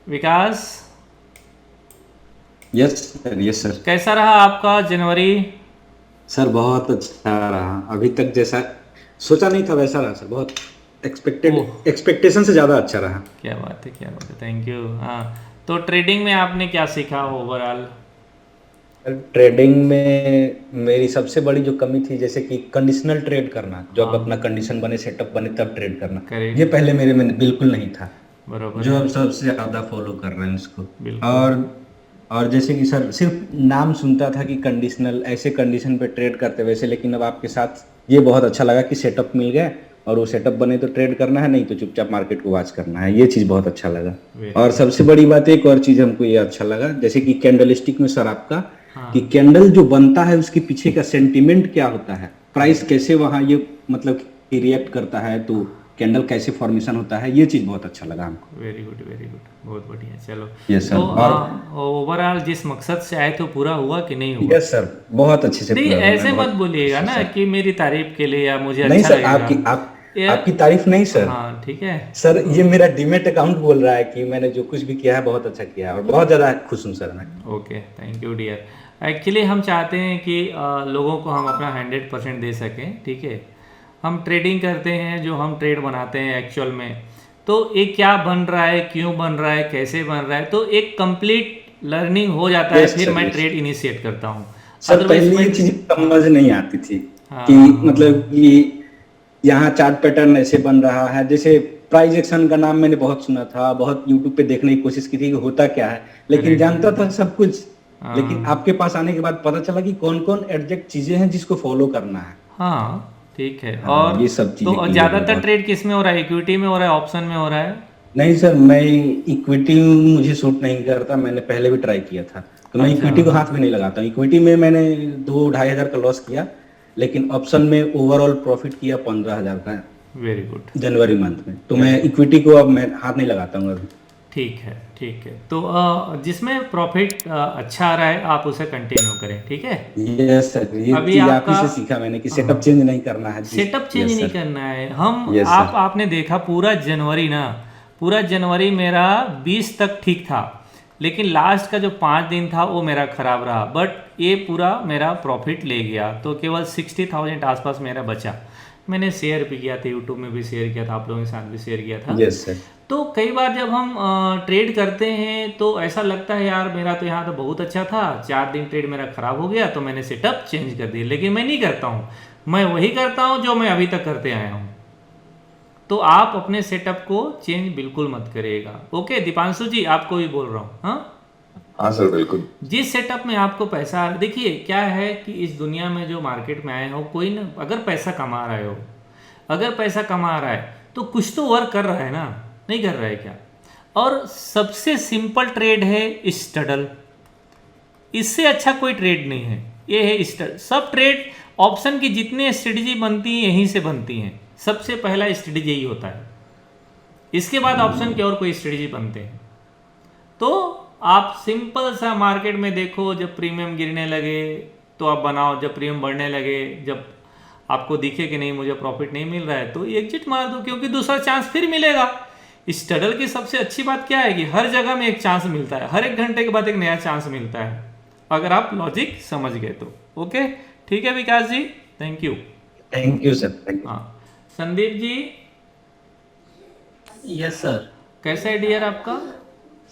विकास, yes sir, yes sir. कैसा रहा आपका जनवरी? सर बहुत अच्छा रहा, अभी तक जैसा सोचा नहीं था वैसा रहा सर। बहुत ओह, एक्सपेक्टेशन से ज़्यादा अच्छा रहा। क्या बात है, क्या बात है, थैंक यू। हाँ, तो ट्रेडिंग में आपने क्या सीखा ओवरऑल? सर ट्रेडिंग में मेरी सबसे बड़ी जो कमी थी, जैसे कि कंडीशनल ट्रेड करना, जब हाँ, अपना कंडीशन बने, सेटअप बने तब ट्रेड करना, ये करेक्ट, पहले मेरे में बिल्कुल नहीं था। बरोबर जो है, अब सबसे ज़्यादा फॉलो कर रहे हैं इसको। बिल्कुल। और और जैसे कि सर सिर्फ नाम सुनता था कि कंडीशनल, ऐसे कंडीशन पे ट्रेड करते वैसे, लेकिन अब आपके साथ ये बहुत अच्छा लगा कि सेटअप मिल गया, और वो सेटअप बने तो ट्रेड करना है, नहीं तो चुपचाप मार्केट को वॉच करना है। ये चीज़ बहुत अच्छा लगा। वेरी और गुड। सबसे बड़ी बात, एक और चीज़ हमको ये अच्छा लगा, जैसे कि कैंडलस्टिक में सर आपका, कि हाँ, कैंडल जो बनता है उसके पीछे का सेंटिमेंट क्या होता है, प्राइस करेक्ट, कैसे वहाँ ये मतलब कि रिएक्ट करता है, तो कैंडल कैसे फॉर्मेशन होता है, ये चीज़ बहुत अच्छा लगा हमको। वेरी गुड, वेरी गुड, बहुत बढ़िया। चलो, यस तो सर। और ओवरऑल जिस मकसद से आए तो पूरा हुआ कि नहीं हुआ? यस सर, बहुत अच्छे से नहीं, पूरा हुआ, मैं ऐसे मत बहुत खुश बोलिएगा हूँ ना सर। कि मेरी तारीफ के लिए या मुझे नहीं अच्छा सर, लगेगा। ये आपकी तारीफ नहीं सर। हाँ, ठीक है। सर तो ये मेरा डीमेट अकाउंट बोल रहा है कि मैंने जो कुछ भी किया है बहुत अच्छा किया है, और बहुत ज़्यादा खुश हूँ सर मैं। Okay, thank you dear. Actually हम चाहते हैं कि लोगों को हम अपना 100% दे सकें, ठीक है। हम ट्रेडिंग करते हैं, जो हम ट्रेड बनाते हैं एक्चुअल में, तो ये क्या बन रहा है, क्यों बन रहा है, कैसे बन रहा है, तो एक कंप्लीट लर्निंग हो जाता है, यस फिर सर, मैं यस। ट्रेड इनिशिएट करता हूँ। सर अदरवाइज पहले मैं ये चीज़ हाँ, समझ नहीं आती थी हाँ, कि हाँ, मतलब हाँ, कि यहाँ चार्ट पैटर्न ऐसे बन रहा है। जैसे प्राइस एक्शन का नाम मैंने बहुत सुना था, बहुत यूट्यूब पे देखने की कोशिश की थी कि होता क्या है, लेकिन करेक्ट, जानता था सब कुछ। लेकिन हाँ, आपके पास आने के बाद पता चला कि कौन कौन एग्जैक्ट चीजें हैं जिसको फॉलो करना है। हाँ, ठीक है। हाँ, और ये सब चीजें तो क्लियर हुआ ज़्यादातर बहुत। ट्रेड किस में हो रहा है? इक्विटी में हो रहा है, ऑप्शन में हो रहा है? नहीं सर, मैं इक्विटी मुझे सूट नहीं करता, मैंने पहले भी ट्राई किया था, तो मैं अच्छा, इक्विटी को हाथ में नहीं लगाता हूँ। इक्विटी में मैंने 2-2.5 हजार का लॉस किया, लेकिन ऑप्शन में ओवरऑल प्रॉफिट किया 15 हजार का वेरी गुड, जनवरी मंथ में। तो वेरी मैं गुड। इक्विटी को अब मैं हाथ नहीं लगाता हूँ अभी। ठीक है, ठीक है। तो जिसमें प्रॉफिट अच्छा आ रहा है आप उसे कंटिन्यू करें, ठीक है। यस सर, ये अभी चीज आप ही आपका से सीखा मैंने कि सेटअप हाँ, चेंज नहीं करना है जिस। सेटअप चेंज यस नहीं सर, करना है। हम यस आप सर। आपने देखा पूरा जनवरी ना, पूरा जनवरी मेरा 20 तक ठीक था, लेकिन लास्ट का जो 5 दिन था वो मेरा खराब रहा, बट ये पूरा मेरा प्रॉफिट ले गया, तो केवल 60,000 आसपास मेरा बचा। मैंने शेयर भी किया था, यूट्यूब में भी शेयर किया था, आप लोगों के साथ भी शेयर किया था। Yes sir. तो कई बार जब हम ट्रेड करते हैं तो ऐसा लगता है यार मेरा तो यहाँ तो बहुत अच्छा था, 4 दिन ट्रेड मेरा खराब हो गया तो मैंने सेटअप चेंज कर दिया, लेकिन मैं नहीं करता हूँ। मैं वही करता हूँ जो मैं अभी तक करते आया हूँ। तो आप अपने सेटअप को चेंज बिल्कुल मत करिएगा। ओके दीपांशु जी, आपको भी बोल रहा हूँ, हाँ। हाँ सर, बिल्कुल। जिस सेटअप में आपको पैसा देखिए क्या है कि इस दुनिया में जो मार्केट में आए हो, कोई ना अगर पैसा कमा रहे हो, अगर पैसा कमा रहा है तो कुछ तो वर्क कर रहा है ना, नहीं कर रहा है क्या? और सबसे सिंपल ट्रेड है स्टडल, इससे अच्छा कोई ट्रेड नहीं है। ये है स्टड, सब ट्रेड ऑप्शन की जितने स्ट्रेटजी बनती हैं यहीं से बनती हैं। सबसे पहला स्ट्रेटजी यही होता है, इसके बाद ऑप्शन के और कोई स्ट्रेटजी बनते हैं। तो आप सिंपल सा मार्केट में देखो, जब प्रीमियम गिरने लगे तो आप बनाओ, जब प्रीमियम बढ़ने लगे, जब आपको दिखे कि नहीं मुझे प्रॉफिट नहीं मिल रहा है तो एग्जिट मार दो, क्योंकि दूसरा चांस फिर मिलेगा। स्टडल की सबसे अच्छी बात क्या है कि हर जगह में एक चांस मिलता है, हर 1 घंटे के बाद एक नया चांस मिलता है, अगर आप लॉजिक समझ गए तो। ओके, ठीक है Vikas ji, thank you. Thank you sir, thank you. हाँ, संदीप जी, यस सर। कैसा है डियर आपका?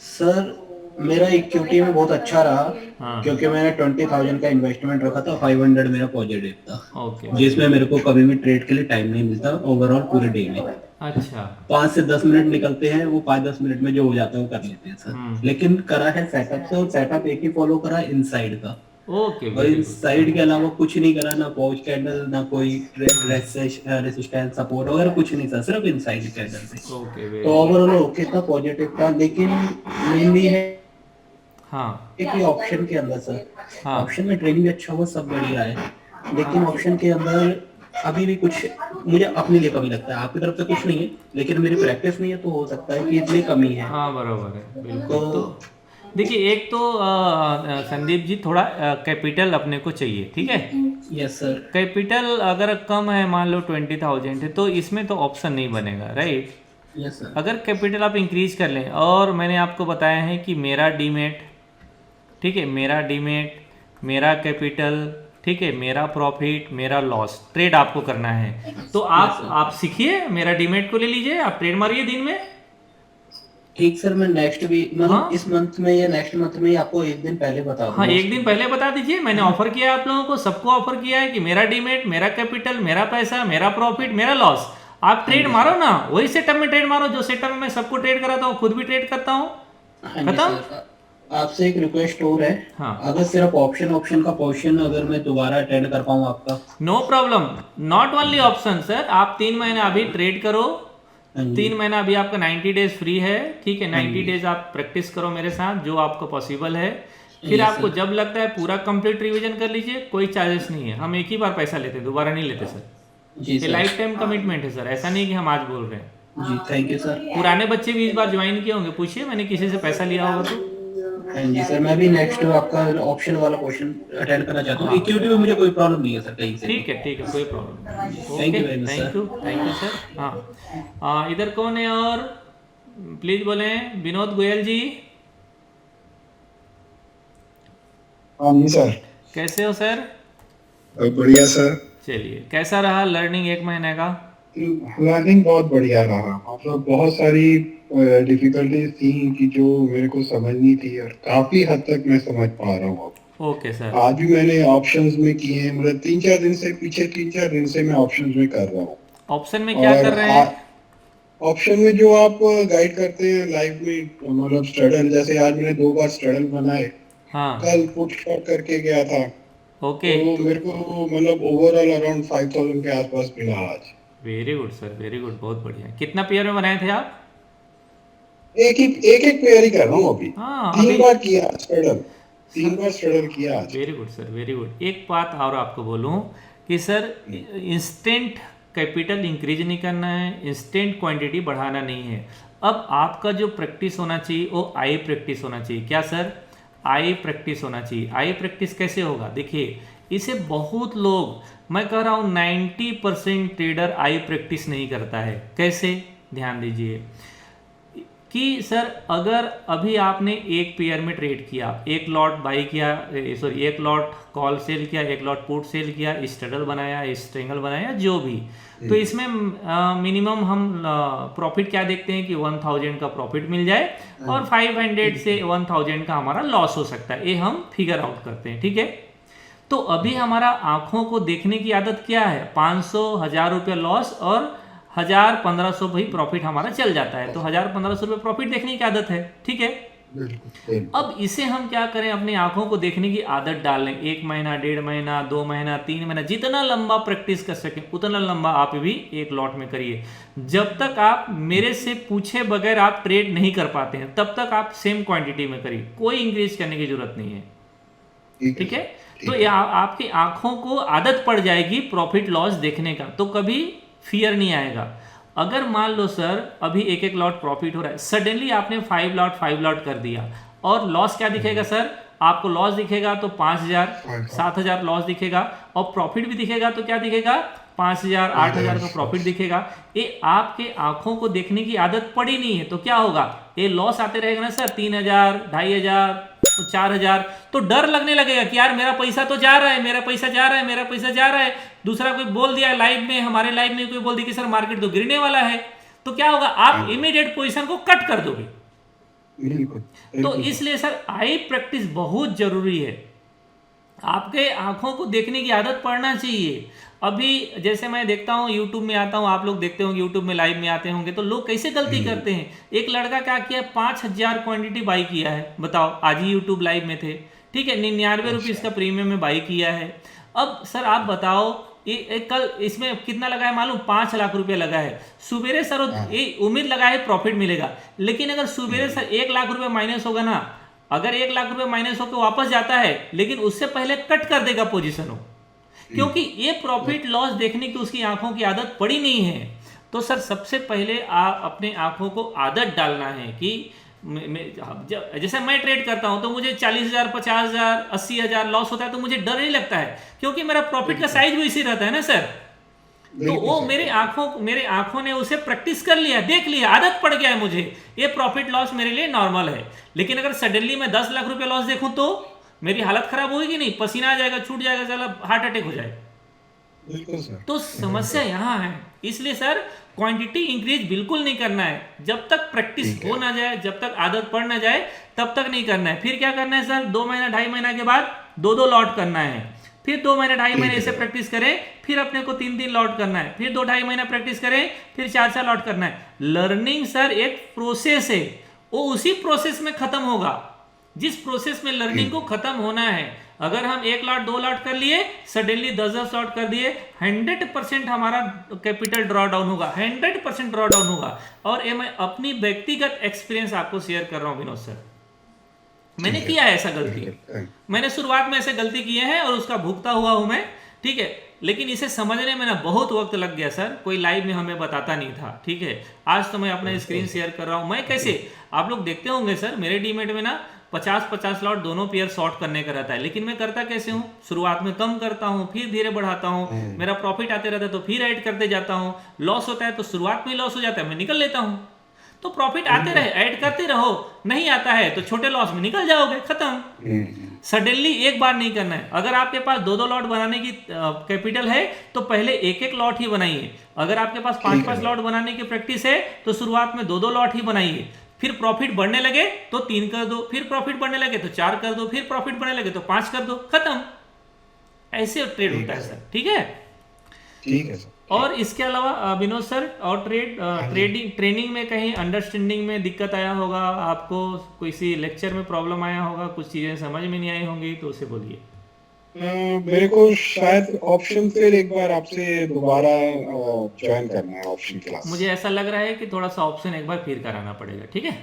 सर मेरा इक्विटी में बहुत अच्छा रहा, हाँ, क्योंकि मैंने 20,000 का इन्वेस्टमेंट रखा था, 500 मेरा पॉजिटिव था, ओके, वेरी जिसमें गुड। मेरे को कभी भी ट्रेड के लिए टाइम नहीं मिलता ओवरऑल पूरे डे में। अच्छा, 5 से 10 मिनट निकलते हैं, वो 5-10 मिनट में जो हो जाता है वो कर लेते हैं सर। लेकिन करा है सेटअप से, और सेटअप एक ही फॉलो करा है इनसाइड का, ओके, और वेरी गुड। इनसाइड के अलावा कुछ नहीं करा, ना पॉज कैंडल, ना कोई रेसिस्टेंस सपोर्ट वगैरह कुछ नहीं था, सिर्फ इनसाइड कैंडल पे। ओके, वेरी तो गुड। ओवरऑल ओके था, पॉजिटिव था, लेकिन मेनली है हाँ, कि ऑप्शन के अंदर सर, हाँ, ऑप्शन में ट्रेडिंग भी अच्छा हुआ, सब बढ़िया है, लेकिन हाँ, ऑप्शन के अंदर अभी भी कुछ मुझे अपने लिए कमी लगता है। आपकी तरफ से कुछ नहीं है, लेकिन मेरी प्रैक्टिस नहीं है, तो हो सकता है कि इसलिए कमी है। हाँ, बराबर है, बिल्कुल। तो तो देखिए, एक तो संदीप जी थोड़ा कैपिटल अपने को चाहिए, ठीक है। Yes sir. कैपिटल अगर कम है, मान लो 20,000 है, तो इसमें तो ऑप्शन नहीं बनेगा, राइट। Yes sir. अगर कैपिटल आप इंक्रीज कर लें, और मैंने आपको बताया है कि मेरा डीमेट, ठीक है, मेरा डीमेट, मेरा कैपिटल, ठीक है, मेरा प्रॉफिट, मेरा लॉस, ट्रेड आपको करना है। तो आप सीखिए, मेरा डीमेट को ले लीजिए, आप ट्रेड मारिए दिन में। ठीक सर, मैं नेक्स्ट वीक मतलब हाँ इस मंथ में या नेक्स्ट मंथ में ही आपको एक दिन पहले बता हाँ, दूंगा एक दिन पहले बता दीजिए। मैंने ऑफर किया है आप लोगों को, सबको ऑफर किया है कि मेरा डीमेट, मेरा कैपिटल, मेरा पैसा, मेरा प्रॉफिट, मेरा लॉस, आप ट्रेड मारो ना, वही सेटअप में ट्रेड मारो जो सेटअप में मैं सबको ट्रेड कराता हूँ, खुद भी ट्रेड करता हूँ। हाँ जी खत्म। सर। आपसे एक रिक्वेस्ट और है, हाँ, अगर सिर्फ ऑप्शन का पोर्शन अगर मैं दोबारा अटेंड कर पाऊँ आपका। No problem, not only option sir, आप 3 महीना अभी ट्रेड करो, हाँ जी 3 महीना अभी आपका 90 डेज फ्री है, ठीक है, 90 डेज आप प्रैक्टिस करो मेरे साथ जो आपको पॉसिबल है। फिर Yes, आपको sir. जब लगता है पूरा कंप्लीट रिवीजन कर लीजिए, कोई चार्जेस नहीं है, हम एक ही बार पैसा लेते हैं, दोबारा नहीं लेते सर। जी ये सर। लाइफ टाइम कमिटमेंट है सर, ऐसा नहीं कि हम आज बोल रहे हैं। जी थैंक यू सर। पुराने बच्चे भी इस बार ज्वाइन किए होंगे, पूछिए मैंने किसी से पैसा लिया होगा तो। हाँ जी सर, मैं भी नेक्स्ट आपका ऑप्शन वाला क्वेश्चन अटेंड करना चाहता हूँ। इक्विटी में मुझे कोई प्रॉब्लम नहीं है सर कहीं से। ठीक है, कोई प्रॉब्लम नहीं। Thank you okay, very much, thank you sir. हाँ, इधर कौन है और प्लीज बोले, विनोद गोयल जी। हाँ जी सर। कैसे हो सर? बढ़िया सर। चलिए, कैसा रहा लर्निंग 1 महीने का? लर्निंग बहुत बढ़िया रहा, मतलब बहुत सारी डिफिकल्टीज थी कि जो मेरे को समझनी थी और काफी हद तक मैं समझ पा रहा हूँ अब। Okay sir. आज भी मैंने ऑप्शंस में किए हैं, मतलब 3-4 दिन से मैं ऑप्शंस में कर रहा हूँ। ऑप्शन में क्या कर रहे हैं? ऑप्शन में जो आप गाइड करते हैं लाइव में, मतलब स्ट्रडल, जैसे आज मैंने 2 बार स्ट्रडल बनाए, हाँ, कल पुट शॉट करके गया था, ओके, तो मेरे को मतलब ओवरऑल अराउंड 5000 के आसपास मिला आज। Very good sir, very good, बहुत बढ़िया। कितना पेयर में बनाए थे आप? एक पेयर ही कर रहा हूँ अभी। हाँ, 3 बार किया स्ट्रडल, 3 बार स्ट्रडल किया आज। Very good sir, very good. एक बात और आपको बोलूँ कि सर, इंस्टेंट कैपिटल इंक्रीज नहीं करना है, इंस्टेंट क्वांटिटी बढ़ाना नहीं है। अब आपका जो प्रैक्टिस होना चाहिए वो आई प्रैक्टिस होना चाहिए। क्या सर? आई प्रैक्टिस होना चाहिए। आई प्रैक्टिस कैसे होगा? देखिए, इसे बहुत लोग, मैं कह रहा हूँ 90% ट्रेडर आई प्रैक्टिस नहीं करता है। कैसे? ध्यान दीजिए कि सर, अगर अभी आपने एक पेयर में ट्रेड किया, एक लॉट बाई किया, सॉरी एक लॉट कॉल सेल किया, एक लॉट पुट सेल किया, स्ट्रडल बनाया, स्ट्रेंगल बनाया, जो भी, तो इसमें मिनिमम हम प्रॉफिट क्या देखते हैं कि 1000 का प्रॉफिट मिल जाए और 500 से 1000 का हमारा लॉस हो सकता है, ये हम फिगर आउट करते हैं, ठीक है। तो अभी हमारा आंखों को देखने की आदत क्या है? 500, 1000 रुपये लॉस और 1000-1500 भाई प्रॉफिट हमारा चल जाता है, तो 1000-1500 रुपये प्रॉफिट देखने की आदत है, ठीक है। अब इसे हम क्या करें, अपनी आंखों को देखने की आदत डाल लें। 1 महीना, 1.5 महीना, 2 महीना, 3 महीना, जितना लंबा प्रैक्टिस कर सके उतना लंबा आप भी एक लॉट में करिए। जब तक आप मेरे से पूछे बगैर आप ट्रेड नहीं कर पाते हैं, तब तक आप सेम क्वांटिटी में करिए, कोई इंक्रीज करने की जरूरत नहीं है, ठीक है। तो ये आपकी आंखों को आदत पड़ जाएगी प्रॉफिट लॉस देखने का, तो कभी फियर नहीं आएगा। अगर मान लो सर अभी एक लॉट प्रॉफिट हो रहा है, सडनली आपने 5 लॉट कर दिया, और लॉस क्या दिखेगा सर? आपको लॉस दिखेगा तो 5000, 7000 लॉस दिखेगा, और प्रॉफिट भी दिखेगा तो क्या दिखेगा? 5000, 8000 का प्रॉफिट दिखेगा। ये आपके आंखों को देखने की आदत पड़ी नहीं है, तो क्या होगा? ये लॉस आते रहेगा ना सर, 3000, 2500, तो 4000, तो डर लगने लगेगा कि यार मेरा पैसा तो जा रहा है, मेरा पैसा जा रहा है, मेरा पैसा जा रहा है। दूसरा कोई बोल दिया लाइव में, हमारे लाइव में कोई बोल दिया कि सर मार्केट तो गिरने वाला है, तो क्या होगा? आप इमीडिएट पोजीशन को कट कर दोगे। तो इसलिए सर आई प्रैक्टिस बहुत जरूरी है, आपके आंखों को देखने की आदत पड़ना चाहिए। अभी जैसे मैं देखता हूँ, यूट्यूब में आता हूँ, आप लोग देखते होंगे यूट्यूब में लाइव में आते होंगे, तो लोग कैसे गलती करते हैं। एक लड़का क्या किया, 5000 क्वांटिटी बाई किया है, बताओ, आज ही यूट्यूब लाइव में थे, ठीक है, 99 रुपीज़ का प्रीमियम में बाई किया है। अब सर आप बताओ, ये कल इसमें कितना लगा है मालूम? 5 लाख रुपए लगा है। सुबेरे सर ये उम्मीद लगा है प्रॉफिट मिलेगा, लेकिन अगर सुबेरे सर 1 लाख रुपए माइनस होगा ना, अगर 1 लाख रुपए माइनस होकर वापस जाता है, लेकिन उससे पहले कट कर देगा पोजीशन हो, क्योंकि ये प्रॉफिट लॉस देखने की उसकी आंखों की आदत पड़ी नहीं है। तो सर सबसे पहले आप अपने आंखों को आदत डालना है कि जैसे मैं ट्रेड करता हूं तो मुझे 40,000, 50,000, 80,000 लॉस होता है तो मुझे डर नहीं लगता है, क्योंकि मेरा प्रॉफिट का साइज भी इसी रहता है ना सर। तो वो मेरे आंखों ने उसे प्रैक्टिस कर लिया, देख लिया, आदत पड़ गया है मुझे, ये प्रॉफिट लॉस मेरे लिए नॉर्मल है। लेकिन अगर सडनली मैं 10 लाख रुपए लॉस देखूं तो मेरी हालत खराब होगी कि नहीं, पसीना आ जाएगा, छूट जाएगा, चला हार्ट अटैक हो जाएगा। बिल्कुल सर। तो समस्या यहाँ है। इसलिए सर क्वांटिटी इंक्रीज बिल्कुल नहीं करना है, जब तक प्रैक्टिस हो ना जाए, जब तक आदत पड़ ना जाए तब तक नहीं करना है। फिर क्या करना है सर, 2 महीना 2.5 महीना के बाद 2 लॉट करना है, फिर 2 महीने 2.5 महीने ऐसे प्रैक्टिस करें, फिर अपने को 3 लॉट करना है, फिर 2-2.5 महीना प्रैक्टिस करें, फिर 4 लॉट करना है। लर्निंग सर एक प्रोसेस है, वो उसी प्रोसेस में खत्म होगा जिस प्रोसेस में लर्निंग को खत्म होना है। अगर हम 1 लॉट 2 लॉट कर लिए, सडनली 10 लॉट कर दिए, 100% हमारा कैपिटल ड्रॉ डाउन होगा, 100% ड्रॉ डाउन होगा। और ये मैं अपनी व्यक्तिगत एक्सपीरियंस आपको शेयर कर रहा हूं विनोद सर, मैंने किया है ऐसा गलती, मैंने शुरुआत में ऐसे गलती किए हैं और उसका भुगता हुआ हूं मैं, ठीक है। लेकिन इसे समझने में ना बहुत वक्त लग गया सर, कोई लाइव में हमें बताता नहीं था, ठीक है। आज तो मैं अपना स्क्रीन शेयर कर रहा हूं। मैं कैसे, आप लोग देखते होंगे सर मेरे डीमेट में ना 50-50 लॉट दोनों पेयर शॉर्ट करने का रहता है। लेकिन मैं करता कैसे हूँ, शुरुआत में कम करता हूँ, फिर धीरे बढ़ाता हूँ, मेरा प्रॉफिट आते रहता है तो फिर ऐड करते जाता हूँ, लॉस होता है तो शुरुआत में लॉस हो जाता है, मैं निकल लेता हूँ। तो प्रॉफिट आते रहे, ऐड करते रहो, नहीं आता है तो छोटे लॉस में निकल जाओगे, खत्म। सडनली एक बार नहीं करना है। अगर आपके पास 2 लॉट बनाने की कैपिटल है तो पहले 1 लॉट ही बनाइए। अगर आपके पास 5 लॉट बनाने की प्रैक्टिस है तो शुरुआत में 2 लॉट ही बनाइए, फिर प्रॉफिट बढ़ने लगे तो 3 कर दो, फिर प्रॉफिट बढ़ने लगे तो 4 कर दो, फिर प्रॉफिट बढ़ने लगे तो 5 कर दो, खत्म। ऐसे ट्रेड होता है सर, ठीक है। ठीक है सर। और इसके अलावा विनोद सर, और ट्रेनिंग में कहीं अंडरस्टैंडिंग में दिक्कत आया होगा आपको, किसी लेक्चर में प्रॉब्लम आया होगा, कुछ चीजें समझ में नहीं आई होंगी तो उसे बोलिए। मेरे को शायद ऑप्शन फिर एक बार आपसे दोबारा ज्वाइन करना है ऑप्शन क्लास। मुझे ऐसा लग रहा है कि थोड़ा सा ऑप्शन एक बार फिर कराना पड़ेगा, ठीक है।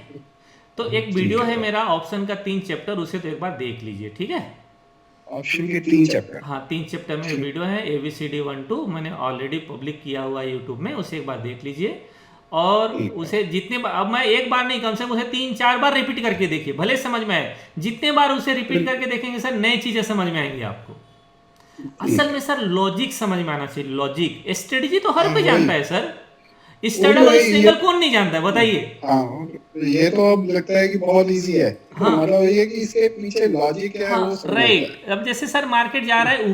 तो एक वीडियो है मेरा ऑप्शन का 3 चैप्टर, उसे तो एक बार देख लीजिए, ठीक है। ऑप्शन के 3 चैप्टर, हाँ 3 चैप्टर में वीडियो है, ABCD 1-2 मैंने ऑलरेडी पब्लिक किया हुआ है यूट्यूब में, उसे एक बार देख लीजिए। और उसे जितने बार, अब मैं एक बार नहीं, कम से कम उसे 3-4 बार रिपीट करके देखिए, भले समझ में आए। जितने बार उसे रिपीट करके देखेंगे सर, नई चीजें समझ में आएंगी आपको। असल में सर लॉजिक समझ में आना चाहिए, लॉजिक। स्ट्रेटजी तो हर कोई जानता है सर, स्टैंडर्ड और सिंगल कौन नहीं जानता है बताइए। हाँ, ये तो अब लगता है कि बहुत इजी है। हाँ, मतलब ये कि इसके पीछे लॉजिक क्या है वो समझना राइट। अब जैसे सर मार्केट जा रहा है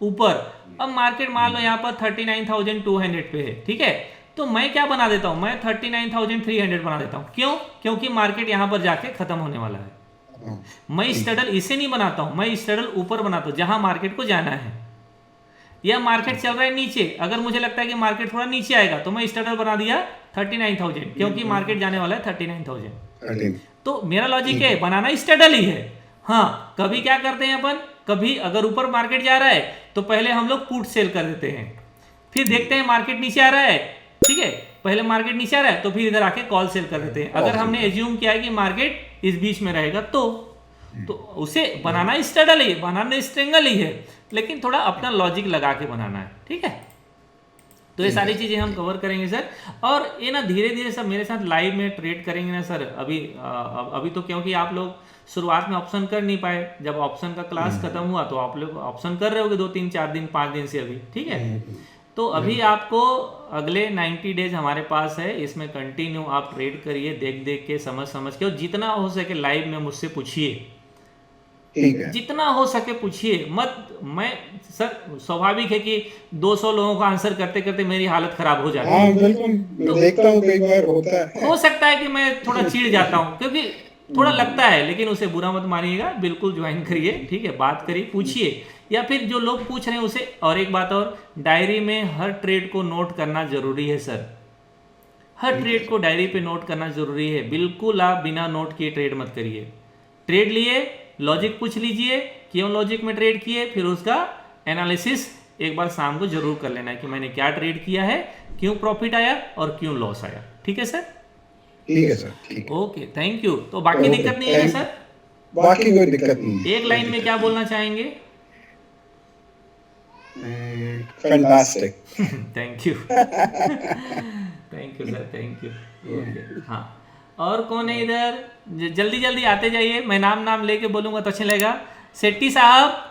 ऊपर, अब मार्केट मान लो यहाँ पर 39,200 पे है, ठीक है। तो मैं क्या बना देता हूँ, मैं 39,300 बना देता हूँ। क्यों? क्योंकि मार्केट यहाँ पर जाके खत्म होने वाला है। मैं स्टैंडर्ड इसे नहीं बनाता हूँ, मैं स्टैंडर्ड ऊपर बनाता हूँ जहां मार्केट को जाना है। या मार्केट चल रहा है नीचे, अगर मुझे लगता है कि मार्केट थोड़ा नीचे आएगा तो मैं स्टैंडर्ड बना दिया 39,000, क्योंकि मार्केट जाने वाला है 39,000। तो मेरा लॉजिक है, बनाना स्टैंडर्ड ही है। हाँ, कभी क्या करते हैं अपन, कभी अगर ऊपर मार्केट जा रहा है तो पहले हम लोग पुट सेल कर देते हैं, फिर देखते हैं मार्केट नीचे आ रहा है, ठीक है, पहले मार्केट नीचे आ रहा है तो फिर इधर आके कॉल सेल कर देते हैं। अगर हमने एज्यूम किया है कि मार्केट इस बीच में रहेगा तो उसे बनाना स्टैंडर्ड ही है, बनाना स्ट्रेंगल ही है, लेकिन थोड़ा अपना लॉजिक लगा के बनाना है, ठीक है। तो ये सारी चीजें हम कवर करेंगे सर। और ये ना धीरे धीरे सब मेरे साथ लाइव में ट्रेड करेंगे ना सर। अभी तो क्योंकि आप लोग शुरुआत में ऑप्शन कर नहीं पाए, जब ऑप्शन का क्लास खत्म हुआ तो आप लोग ऑप्शन कर रहे होगे 2-3-4 दिन 5 दिन से अभी, ठीक है। तो अभी आपको अगले 90 डेज हमारे पास है, इसमें कंटिन्यू आप ट्रेड करिए, देख देख के, समझ के, और जितना हो सके लाइव में मुझसे पूछिए, जितना हो सके पूछिए मत। मैं सर स्वाभाविक है कि 200 लोगों का आंसर करते करते मेरी हालत खराब हो जाती है। हाँ, बिल्कुल, तो देखता हूँ कई बार होता है, हो सकता है कि मैं थोड़ा चिढ़ जाता हूँ, क्योंकि थोड़ा लगता है, लेकिन उसे बुरा मत मानिएगा, बिल्कुल ज्वाइन करिए, ठीक है, बात करिए, पूछिए। या फिर जो लोग पूछ रहे हैं उसे, और एक बात और, डायरी में हर ट्रेड को नोट करना जरूरी है सर, हर ट्रेड को डायरी पे नोट करना जरूरी है। बिल्कुल आप बिना नोट किए ट्रेड मत करिए। ट्रेड लिए, लॉजिक पूछ लीजिए, क्यों लॉजिक में ट्रेड किए, फिर उसका एनालिसिस एक बार शाम को जरूर कर लेना है कि मैंने क्या ट्रेड किया है, क्यों प्रॉफिट आया और क्यों लॉस आया, ठीक है सर। ठीक है सर, ठीक है, ओके, थैंक यू। तो बाकी दिक्कत नहीं है सर, बाकी कोई दिक्कत नहीं। एक लाइन में क्या बोलना चाहेंगे? Fantastic. Thank you thank you sir, thank you. Okay, हाँ, और कौन है इधर? जल्दी जल्दी आते जाइए, मैं नाम लेके बोलूंगा तो अच्छा लगेगा। सेट्टी साहब,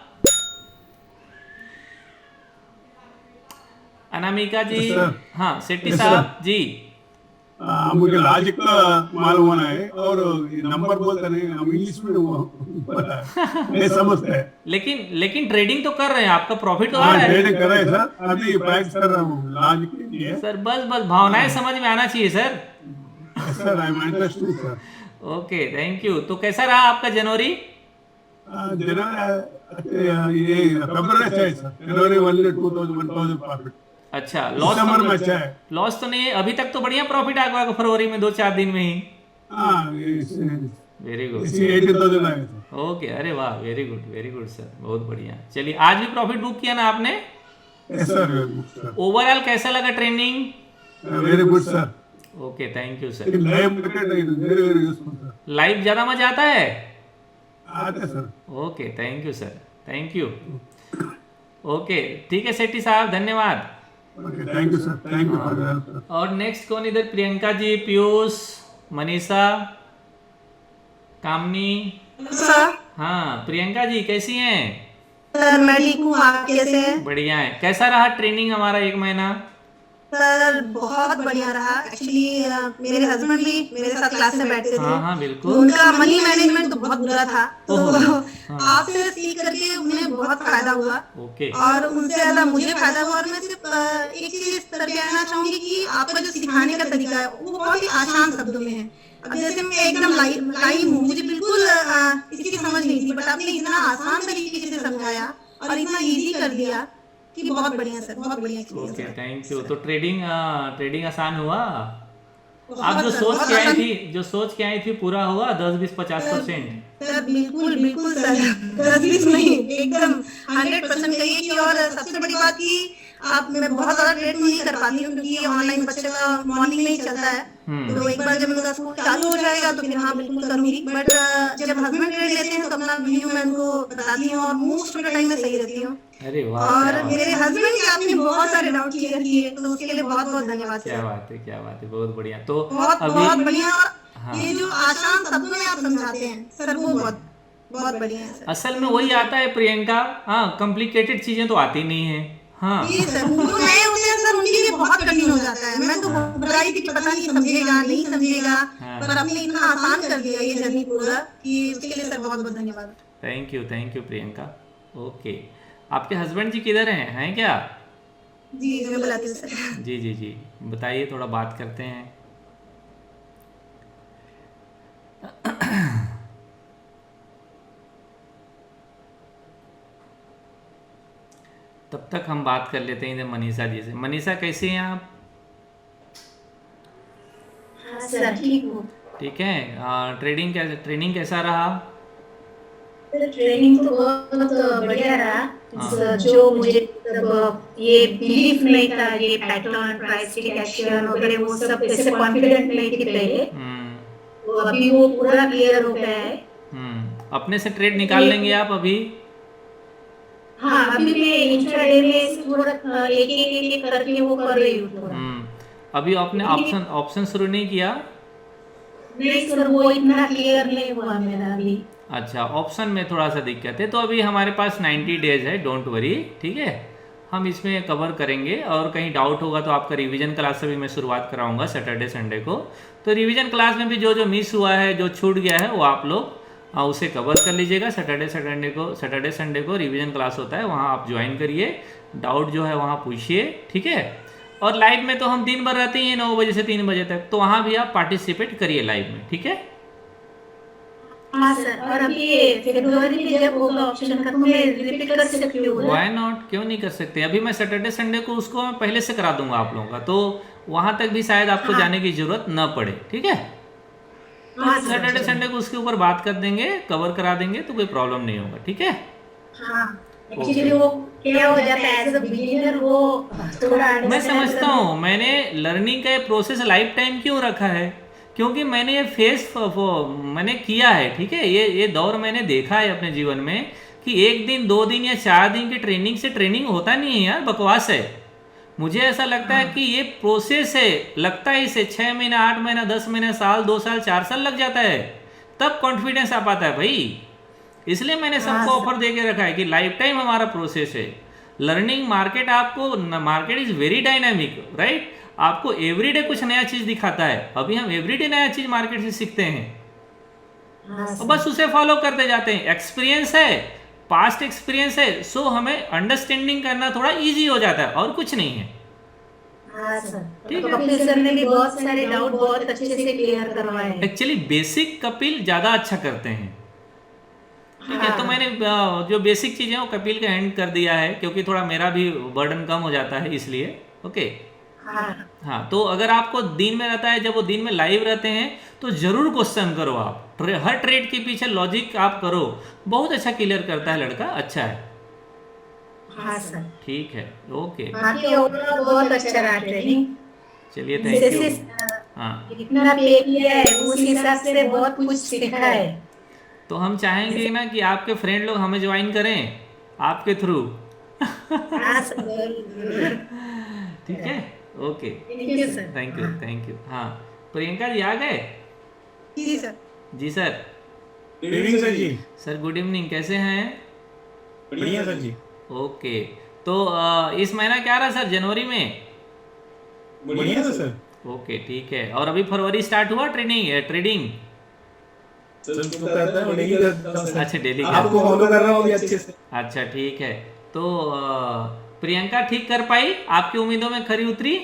अनामिका जी। सर। हाँ सेट्टी यस, साहब जी। मुझे लॉजिक मालूम होना है और नंबर बोलते नहीं, हम इंग्लिश में नहीं समझते हैं। लेकिन ट्रेडिंग तो कर रहे हैं, आपका प्रॉफिट तो आ हाँ, रहा है। ट्रेडिंग कर रहे हैं सर, अभी प्रैक्टिस कर रहा हूँ लॉजिक के लिए। सर बस भावनाएं समझ में आना चाहिए sir. Sir I am interested sir. Okay thank you. तो कैसा रहा आपका जनवरी? जनवरी ये फरवरी अच्छा है सर, जनवरी 1000 प्रॉफिट। अच्छा दिसंबर में अच्छा है। लॉस तो नहीं है अभी तक, तो बढ़िया प्रॉफिट आ गया फरवरी में 2-4 दिन में ही। हाँ, वेरी गुड। 80,000 आए सर। ओके अरे वाह वेरी गुड सर, बहुत बढ़िया। चलिए आज भी प्रॉफिट बुक किया ना आपने? Yes sir. ओवरऑल कैसा लगा training? Very good sir. Okay thank you sir. Live market very useful sir. Live ज़्यादा मजा आता है? आते sir. Okay thank you sir, thank you. Okay ठीक है सेट्टी साहब, धन्यवाद। Okay thank you sir, thank you for help sir. और नेक्स्ट कौन इधर? प्रियंका जी, पीयूष, मनीषा, कामनी। सर। हाँ प्रियंका जी कैसी हैं? सर मैं ठीक हूँ, आप कैसे हैं? बढ़िया है। कैसा रहा ट्रेनिंग हमारा 1 महीना? सर बहुत बढ़िया रहा। एक्चुअली मेरे हस्बैंड भी मेरे साथ क्लास में बैठते थे। हाँ बिल्कुल। उनका मनी मैनेजमेंट तो बहुत बुरा था, तो हाँ। आपसे सीख करके उन्हें बहुत फायदा हुआ। ओके और उनसे ज्यादा मुझे फायदा हुआ। और मैं सिर्फ एक चीज इस तरह कहना चाहूंगी कि आपका जो सिखाने का तरीका है वो बहुत ही आसान शब्दों में है। अब जैसे मैं एकदम लाइव हूँ, मुझे बिल्कुल इसकी समझ नहीं थी, बट आपने इतना आसान तरीके से समझाया और इतना इजी कर दिया कि बहुत बढ़िया सर, बहुत बढ़िया एक्सपीरियंस ओके है। Thank you. तो ट्रेडिंग आसान हुआ? आप बहुत जो सर, सोच बहुत के आई आसान। थी पूरा हुआ 10-20-50%? सर बिल्कुल बिल्कुल सर, 10-20 नहीं, एकदम 100% कहिए कि। और सबसे बड़ी बात कि आप, मैं बहुत ज्यादा ट्रेड नहीं कर पाती हूँ क्योंकि ऑनलाइन बच्चे का मॉर्निंग में ही चलता है। तो एक बार जब उनका स्कूल चालू हो जाएगा तो फिर हाँ बिल्कुल करूंगी। बट जब हस्बैंड ट्रेड लेते हैं तो अपना वीडियो मैं उनको बताती हूँ और मोस्ट ऑफ द टाइम मैं सही रहती हूँ। अरे वाह और क्या बात मेरे हस्बैंड के आपने बहुत सारे डाउट क्लियर किए, तो उसके लिए बहुत बहुत धन्यवाद क्या सर। बात है, क्या बात है, बहुत बढ़िया। तो बहुत बहुत अभी बढ़िया। हाँ। और ये जो आसान शब्दों में आप समझाते हैं सर, वो बहुत बहुत बढ़िया है सर। असल में वही आता है प्रियंका, हाँ कॉम्प्लिकेटेड चीजें तो आती नहीं है। हाँ जी सर, जो नए होते हैं सर उनके लिए बहुत कठिन हो जाता है। मैं तो घबरा रही थी कि पता नहीं समझेगा नहीं समझेगा, हाँ। पर आपने इतना आसान कर दिया ये जर्नी पूरा कि उसके लिए सर बहुत बहुत धन्यवाद। Thank you Priyanka. ओके आपके हस्बैंड जी किधर हैं क्या? जी मैं बुलाती हूँ सर। जी बताइए, थोड़ा बात करते हैं। तब तक हम बात कर लेते हैं इधर मनीषा जी से। मनीषा कैसी हैं आप? हाँ सर ठीक हूँ। ठीक है। ट्रेनिंग कैसा रहा? सर ट्रेनिंग तो बहुत बढ़िया रहा। हाँ। जो मुझे तब ये बिलीफ नहीं था, ये पैटर्न प्राइस एक्शन वगैरह वो सब ऐसे कॉन्फिडेंट नहीं थी पहले, तो अभी वो पूरा क्लियर हो गया है। अपने से ट्रेड निकाल लेंगे आप अभी? हाँ अभी मैं इंट्राडे में थोड़ा एक करके वो कर रही हूँ थोड़ा। अभी आपने ऑप्शन शुरू नहीं किया? नहीं सर, वो इतना क्लियर नहीं हुआ मेरा अभी। अच्छा ऑप्शन में थोड़ा सा दिक्कत है, तो अभी हमारे पास 90 डेज है, डोंट वरी। ठीक है, हम इसमें कवर करेंगे। और कहीं डाउट होगा तो आपका रिवीजन क्लास से भी मैं शुरुआत कराऊंगा सैटरडे संडे को। तो रिवीजन क्लास में भी जो जो मिस हुआ है, जो छूट गया है, वो आप लोग उसे कवर कर लीजिएगा। सैटरडे संडे को रिवीजन क्लास होता है, वहाँ आप ज्वाइन करिए, डाउट जो है वहाँ पूछिए। ठीक है, और लाइव में तो हम दिन भर रहते ही हैं 9 बजे से 3 बजे तक, तो वहाँ भी आप पार्टिसिपेट करिए लाइव में। ठीक है। हाँ सर, और अभी फरवरी में जब होगा ऑप्शन का तो मैं रिपीट कर सकती हूँ ना? व्हाई नॉट, क्यों नहीं कर सकते? अभी मैं सैटरडे संडे को उसको मैं पहले से करा दूंगा आप लोगों का, तो वहाँ तक भी शायद आपको जाने की जरूरत न पड़े। ठीक है, हाँ सर, सैटरडे संडे को उसके ऊपर बात कर देंगे, कवर करा देंगे, तो कोई प्रॉब्लम नहीं होगा। ठीक है। हाँ एक्चुअली वो क्या हो जाता है एज अ बिगिनर, वो थोड़ा मैं समझता हूँ, मैंने लर्निंग का ये प्रोसेस लाइफ टाइम क्यों रखा है, क्योंकि मैंने ये मैंने किया है। ठीक है, ये दौर मैंने देखा है अपने जीवन में कि 1 दिन 2 दिन या 4 दिन की ट्रेनिंग से ट्रेनिंग होता नहीं है यार, बकवास है। मुझे ऐसा लगता है कि ये प्रोसेस है, लगता है इसे 6 महीना 8 महीना 10 महीना साल 2 साल 4 साल लग जाता है, तब कॉन्फिडेंस आ पाता है भाई। इसलिए मैंने सबको ऑफर दे के रखा है कि लाइफ टाइम हमारा प्रोसेस है। लर्निंग मार्केट आपको, market is very dynamic, right? आपको एवरीडे कुछ नया चीज दिखाता है। अभी हम एवरीडे नया चीज मार्केट से सीखते हैं और बस उसे फॉलो करते जाते हैं। एक्सपीरियंस है, पास्ट एक्सपीरियंस है, सो हमें अंडरस्टैंडिंग करना थोड़ा इजी हो जाता है और कुछ नहीं है। हाँ सर, ठीक तो है। कपिल सर ने भी बहुत सारे डाउट बहुत अच्छे से क्लियर करवाए हैं। एक्चुअली बेसिक कपिल ज़्यादा अच्छा करते हैं, ठीक है। तो हाँ। मैंने जो बेसिक चीज़ें वो कपिल का हैंड कर दिया है, क्योंकि थोड़ा मेरा भी बर्डन कम हो जाता है इसलिए। ओके हाँ हाँ, तो अगर आपको दिन में रहता है, जब वो दिन में लाइव रहते हैं तो ज़रूर क्वेश्चन करो आप, हर ट्रेड के पीछे लॉजिक आप करो। बहुत अच्छा क्लियर करता है लड़का, अच्छा है। हाँ सर, ठीक है, ओके, बाकी ओवरऑल बहुत अच्छा रहा ट्रेनिंग। चलिए, थैंक यू। जैसे हाँ, इतना पे किया है उस हिसाब से बहुत कुछ सीखा है। तो हम चाहेंगे ना कि आपके फ्रेंड लोग हमें ज्वाइन करें आपके थ्रू। हाँ सर, जरूर। ठीक है, okay, thank you sir. Thank you, thank you. हाँ, प्रियंका जी आ गए? जी सर। जी सर। गुड इवनिंग सर जी। सर गुड इवनिंग, कैसे हैं? बढ़िया सर जी। ओके, तो इस महीना क्या रहा सर, जनवरी में? बढ़िया था सर। ओके, ठीक है। और अभी फरवरी स्टार्ट हुआ ट्रेडिंग? सर तो करता है, डेली करता हूं सर। अच्छा, डेली आपको फॉलो कर रहा हूँ अभी अच्छे से। अच्छा, ठीक है। तो प्रियंका ठीक कर पाई, आपकी उम्मीदों में खरी उतरी?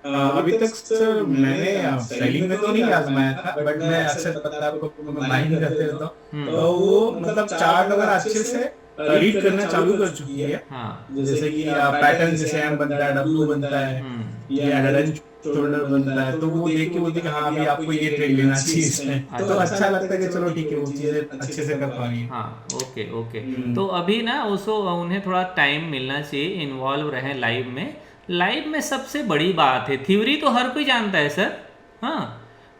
अभी तक सर मैंने सेलिंग में तो नहीं आजमाया था, बट मैं अक्सर पता है आपको बाइंग करते रहता हूँ, तो वो मतलब चार्ट अगर अच्छे से रीड करना चालू कर चुकी है। हाँ। जैसे कि पैटर्न जैसे एम बनता है, डब्ल्यू बनता है, या हेड एंड शोल्डर बनता है, तो वो देख के बोलती है कि हाँ अभी आपको ये ट्रेड लेना चाहिए इसमें। तो अच्छा लगता है कि चलो ठीक है, वो चीजें अच्छे से कर पा रही है। हाँ, ओके ओके। तो अभी ना उसको, उन्हें थोड़ा टाइम मिलना चाहिए, इन्वॉल्व रहें लाइव में। लाइव में सबसे बड़ी बात है, थ्योरी तो हर कोई जानता है सर। हाँ,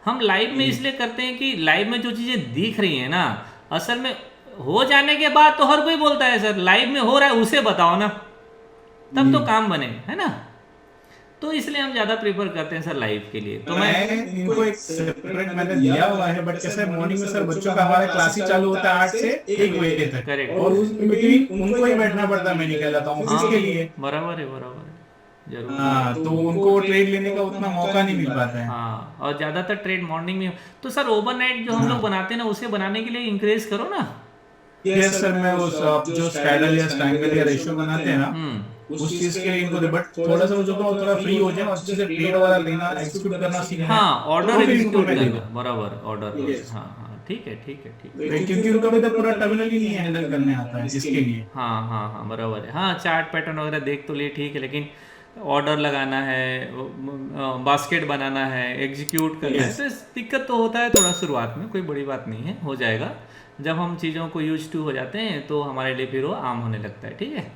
हम लाइव में इसलिए करते हैं कि लाइव में जो चीज़ें दिख रही हैं ना, असल में हो जाने के बाद तो हर कोई बोलता है सर लाइव में हो रहा है उसे बताओ ना, तब तो काम बने, है ना। तो इसलिए हम ज़्यादा प्रेफर करते हैं सर लाइव के लिए। तो मैं इनको एक सेपरेट मैंने दिया हुआ है, बट कैसे मॉर्निंग में सर बच्चों का हमारा क्लास ही चालू होता है 8 से 1 बजे तक। करेक्ट। और उस बिटवीन उनको ही बैठना पड़ता है, मैं निकल जाता हूँ ऑफिस के लिए। बराबर है, बराबर है, जरूर। हाँ, तो उनको ट्रेड लेने का उतना मौका नहीं मिल पाता है। हाँ, और ज़्यादातर ट्रेड मॉर्निंग में। तो सर ओवरनाइट जो हम लोग बनाते हैं ना, उसे बनाने के लिए इंकरेज करो ना। यस सर, मैं उस जो स्ट्रैडल या ट्रायंगल या रेशियो बनाते हैं ना, उस चीज के लिए इनको दे, बट थोड़ा सा जो थोड़ा फ्री हो जाए, अच्छे से ट्रेड वाला लेना, एग्जीक्यूट करना सीखना। हाँ, ऑर्डर तो एग्जीक्यूट मैं करना, बराबर, ऑर्डर। हाँ हाँ, ठीक है, ठीक है, ठीक है। क्योंकि उनको भी तो पूरा टर्मिनल ही नहीं हैंडल करने आता है जिसके लिए। हाँ हाँ हाँ, बराबर है। हाँ, चार्ट पैटर्न वगैरह देख तो लिए, ठीक है, लेकिन ऑर्डर लगाना है, बास्केट बनाना है, एग्जीक्यूट करना है, तो दिक्कत तो होता है थोड़ा शुरुआत में, कोई बड़ी बात नहीं है, हो जाएगा। जब हम चीज़ों को यूज टू हो जाते हैं तो हमारे लिए फिर वो आम होने लगता है। ठीक है,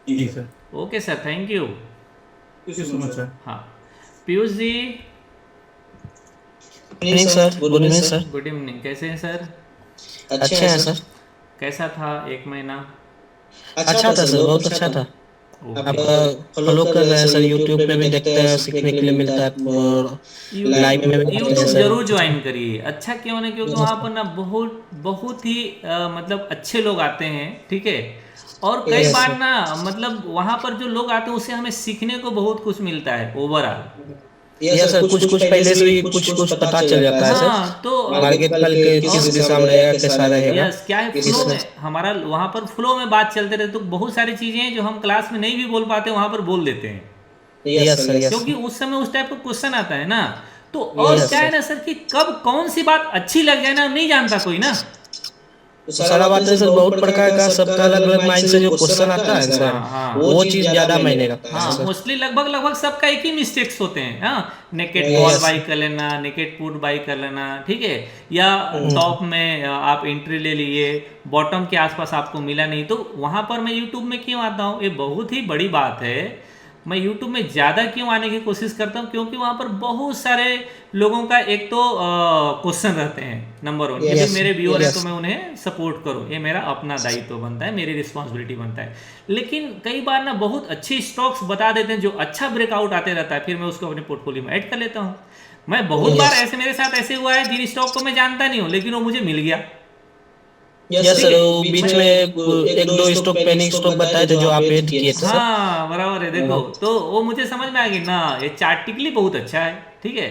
जी sir. Okay sir, thank you. Thank you so much sir. हाँ, Piyush ji. Evening sir. Good evening sir. Good evening, कैसे हैं सर? अच्छे हैं सर। कैसा था एक महीना? अच्छा था सर, बहुत अच्छा था। आपका फॉलो कर रहे हैं सर, यूट्यूब पे भी देखते हैं, सीखने के लिए मिलता है, और लाइव में भी देखते हैं यूट्यूब सर। जरूर ज्वाइन करिए। अच्छा क्यों ना, क्योंकि वहाँ पर ना बहुत ही मतलब अच्छे लोग आते हैं, ठीक है। और कई बार ना मतलब वहाँ पर जो लोग आते हैं उससे हमें सीखने को बहुत कुछ मिलता है ओवरऑल। यस सर, कुछ पहले से भी कुछ पता चल जाता है हाँ, सर। तो मार्केट कल के किस दिशा में रहेगा, कैसा रहेगा। यस, क्या है, फ्लो में हमारा वहाँ पर फ्लो में बात चलते रहते, तो बहुत सारी चीजें हैं जो हम क्लास में नहीं भी बोल पाते, वहाँ पर बोल देते हैं, यस सर, यस। क्योंकि उस समय उस टाइप का क्वेश्चन आता है ना। तो और क्या है ना सर कि कब कौन सी बात अच्छी लग जाए ना, नहीं जानता कोई ना। सारा बात है सर, बहुत प्रकार का सबका अलग अलग माइंड से जो क्वेश्चन आता है सर, वो चीज ज्यादा मायने रखता है हाँ, सर। मोस्टली लगभग सबका एक ही मिस्टेक्स होते हैं। हाँ, नेकेड कॉल बाई कर लेना, नेकेड पुट बाई कर लेना, ठीक है, या टॉप में आप एंट्री ले लिए, बॉटम के आसपास आपको मिला नहीं, तो वहां पर मैं यूट्यूब में क्यों आता हूँ, ये बहुत ही बड़ी बात है। मैं यूट्यूब में ज़्यादा क्यों आने की कोशिश करता हूँ, क्योंकि वहाँ पर बहुत सारे लोगों का एक तो क्वेश्चन रहते हैं, नंबर 1, ये भी मेरे व्यूअर हैं तो मैं उन्हें सपोर्ट करूँ, ये मेरा अपना दायित्व बनता है, मेरी रिस्पॉन्सिबिलिटी बनता है। लेकिन कई बार ना बहुत अच्छी स्टॉक्स बता देते हैं जो अच्छा ब्रेकआउट आते रहता है, फिर मैं उसको अपने पोर्टफोलियो में ऐड कर लेता हूँ। मैं बहुत बार ऐसे, मेरे साथ ऐसे हुआ है जिन स्टॉक को मैं जानता नहीं हूँ लेकिन वो मुझे मिल गया, यस सर, वो बीच में एक दो स्टॉक पेनी स्टॉक बताए थे जो आप ऐड किए थे सर। हाँ बराबर है, देखो तो वो मुझे समझ में आ गई ना, ये चार्टिकली बहुत अच्छा है, ठीक है।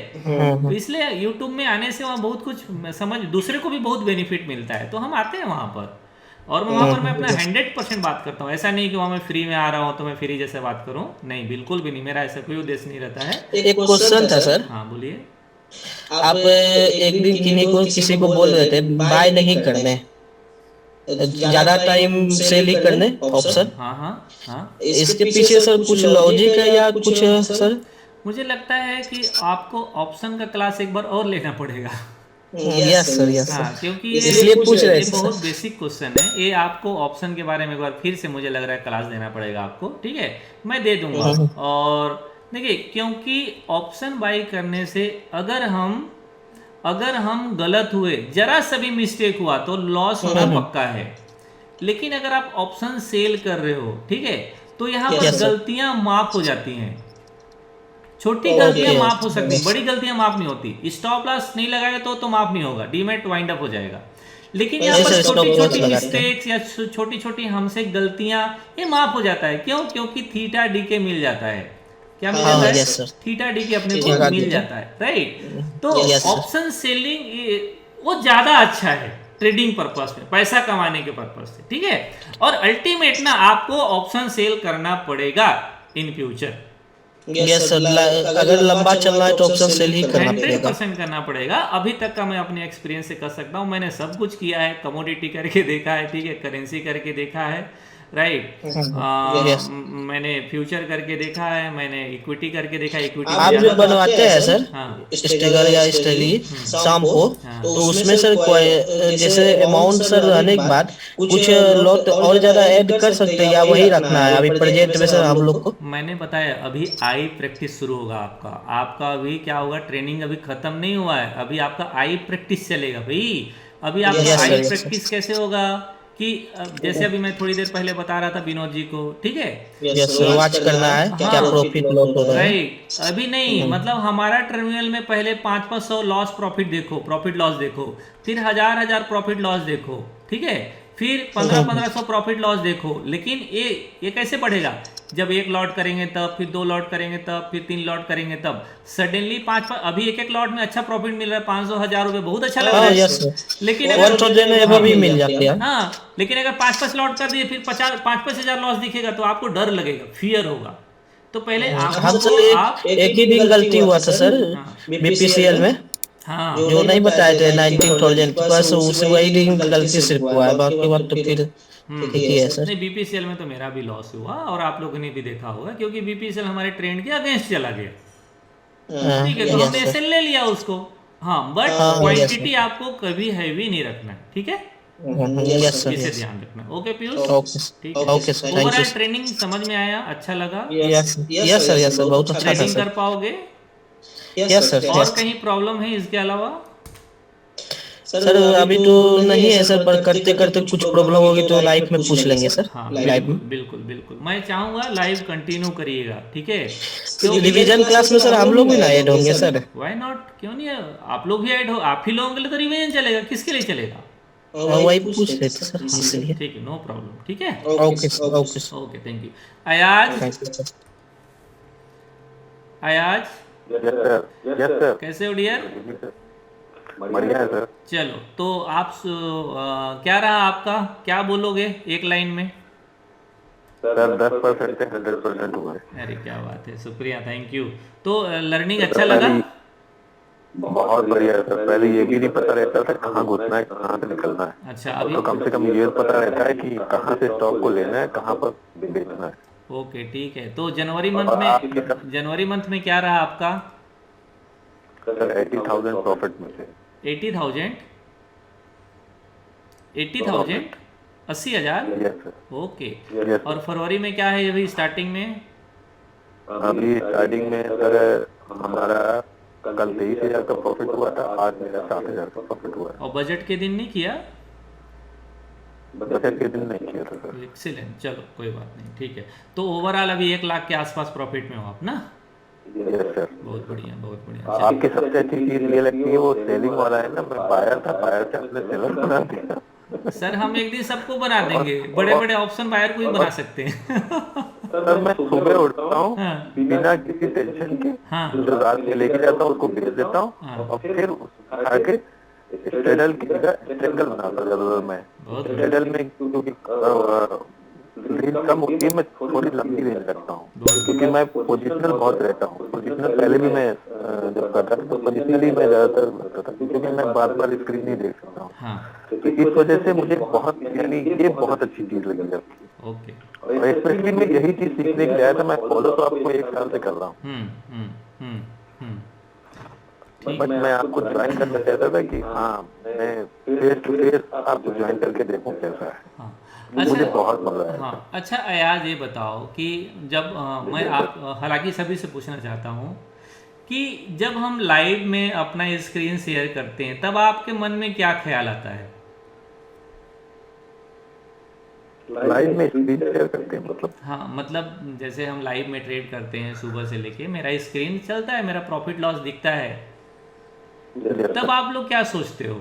तो इसलिए यूट्यूब में आने से वहाँ बहुत कुछ समझ, दूसरे को भी बहुत बेनिफिट मिलता है, तो हम आते हैं वहाँ पर। और वहाँ पर मैं अपना 100% बात करता हूँ, ऐसा नहीं कि वहाँ मैं फ्री में आ रहा हूँ तो मैं फ्री जैसे बात करूँ, नहीं बिल्कुल भी नहीं, मेरा ऐसा कोई उद्देश्य नहीं रहता है। एक क्वेश्चन था सर, हाँ बोलिए। आप एक दिन किसी को बोल रहे थे बाय नहीं करने, ज्यादा टाइम सेल ही करने ऑप्शन, हाँ हाँ हाँ, इसके पीछे सर कुछ लॉजिक है या कुछ सर? मुझे लगता है कि आपको ऑप्शन का क्लास एक बार और लेना पड़ेगा। यस सर, यस हाँ, सर, क्योंकि इसलिए पूछ रहे ये थे बहुत सर। बेसिक क्वेश्चन है, ये आपको ऑप्शन के बारे में एक बार फिर से मुझे लग रहा है क्लास देना पड़ेगा आपको, ठीक है, मैं दे दूंगा। और देखिए, क्योंकि ऑप्शन बाई करने से अगर हम गलत हुए, जरा सा भी मिस्टेक हुआ तो लॉस होना पक्का है। लेकिन अगर आप ऑप्शन सेल कर रहे हो, ठीक है, तो यहाँ पर Yes, sir. गलतियां माफ हो जाती हैं। छोटी गलतियां माफ हो सकती हैं, बड़ी गलतियां माफ नहीं होती। स्टॉप लॉस नहीं लगाएगा तो माफ नहीं होगा, डीमैट वाइंड अप हो जाएगा। लेकिन यहाँ Yes, पर sir, stop छोटी loss छोटी लगाते हैं। मिस्टेक्स या छोटी छोटी हमसे गलतियां, ये माफ हो जाता है। क्यों? क्योंकि थीटा डी के मिल जाता है। क्या मिल हाँ, जाता है? yes, sir. थीटा डी के अपने थीटा को डी मिल के। जाता है, राइट। तो Yes, sir. ऑप्शन सेलिंग वो ज्यादा अच्छा है ट्रेडिंग पर्पस में, पैसा कमाने के पर्पस से, ठीक है। और अल्टीमेट ना आपको ऑप्शन सेल करना पड़ेगा इन फ्यूचर, यस सर, अगर लंबा चलना है तो ऑप्शन सेल ही करना पड़ेगा। 100% करना पड़ेगा। अभी तक का मैं अपने एक्सपीरियंस से कर सकता हूँ, मैंने सब कुछ किया है, कमोडिटी करके देखा है, ठीक है, करेंसी करके देखा है, राइट। Yes. मैंने फ्यूचर करके देखा है, मैंने इक्विटी करके देखा, इक्विटी आप जो बनवाते हैं सर हाँ स्टेगर या स्ट्रेटजी शाम को, हाँ। तो उसमें सर कोई जैसे अमाउंट सर रहने के बाद कुछ लॉट और ज्यादा ऐड कर सकते हैं या वही रखना है अभी प्रेजेंट में सर हम लोग को? मैंने बताया अभी आई प्रैक्टिस शुरू होगा आपका अभी क्या होगा, ट्रेनिंग अभी खत्म नहीं हुआ है, अभी आपका आई प्रैक्टिस चलेगा भाई। अभी आपका Yes, sir, आई yes, प्रैक्टिस कैसे होगा कि जैसे अभी मैं थोड़ी देर पहले बता रहा था विनोद जी को, ठीक है, यस सर, वॉच करना है क्या प्रॉफिट लॉस हो रहा है। राइट। अभी नहीं, मतलब हमारा टर्मिनल में पहले 500 लॉस प्रॉफिट देखो, प्रॉफिट लॉस देखो, फिर 1000 प्रॉफिट लॉस देखो, ठीक है, फिर 1500 प्रॉफिट लॉस देखो। लेकिन ये कैसे बढ़ेगा? जब एक लॉट करेंगे तब, फिर 2 लॉट करेंगे तब, फिर 3 लॉट करेंगे तब, सडनली 5 अभी एक लॉट में अच्छा प्रॉफिट मिल रहा है, 500-1000 रुपए, बहुत अच्छा लग रहा है। यस सर, लेकिन 1000 एबव भी मिल जाते हैं। हाँ, लेकिन अगर 5 लॉट कर दिए, फिर 5 हजार लॉस दिखेगा तो आपको डर लगेगा, फियर होगा। तो पहले हमसे एक ही दिन गलती हुआ था सर बीपीसीएल में, हाँ जो नहीं बताए थे 19,000, बस उस वही दिन गलती सिर्फ हुआ है, बाकी वक्त तो फिर ठीक ही है सर। नहीं, बीपीसीएल में तो मेरा भी लॉस हुआ और आप लोगों ने भी देखा होगा, क्योंकि बीपीसीएल हमारे ट्रेंड के अगेंस्ट चला गया, ठीक है, तो हमने ऐसे ले लिया उसको। हाँ, बट क्वांटिटी आपको कभी हैवी नहीं रखना है, ठीक है, यस सर, इसे यस ध्यान रखना। ओके पीयूष, ओके ठीक है, okay sir, thank overall you. Training समझ में आया, अच्छा लगा, yes yes sir, yes sir, बहुत अच्छा था ट्रेडिंग कर सर। पाओगे? यस सर, और यस कहीं प्रॉब्लम है इसके अलावा? सर अभी तो नहीं है सर, पर करते करते कुछ प्रॉब्लम होगी तो लाइव में पूछ लेंगे सर। हाँ लाइव में बिल्कुल बिल्कुल, मैं चाहूंगा लाइव कंटिन्यू करिएगा, ठीक है। रिवीजन क्लास में सर हम लोग भी ना ऐड होंगे सर? व्हाई नॉट, क्यों नहीं, आप लोग भी ऐड हो, आप ही लोगों के लिए तो रिवीजन चलेगा, किसके लिए चलेगा? वही पूछ रहे थे सर इसलिए। ठीक है, नो प्रॉब्लम, ठीक है, okay sir, okay sir, okay, thank you. Ayaz, thank you sir. Ayaz yes sir, कैसे हो डियर? बढ़िया है सर। चलो, तो आप क्या रहा आपका, क्या बोलोगे एक लाइन में? सर 10% से 100% हुआ है। अरे क्या बात है, शुक्रिया, थैंक यू। तो लर्निंग अच्छा लगा? बहुत बढ़िया है सर। पहले ये भी नहीं पता रहता था कहाँ घुसना है, कहाँ से निकलना है। अच्छा, अभी तो कम से कम ये पता रहता है कि कहाँ से स्टॉक को लेना है, कहाँ पर बेचना है। ओके, ठीक है। तो जनवरी मंथ में क्या रहा आपका? सर 80,000 प्रॉफिट में से 80,000 80,000 यस सर। ओके। यस और फरवरी में क्या है अभी स्टार्टिंग में? अभी स्टार्टिंग में सर हमारा कल 23,000 का प्रॉफिट हुआ था, आज मेरा 7,000 का प्रॉफिट हुआ है। और बजट के दिन नहीं किया? बजट के दिन नहीं किया था सर। एक्सीलेंट, चलो कोई बात नहीं, ठीक है। तो ओवरऑल अभी 1 लाख के आसपास प्रॉफिट में हो आप ना? Yes sir. बहुत बढ़िया, बहुत बढ़िया। आपकी सबसे अच्छी चीज ये लगती है वो सेलिंग वाला है ना, मैं बायर था, बायर से अपने सेलर बना दिया। सर हम एक दिन सबको बना देंगे, बड़े बड़े ऑप्शन बायर को ही बना सकते हैं। सर मैं सुबह उठता हूँ हाँ बिना किसी टेंशन के, हाँ जो रात में लेके जाता हूँ उसको बेच देता हूँ, हाँ, और फिर उठा के स्ट्रेडल की जगह स्ट्रेंगल बनाता जरूर मैं। बहुत स्ट्रेडल में क्योंकि रेंज कम होती है, मैं थोड़ी लंबी रेंज रखता हूँ, क्योंकि मैं पोजिशनल बहुत रहता हूँ। पोजिशनल पहले भी मैं जब करता था तो पोजिशनली मैं ज्यादातर करता था, क्योंकि मैं बार बार स्क्रीन नहीं देख सकता हूँ। हाँ तो इस वजह से मुझे बहुत, यानी ये बहुत अच्छी चीज लगी है। ओके। और स्पेशली मैं यही चीज सीखने के लिए आया था, मैं फॉलो तो आपको 1 साल से कर रहा हूँ, हम्म। बट मैं आपको ज्वाइन करना चाहता था कि हाँ मैं फेस टू फेस आपको ज्वाइन करके देखूं कैसा है। हाँ मुझे बहुत मजा आया। हाँ अच्छा अयाज ये बताओ कि जब मैं आप हालांकि सभी से पूछना चाहता हूँ कि जब हम लाइव में अपना स्क्रीन शेयर करते हैं तब आपके मन में क्या ख्याल आता है? लाइव में स्क्रीन शेयर करते हैं मतलब? हाँ मतलब जैसे हम लाइव में ट्रेड करते हैं सुबह से लेके, मेरा स्क्रीन चलता है, मेरा प्रॉफिट लॉस दिखता है, तब आप लोग क्या सोचते हो?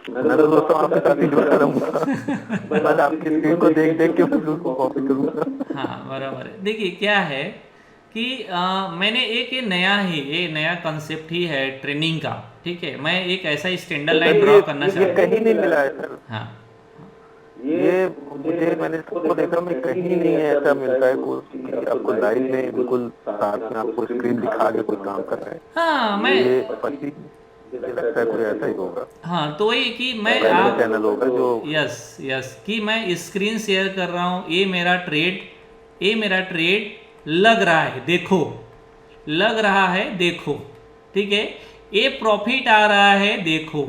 मैं तो दोस्तों आपके साथ ही जुड़ा रहूंगा, मैं आपकी स्क्रीन को देख देख के उसको कॉपी करूंगा। हाँ बराबर है। देखिए क्या है कि मैंने एक ये नया कंसेप्ट ही है ट्रेनिंग का, ठीक है। मैं एक ऐसा स्टैंडर्ड लाइन ड्रॉ करना चाहता हूँ। कहीं नहीं मिला है सर। हाँ ये मुझे, मैंने सबको देखा, मैं कहीं नहीं है ऐसा मिलता है कोई आपको लाइव में बिल्कुल साथ में आपको स्क्रीन दिखा के कोई काम कर रहा है। हाँ मैं ये पति मुझे लगता है कोई ऐसा ही होगा। हाँ तो वही कि मैं आप चैनल होगा जो यस कि मैं स्क्रीन शेयर कर रहा हूँ, ये मेरा ट्रेड लग रहा है, देखो, ठीक है। ये प्रॉफिट आ रहा है, देखो,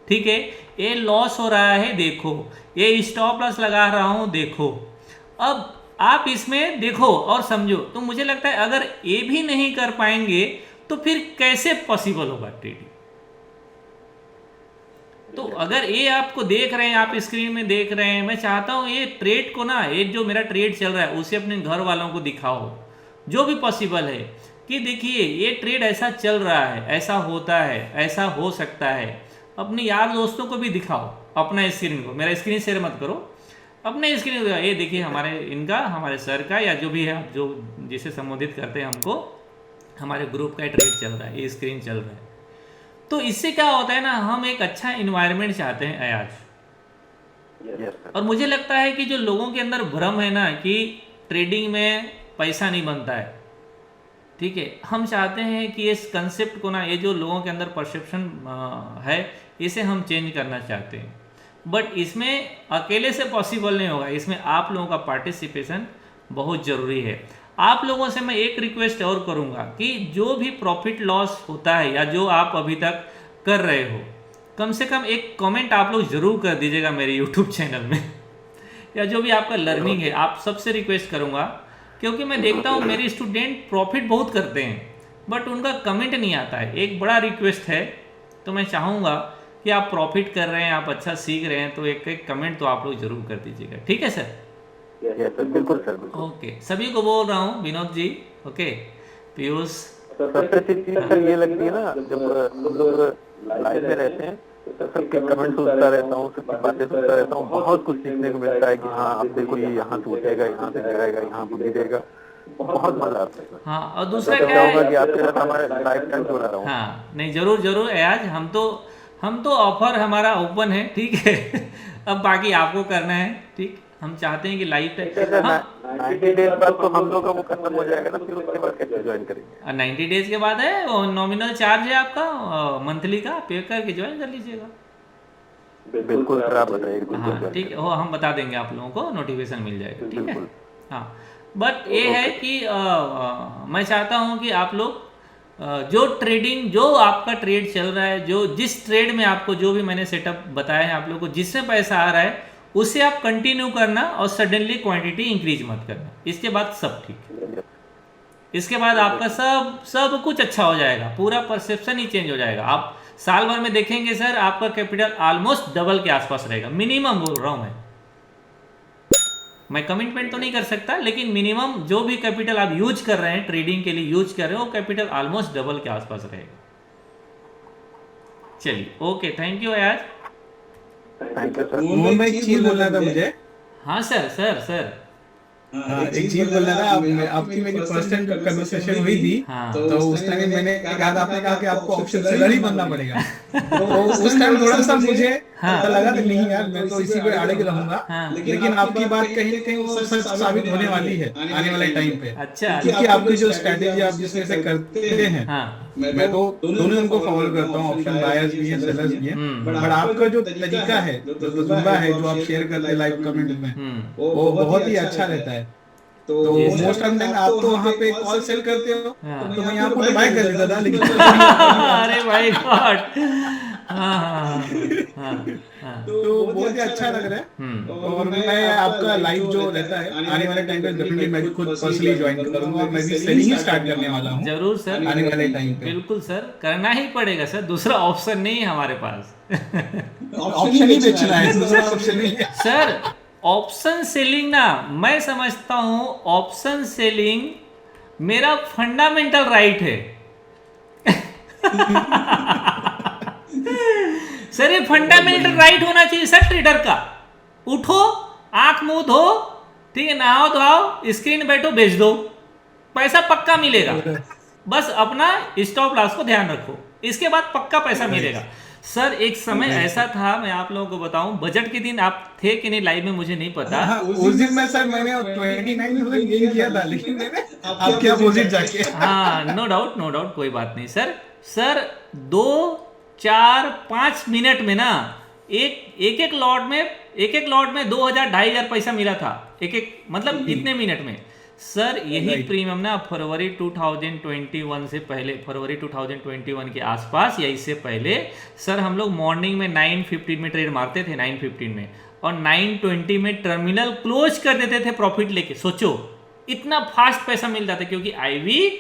ठीक है। ये लॉस हो रहा है, देखो। ये स्टॉप लॉस लगा रहा हूँ, देखो। अब आप इसमें देखो और समझो। तो मुझे लगता है अगर ये भी नहीं कर पाएंगे तो फिर कैसे पॉसिबल होगा ट्रेडिंग? तो अगर ये आपको देख रहे हैं, आप स्क्रीन में देख रहे हैं, मैं चाहता हूँ ये ट्रेड को ना, ये जो मेरा ट्रेड चल रहा है उसे अपने घर वालों को दिखाओ, जो भी पॉसिबल है कि देखिए ये ट्रेड ऐसा चल रहा है, ऐसा होता है, ऐसा हो सकता है। अपने यार दोस्तों को भी दिखाओ अपना स्क्रीन को, मेरा स्क्रीन शेयर मत करो, अपने स्क्रीन को ये देखिए हमारे सर का या जो भी है, आप जो जिसे संबोधित करते हैं हमको, हमारे ग्रुप का ट्रेड चल रहा है, ये स्क्रीन चल रहा है। तो इससे क्या होता है ना, हम एक अच्छा इन्वायरमेंट चाहते हैं अयाज। और मुझे लगता है कि जो लोगों के अंदर भ्रम है ना कि ट्रेडिंग में पैसा नहीं बनता है, ठीक है, हम चाहते हैं कि इस कंसेप्ट को ना, ये जो लोगों के अंदर परसेप्शन है, इसे हम चेंज करना चाहते हैं। बट इसमें अकेले से पॉसिबल नहीं होगा, इसमें आप लोगों का पार्टिसिपेशन बहुत ज़रूरी है। आप लोगों से मैं एक रिक्वेस्ट और करूंगा कि जो भी प्रॉफिट लॉस होता है या जो आप अभी तक कर रहे हो, कम से कम एक कमेंट आप लोग ज़रूर कर दीजिएगा मेरे यूट्यूब चैनल में या जो भी आपका लर्निंग है, आप सबसे रिक्वेस्ट करूंगा, क्योंकि मैं देखता हूँ मेरे स्टूडेंट प्रॉफिट बहुत करते हैं बट उनका कमेंट नहीं आता है। एक बड़ा रिक्वेस्ट है, तो मैं चाहूँगा कि आप प्रॉफिट कर रहे हैं, आप अच्छा सीख रहे हैं, तो एक कमेंट तो आप लोग ज़रूर कर दीजिएगा, ठीक है सर? बिल्कुल सर। ओके, सभी को बोल रहा हूँ, विनोद जी, ओके, पीयूष। सबसे अच्छी चीज सर ये लगती है ना, जब हम लोग लाइव में रहते हैं तो सबके कमेंट सुनता रहता हूँ, सबकी बातें सुनता रहता हूँ, बहुत कुछ सीखने को मिलता है कि हाँ आप देखो ये यहाँ से उठेगा, यहाँ से जाएगा, यहाँ बुद्धि देगा, बहुत मजा आता है। हाँ, और दूसरा क्या है कि आपके साथ हमारे लाइफ टाइम जुड़ा रहा हूँ। हाँ नहीं, जरूर अयाज, हम तो ऑफर हमारा ओपन है, ठीक है। अब बाकी आपको करना है, ठीक। हम चाहते हैं कि लाइफ 90 डेज बाद तो हम लोग का वो खत्म हो जाएगा ना, फिर उसके बाद कैसे ज्वाइन करेंगे? 90 डेज के बाद है, वो नॉमिनल चार्ज है आपका मंथली का, पे करके ज्वाइन कर लीजिएगा। बिल्कुल सर, आप बताइए। हाँ ठीक है, वो हम बता देंगे, आप लोगों को नोटिफिकेशन मिल जाएगा, ठीक है। हाँ बट ये है कि मैं चाहता हूँ कि आप लोग जो आपका ट्रेड चल रहा है, जिस ट्रेड में आपको जो भी मैंने सेटअप बताया है आप लोग को, जिसमें पैसा आ रहा है उसे आप कंटिन्यू करना और सडनली क्वांटिटी इंक्रीज मत करना। इसके बाद सब ठीक, इसके बाद आपका सब कुछ अच्छा हो जाएगा, पूरा परसेप्शन ही चेंज हो जाएगा। आप साल भर में देखेंगे सर, आपका कैपिटल ऑलमोस्ट डबल के आसपास रहेगा, मिनिमम बोल रहा हूं मैं कमिटमेंट तो नहीं कर सकता, लेकिन मिनिमम जो भी कैपिटल आप यूज कर रहे हैं, ट्रेडिंग के लिए यूज कर रहे हो, वो कैपिटल ऑलमोस्ट डबल के आसपास रहेगा। चलिए, okay, thank you Ayaz. Thank you sir. Mohan भाई एक चीज बोलना था मुझे। हाँ सर सर सर हाँ, एक चीज बोलना था। आपकी मेरी फर्स्ट टाइम जब कन्वर्सेशन हुई थी, हाँ। तो उस टाइम मैंने कहा था, आपने कहा कि आपको ऑप्शन सेलर ही बनना पड़ेगा। तो उस टाइम थोड़ा सा मुझे ऐसा लगा कि नहीं यार, मैं तो इसी पे अड़े रहूंगा। हाँ। लेकिन आपकी बात कहीं न कहीं वो सच साबित होने वाली है आने वाले टाइम पे। अच्छा। क्योंकि आपकी जो स्ट्रेटेजी आप जिसमें से करते हैं, हाँ। मैं तो दोनों उनको फॉलो करता हूँ, ऑप्शन बायर्स भी है, सेलर्स भी है। बट आपका जो तरीका है, जो तजुर्बा है, जो आप शेयर करते हैं लाइव कमेंट में, वो बहुत ही अच्छा रहता है। तो मोस्ट ऑफ टाइम आप तो वहाँ पे कॉल सेल करते हो, तो मैं यहाँ पे बाय कर लेता था, लेकिन अरे भाई गॉड। हाँ। तो बहुत ही अच्छा लग रहा है। और मैं आपका लाइव जो रहता है आने वाले टाइम पे डेफिनेटली मैं भी खुद पर्सनली ज्वाइन करूंगा, और मैं भी सेलिंग ही स्टार्ट करने वाला हूँ जरूर सर, आने वाले टाइम पे। बिल्कुल सर, करना ही पड़ेगा सर, दूसरा ऑप्शन नहीं है हमारे पास। ऑप्शन ही बेचना है, दूसरा ऑप्शन नहीं है सर। ऑप्शन सेलिंग ना, मैं समझता हूं ऑप्शन सेलिंग मेरा फंडामेंटल राइट है। सर ये फंडामेंटल राइट होना चाहिए सर ट्रेडर का। उठो, आंख मुंह धो, ठीक है, नहाओ धोआओ, स्क्रीन बैठो, बेच दो, पैसा पक्का मिलेगा। बस अपना स्टॉप लॉस को ध्यान रखो, इसके बाद पक्का पैसा मिलेगा। सर एक समय ऐसा था, मैं आप लोगों को बताऊं, बजट के दिन आप थे कि नहीं लाइव में मुझे नहीं पता। उस दिन मैं सर मैंने 29,000 गेन किया था, लेकिन मैंने आपके अपोजिट जाके। हाँ, नो डाउट, कोई बात नहीं सर। सर 2, 4, 5 मिनट में ना एक एक लॉट में 2,000 2,500 पैसा मिला था, एक मतलब इतने मिनट में। सर यही प्रीमियम ना फरवरी 2021 से पहले, फरवरी 2021 के आसपास या इससे पहले सर हम लोग मॉर्निंग में 9:15 में ट्रेड मारते थे, 9:15 में, और 9:20 में टर्मिनल क्लोज कर देते थे प्रॉफिट लेके। सोचो इतना फास्ट पैसा मिलता था, क्योंकि आईवी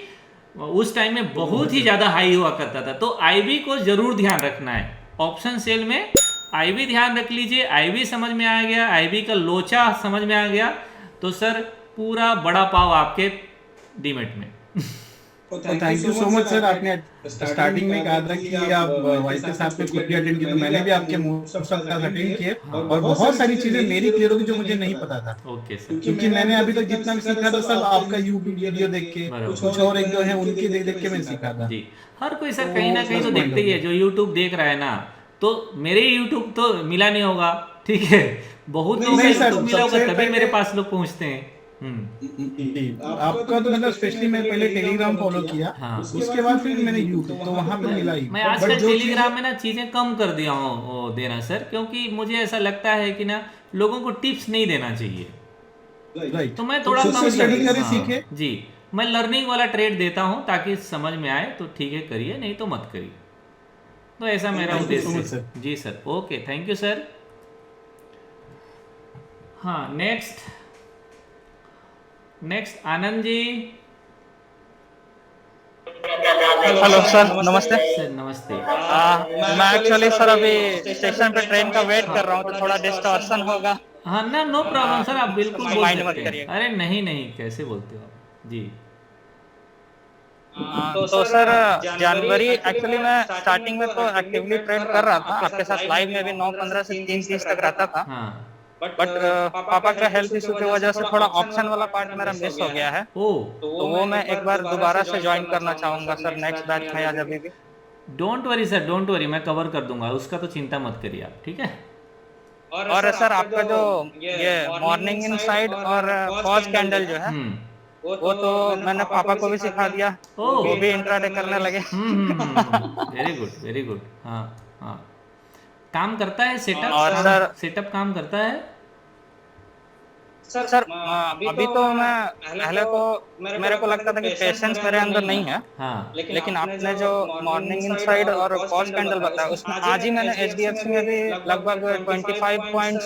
उस टाइम में बहुत ही ज़्यादा हाई हुआ करता था। तो आईवी को जरूर ध्यान रखना है ऑप्शन सेल में, आईवी ध्यान रख लीजिए। आईवी समझ में आ गया, आईवी का लोचा समझ में आ गया, तो सर पूरा बड़ा पाव आपके डीमेट में। Thank you so much sir. आपने स्टार्टिंग में कहा था कि आप वाइस के साथ में खुद भी अटेंड किए, तो मैंने भी आपके मोस्ट ऑफ क्लास अटेंड किए, और बहुत सारी चीजें मेरी क्लियर होगी जो मुझे नहीं पता था। Okay sir. क्योंकि मैंने अभी तक जितना भी सीखा था सब आपका यूट्यूब वीडियो देख के, कुछ और एक दो है उनके देख देख के मैं सीखा था। जी, हर कोई सर कहीं ना कहीं तो देखते ही है, जो यूट्यूब देख रहा है ना, तो मेरे यूट्यूब तो मिला नहीं होगा, ठीक है, बहुत लोग मिला होगा तभी मेरे पास लोग पहुंचते हैं। आपका तो मतलब स्पेशली मैं पहले टेलीग्राम फॉलो किया, हाँ। उसके बाद फिर मैंने यूट्यूब, तो वहां पे मिला ही। मैं आजकल टेलीग्राम में ना चीजें कम कर दिया हूँ देना सर, क्योंकि मुझे ऐसा लगता है कि ना लोगों को टिप्स नहीं देना चाहिए, राइट। तो मैं थोड़ा कम स्टडी करें, सीखे। जी, मैं लर्निंग वाला ट्रेड देता हूँ ताकि समझ में आए, तो ठीक है करिए, नहीं तो मत करिए। तो ऐसा मेरा उद्देश्य है। जी sir, okay, thank you sir. हाँ, next Anand ji. Hello sir, नमस्ते सर। नमस्ते। मैं एक्चुअली सर अभी स्टेशन पे ट्रेन का वेट कर रहा हूँ, तो थोड़ा डिस्टॉर्शन होगा। हाँ ना, नो प्रॉब्लम सर, आप बिल्कुल बोल माइंड मत सकते करिए। हैं। अरे नहीं, कैसे बोलते हो आप जी। तो सर जनवरी एक्चुअली मैं स्टार्टिंग में तो एक्टिवली ट्रेड कर रहा था आपके साथ लाइव में भी 9:15 से 3:30 तक रहता था, बट पापा का हेल्थ इशू की वजह से थोड़ा ऑप्शन वाला पार्ट मेरा मिस हो गया है। तो वो मैं एक बार दोबारा से ज्वाइन करना चाहूंगा सर, नेक्स्ट बैच में या जब भी। Don't worry sir, don't worry, मैं कवर कर दूंगा उसका, तो चिंता मत करिए आप, ठीक है। और सर आपका जो ये मॉर्निंग इनसाइड और पॉज कैंडल जो है, वो तो मैंने पापा को भी सिखा दिया, वो भी इंट्राडे करने लगे। Very good. हाँ, काम करता है सेटअप, और सर सेटअप काम करता है सर। अभी तो मैं पहले तो मेरे को लगता था कि पेशेंस मेरे अंदर नहीं है, हाँ। लेकिन आपने जो मॉर्निंग इनसाइड और पॉज कैंडल बताया, उसमें आज ही मैंने HDFC में भी लगभग 25 पॉइंट्स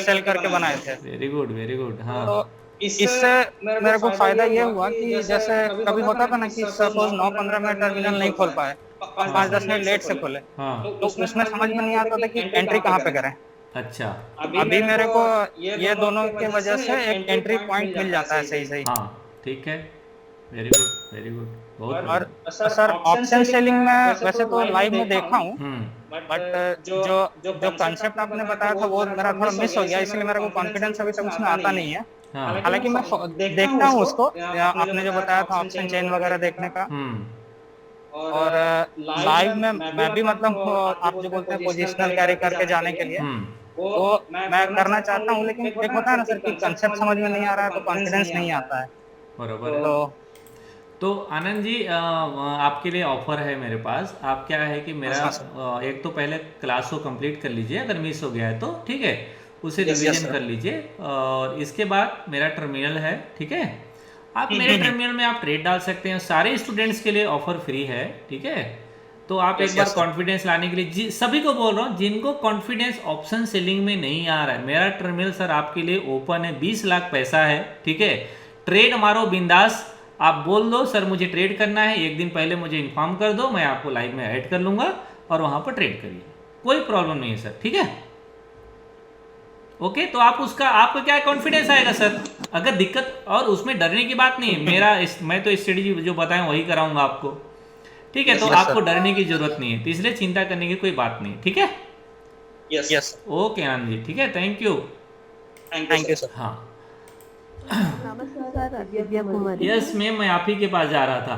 सेल करके बनाए थे। Very good. हाँ, तो इससे मेरे को फायदा ये हुआ कि जैसे कभी होता था ना कि सपोज 9:15 में टर्मिनल नहीं खोल पाए, 5-10 मिनट लेट से खोले, तो उसमें समझ में नहीं आता था कि एंट्री कहाँ पे करें। अच्छा, अभी मेरे को ये दोनों के वजह से एक एंट्री पॉइंट मिल जाता है सही। हाँ, ठीक है, वेरी गुड, बहुत। और सर ऑप्शन सेलिंग में वैसे तो लाइव में देखा हूँ, बट जो जो कंसेप्ट आपने बताया था वो मेरा थोड़ा मिस हो गया, इसलिए मेरे को कॉन्फिडेंस अभी तक उसमें आता नहीं है। हालांकि मैं देखता हूँ उसको, आपने जो बताया था ऑप्शन चेन वगैरह देखने का, और लाइव में मैं भी मतलब आप जो बोलते हैं पोजिशनल कैरी करके जाने के लिए वो मैं करना चाहता हूँ, लेकिन एक होता है ना सर कि कंसेप्ट समझ में नहीं आ रहा है तो कॉन्फिडेंस नहीं आता है। बराबर। तो आनंद जी आपके लिए ऑफर है मेरे पास। आप क्या है कि मेरा एक तो पहले क्लास को कंप्लीट कर लीजिए, अगर मिस हो गया है तो ठीक है, उसे रिवीजन कर लीजिए, और इसके बाद मेरा टर्मिनल है, ठीक है, आप मेरे टर्मिनल में आप ट्रेड डाल सकते हैं। सारे स्टूडेंट्स के लिए ऑफर फ्री है, ठीक है। तो आप एक बार कॉन्फिडेंस लाने के लिए सभी को बोल रहा हूँ, जिनको कॉन्फिडेंस ऑप्शन सेलिंग में नहीं आ रहा है, मेरा टर्मिनल सर आपके लिए ओपन है। 20 लाख पैसा है, ठीक है, ट्रेड मारो बिंदास। आप बोल दो सर मुझे ट्रेड करना है, एक दिन पहले मुझे इन्फॉर्म कर दो, मैं आपको लाइव में ऐड कर लूंगा और वहां पर ट्रेड करिए, कोई प्रॉब्लम नहीं है सर, ठीक है। ओके, तो आप उसका आपको क्या कॉन्फिडेंस आएगा सर, अगर दिक्कत, और उसमें डरने की बात नहीं है। मैं तो स्ट्रेटेजी जो बताएं वही कराऊंगा आपको, ठीक है। तो आपको डरने की जरूरत नहीं है, तो इसलिए चिंता करने की कोई बात नहीं, ठीक है। यस ओके आनंद जी, ठीक है, थैंक यू सर। हाँ नमस्कार दिव्या कुमारी। यस मैम, मैं आप ही के पास जा रहा था।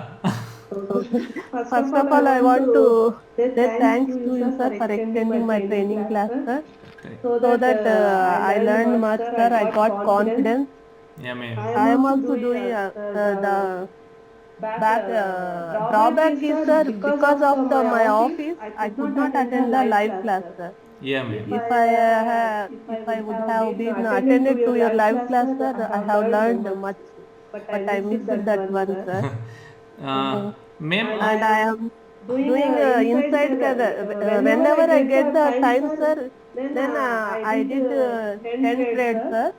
First of all, I want to say thanks to you, sir, for extending my training class, sir, so that I learned much, sir. I got confidence. Yeah, ma'am. I am also doing the drawback is, sir, because of my office, I could not attend the live class, sir. Yeah, ma'am. If I would have been attended to your live class, sir, I have learned much, but I missed that one, sir. Ma'am, And I am doing inside whenever I get the time, sir, then I did 10 trades, sir.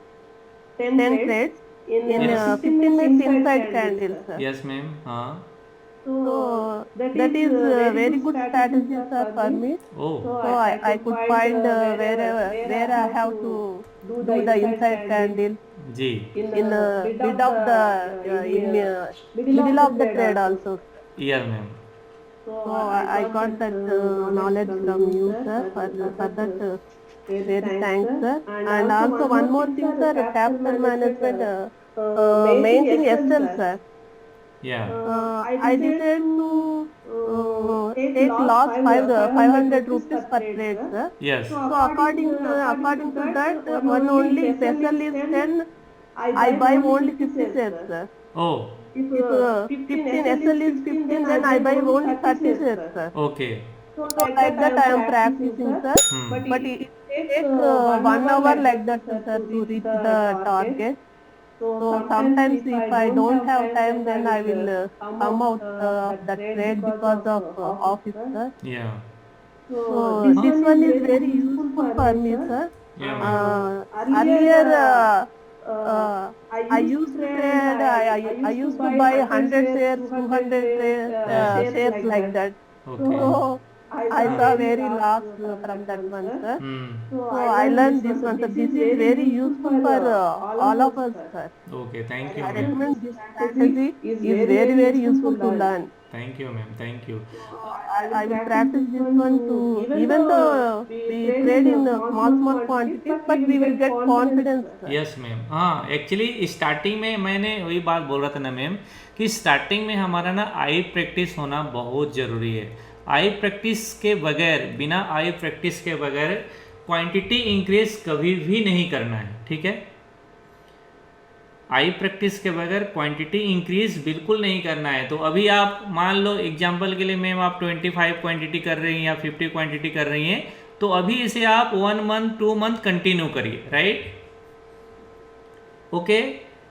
10 trades in 15 minutes inside candle, sir. Yes, ma'am. So that is a very good strategy, sir, for me. Oh. So I could find where I have to do the inside candle. जी. In mid of the middle of the trade also. Yeah, ma'am. So I got that knowledge from you, sir. For that, very thanks, sir. And also one more thing, sir. Capital management, main thing SL, sir. Yeah. I decided to take loss 500 rupees per trade, sir. Yes. So according to that, one only if SL is 10, I buy only 50 shares, sir. Oh. If 15 SL is 15, then I buy only 30 shares, sir. Okay. So like that I am practicing, sir. But it takes 1 hour like that, sir, to reach the target. So sometimes if I don't have time, then I will come out of the trade because of office, sir. Yeah. So this one is very useful for me, sir. Yeah. Earlier I used to trade, I used to buy 100 shares, 200 shares like that. Okay. So I saw very loss from that one, sir. So I learned this one, sir. This is very useful for all of us, sir. Okay, thank you, I ma'am. recommend this strategy is very, very useful to learn. Thank you, ma'am. Thank you. I will practice this one too. Even though we trade in small quantities, but we will get confidence, sir. Yes ma'am. हाँ, actually starting में मैंने वही बात बोल रहा था ना ma'am, कि स्टार्टिंग में हमारा ना आई प्रैक्टिस होना बहुत ज़रूरी है। आई प्रैक्टिस के बगैर, बिना आई प्रैक्टिस के बगैर क्वांटिटी इंक्रीज कभी भी नहीं करना है, ठीक है। आई प्रैक्टिस के बगैर क्वांटिटी इंक्रीज बिल्कुल नहीं करना है। तो अभी आप मान लो एग्जांपल के लिए मैम आप 25 क्वांटिटी कर रही हैं या 50 क्वांटिटी कर रही हैं, तो अभी इसे आप 1 मंथ 2 मंथ कंटिन्यू करिए, राइट। ओके,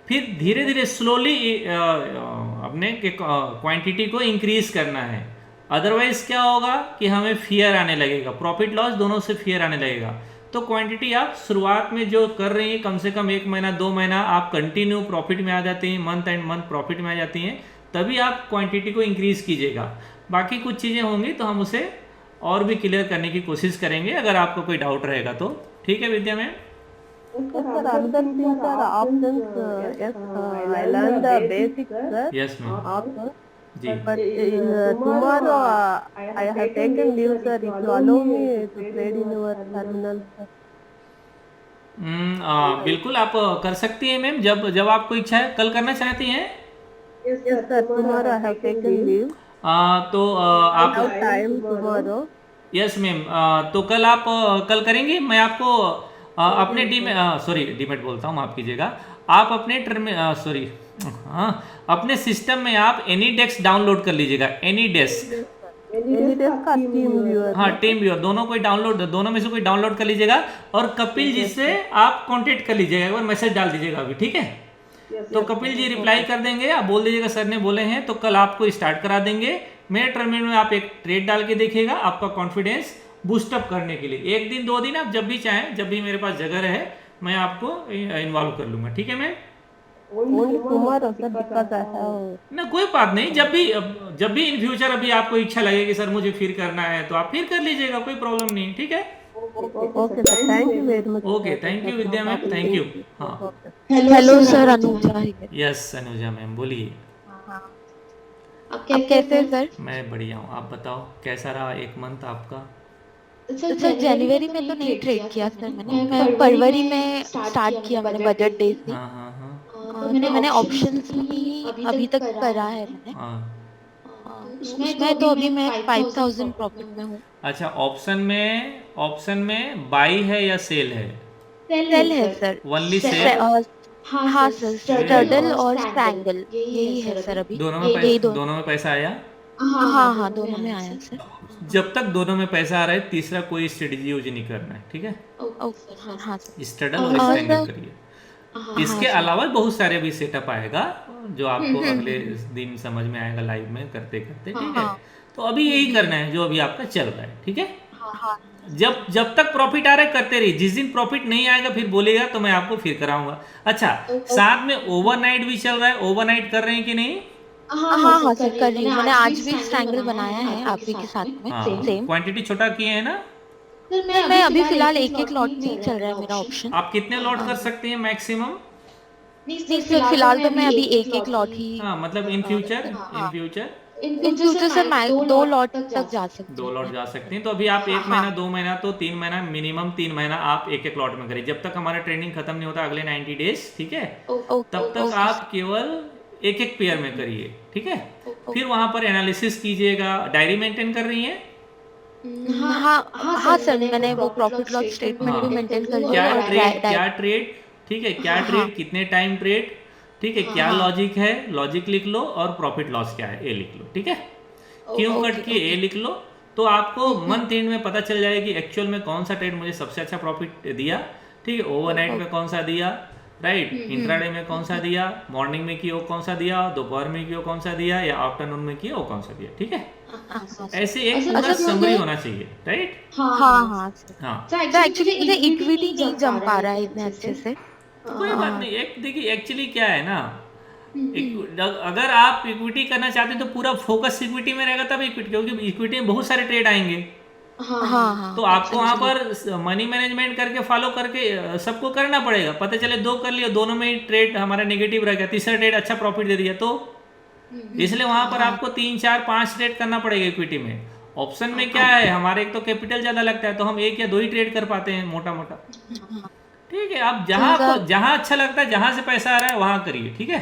फिर धीरे धीरे स्लोली अपने क्वांटिटी को इंक्रीज करना है। अदरवाइज क्या होगा कि हमें फियर आने लगेगा, प्रॉफिट लॉस दोनों से फियर आने लगेगा। तो क्वांटिटी आप शुरुआत में जो कर रही हैं, कम से कम 1 महीना 2 महीना आप कंटिन्यू प्रॉफिट में आ जाती हैं, मंथ एंड मंथ प्रॉफिट में आ जाती हैं, तभी आप क्वांटिटी को इंक्रीज कीजिएगा। बाकी कुछ चीज़ें होंगी तो हम उसे और भी क्लियर करने की कोशिश करेंगे, अगर आपको कोई डाउट रहेगा तो। ठीक है विद्या ma'am? Sir, another thing, sir, options, yes, I learned the basics, sir. Yes, ma'am. Options. जी but tomorrow I have taken leave, sir. If you allow me to trade in your terminal, sir. बिल्कुल आप कर सकती हैं ma'am, जब जब आपको इच्छा है। कल करना चाहती हैं? Yes, sir. Tomorrow I have taken leave. तो I आप have time tomorrow. Yes ma'am, तो कल आप कल करेंगी। मैं आपको अपने डीमेट बोलता हूँ, माफ़ कीजिएगा। आप अपने सॉरी अपने सिस्टम में आप एनी डेस्क डाउनलोड कर लीजिएगा। एनी डेस्क का टीम व्यूअर। हाँ, टीम व्यूअर दोनों में से कोई डाउनलोड कर लीजिएगा और कपिल जी से आप कांटेक्ट कर लीजिएगा, एक बार मैसेज डाल दीजिएगा अभी, ठीक है? तो कपिल जी रिप्लाई कर देंगे, आप बोल दीजिएगा सर ने बोले हैं, तो कल आपको स्टार्ट करा देंगे। मेरे टर्मिनल में आप एक ट्रेड डाल के देखिएगा, आपका कॉन्फिडेंस बूस्टअप करने के लिए 1 दिन 2 दिन आप जब भी चाहें, जब भी मेरे पास जगह रहे मैं आपको इन्वॉल्व कर लूँगा, ठीक है मैम? ना कोई बात नहीं, जब भी इन फ्यूचर अभी आपको इच्छा लगे कि सर मुझे फिर करना है तो आप फिर कर लीजिएगा, कोई प्रॉब्लम नहीं, ठीक है? Okay sir, thank you very much. Okay, thank you Vidya ma'am, thank you. हाँ hello sir, Anuja. Yes Anuja ma'am, बोलिए। आप कैसे हैं सर? मैं बढ़िया हूँ, आप बताओ कैसा रहा 1 मंथ आपका? सर जनवरी में तो नहीं ट्रेड किया सर मैं फरवरी में स्टार्ट किया मैंने बजट डे से। तो मैंने ऑप्शंस ही अभी तक करा है मैंने। उसमें तो अभी मैं 5000 प्रॉफिट में हूँ। अच्छा, ऑप्शन में बाई है या सेल है? सेल है सर। Only sell? हाँ सर, स्ट्रडल और स्ट्रैंगल यही है सर अभी। दोनों में पैसा आया? हाँ दोनों में आया सर। जब तक दोनों में पैसा आ रहा है, तीसरा कोई स्ट्रेटजी यूज नहीं करना है, ठीक है? हाँ सर। स्ट्रडल और स्ट्रैंगल करिए। इसके अलावा बहुत सारे भी सेटअप आएगा जो आपको अगले दिन समझ में आएगा लाइव में करते करते, ठीक है? तो अभी यही करना है जो अभी आपका चल रहा है, ठीक है? जब तक प्रॉफिट आ रहा है करते रहिए। जिस दिन प्रॉफिट नहीं आएगा फिर बोलेगा तो मैं आपको फिर कराऊंगा। अच्छा, साथ में ओवरनाइट भी चल रहा है, ओवरनाइट कर रहे हैं कि नहीं? हाँ सर, कर रही हूँ। मैंने आज भी स्ट्रैंगल बनाया है आप ही के साथ में। सेम क्वांटिटी छोटा किए हैं ना? मैं अभी फिलहाल एक लॉट में चल रहा है मेरा ऑप्शन। आप कितने लॉट कर सकते हैं मैक्सिमम? नहीं सर, फिलहाल तो मैं अभी एक लॉट ही। हाँ, मतलब इन फ्यूचर सर मैं 2 लॉट तक जा सकती हूँ। 2 लॉट जा सकते हैं। तो अभी आप 1 महीना 2 महीना तो 3 महीना, मिनिमम 3 महीना आप एक लॉट में करिए, जब तक हमारा ट्रेनिंग खत्म नहीं होता अगले 90 डेज, ठीक है? तब तक आप केवल एक पेयर में करिए, ठीक है? फिर वहां पर एनालिसिस कीजिएगा। डायरी मेंटेन कर रही है? हाँ सर, मैंने वो प्रॉफिट लॉस स्टेटमेंट भी मेंटेन कर लिया। क्या ट्रेड, ठीक है? क्या ट्रेड, कितने टाइम ट्रेड, ठीक है? क्या लॉजिक है, लॉजिक लिख लो, और प्रॉफिट लॉस क्या है, ए लिख लो, ठीक है? क्यों कट किए, ए लिख लो, तो आपको मंथ एंड में पता चल जाएगा कि एक्चुअल में कौन सा ट्रेड मुझे सबसे अच्छा प्रॉफिट दिया, ठीक है? ओवरनाइट में कौन सा दिया, राइट? इंट्राडे में कौन सा दिया, मॉर्निंग में किया वो कौन सा दिया, दोपहर में किया कौन सा दिया, या आफ्टरनून में किया वो कौन सा दिया, ठीक है? ऐसे एक पूरा समरी होना चाहिए, राइट? हाँ तो एक्चुअली मुझे इक्विटी नहीं जम पा रहा है इतने अच्छे से। कोई बात नहीं। देखिए एक्चुअली क्या है ना, अगर आप इक्विटी करना चाहते हैं तो पूरा फोकस इक्विटी में रहेगा तब इक्विटी, क्योंकि इक्विटी में बहुत सारे ट्रेड आएंगे। तो आपको वहां पर मनी मैनेजमेंट करके फॉलो करके सबको करना पड़ेगा। पता चले 2 कर लिया, दोनों में ही ट्रेड हमारा नेगेटिव रह गया, तीसरा ट्रेड अच्छा प्रॉफिट दे दिया, तो इसलिए वहां पर आपको 3 4 5 ट्रेड करना पड़ेगा इक्विटी में। ऑप्शन में क्या है, हमारे एक तो कैपिटल ज्यादा लगता है, तो हम 1 या 2 ही ट्रेड कर पाते हैं मोटा मोटा, ठीक है? आप जहां अच्छा लगता है, जहां से पैसा आ रहा है वहां करिए, ठीक है?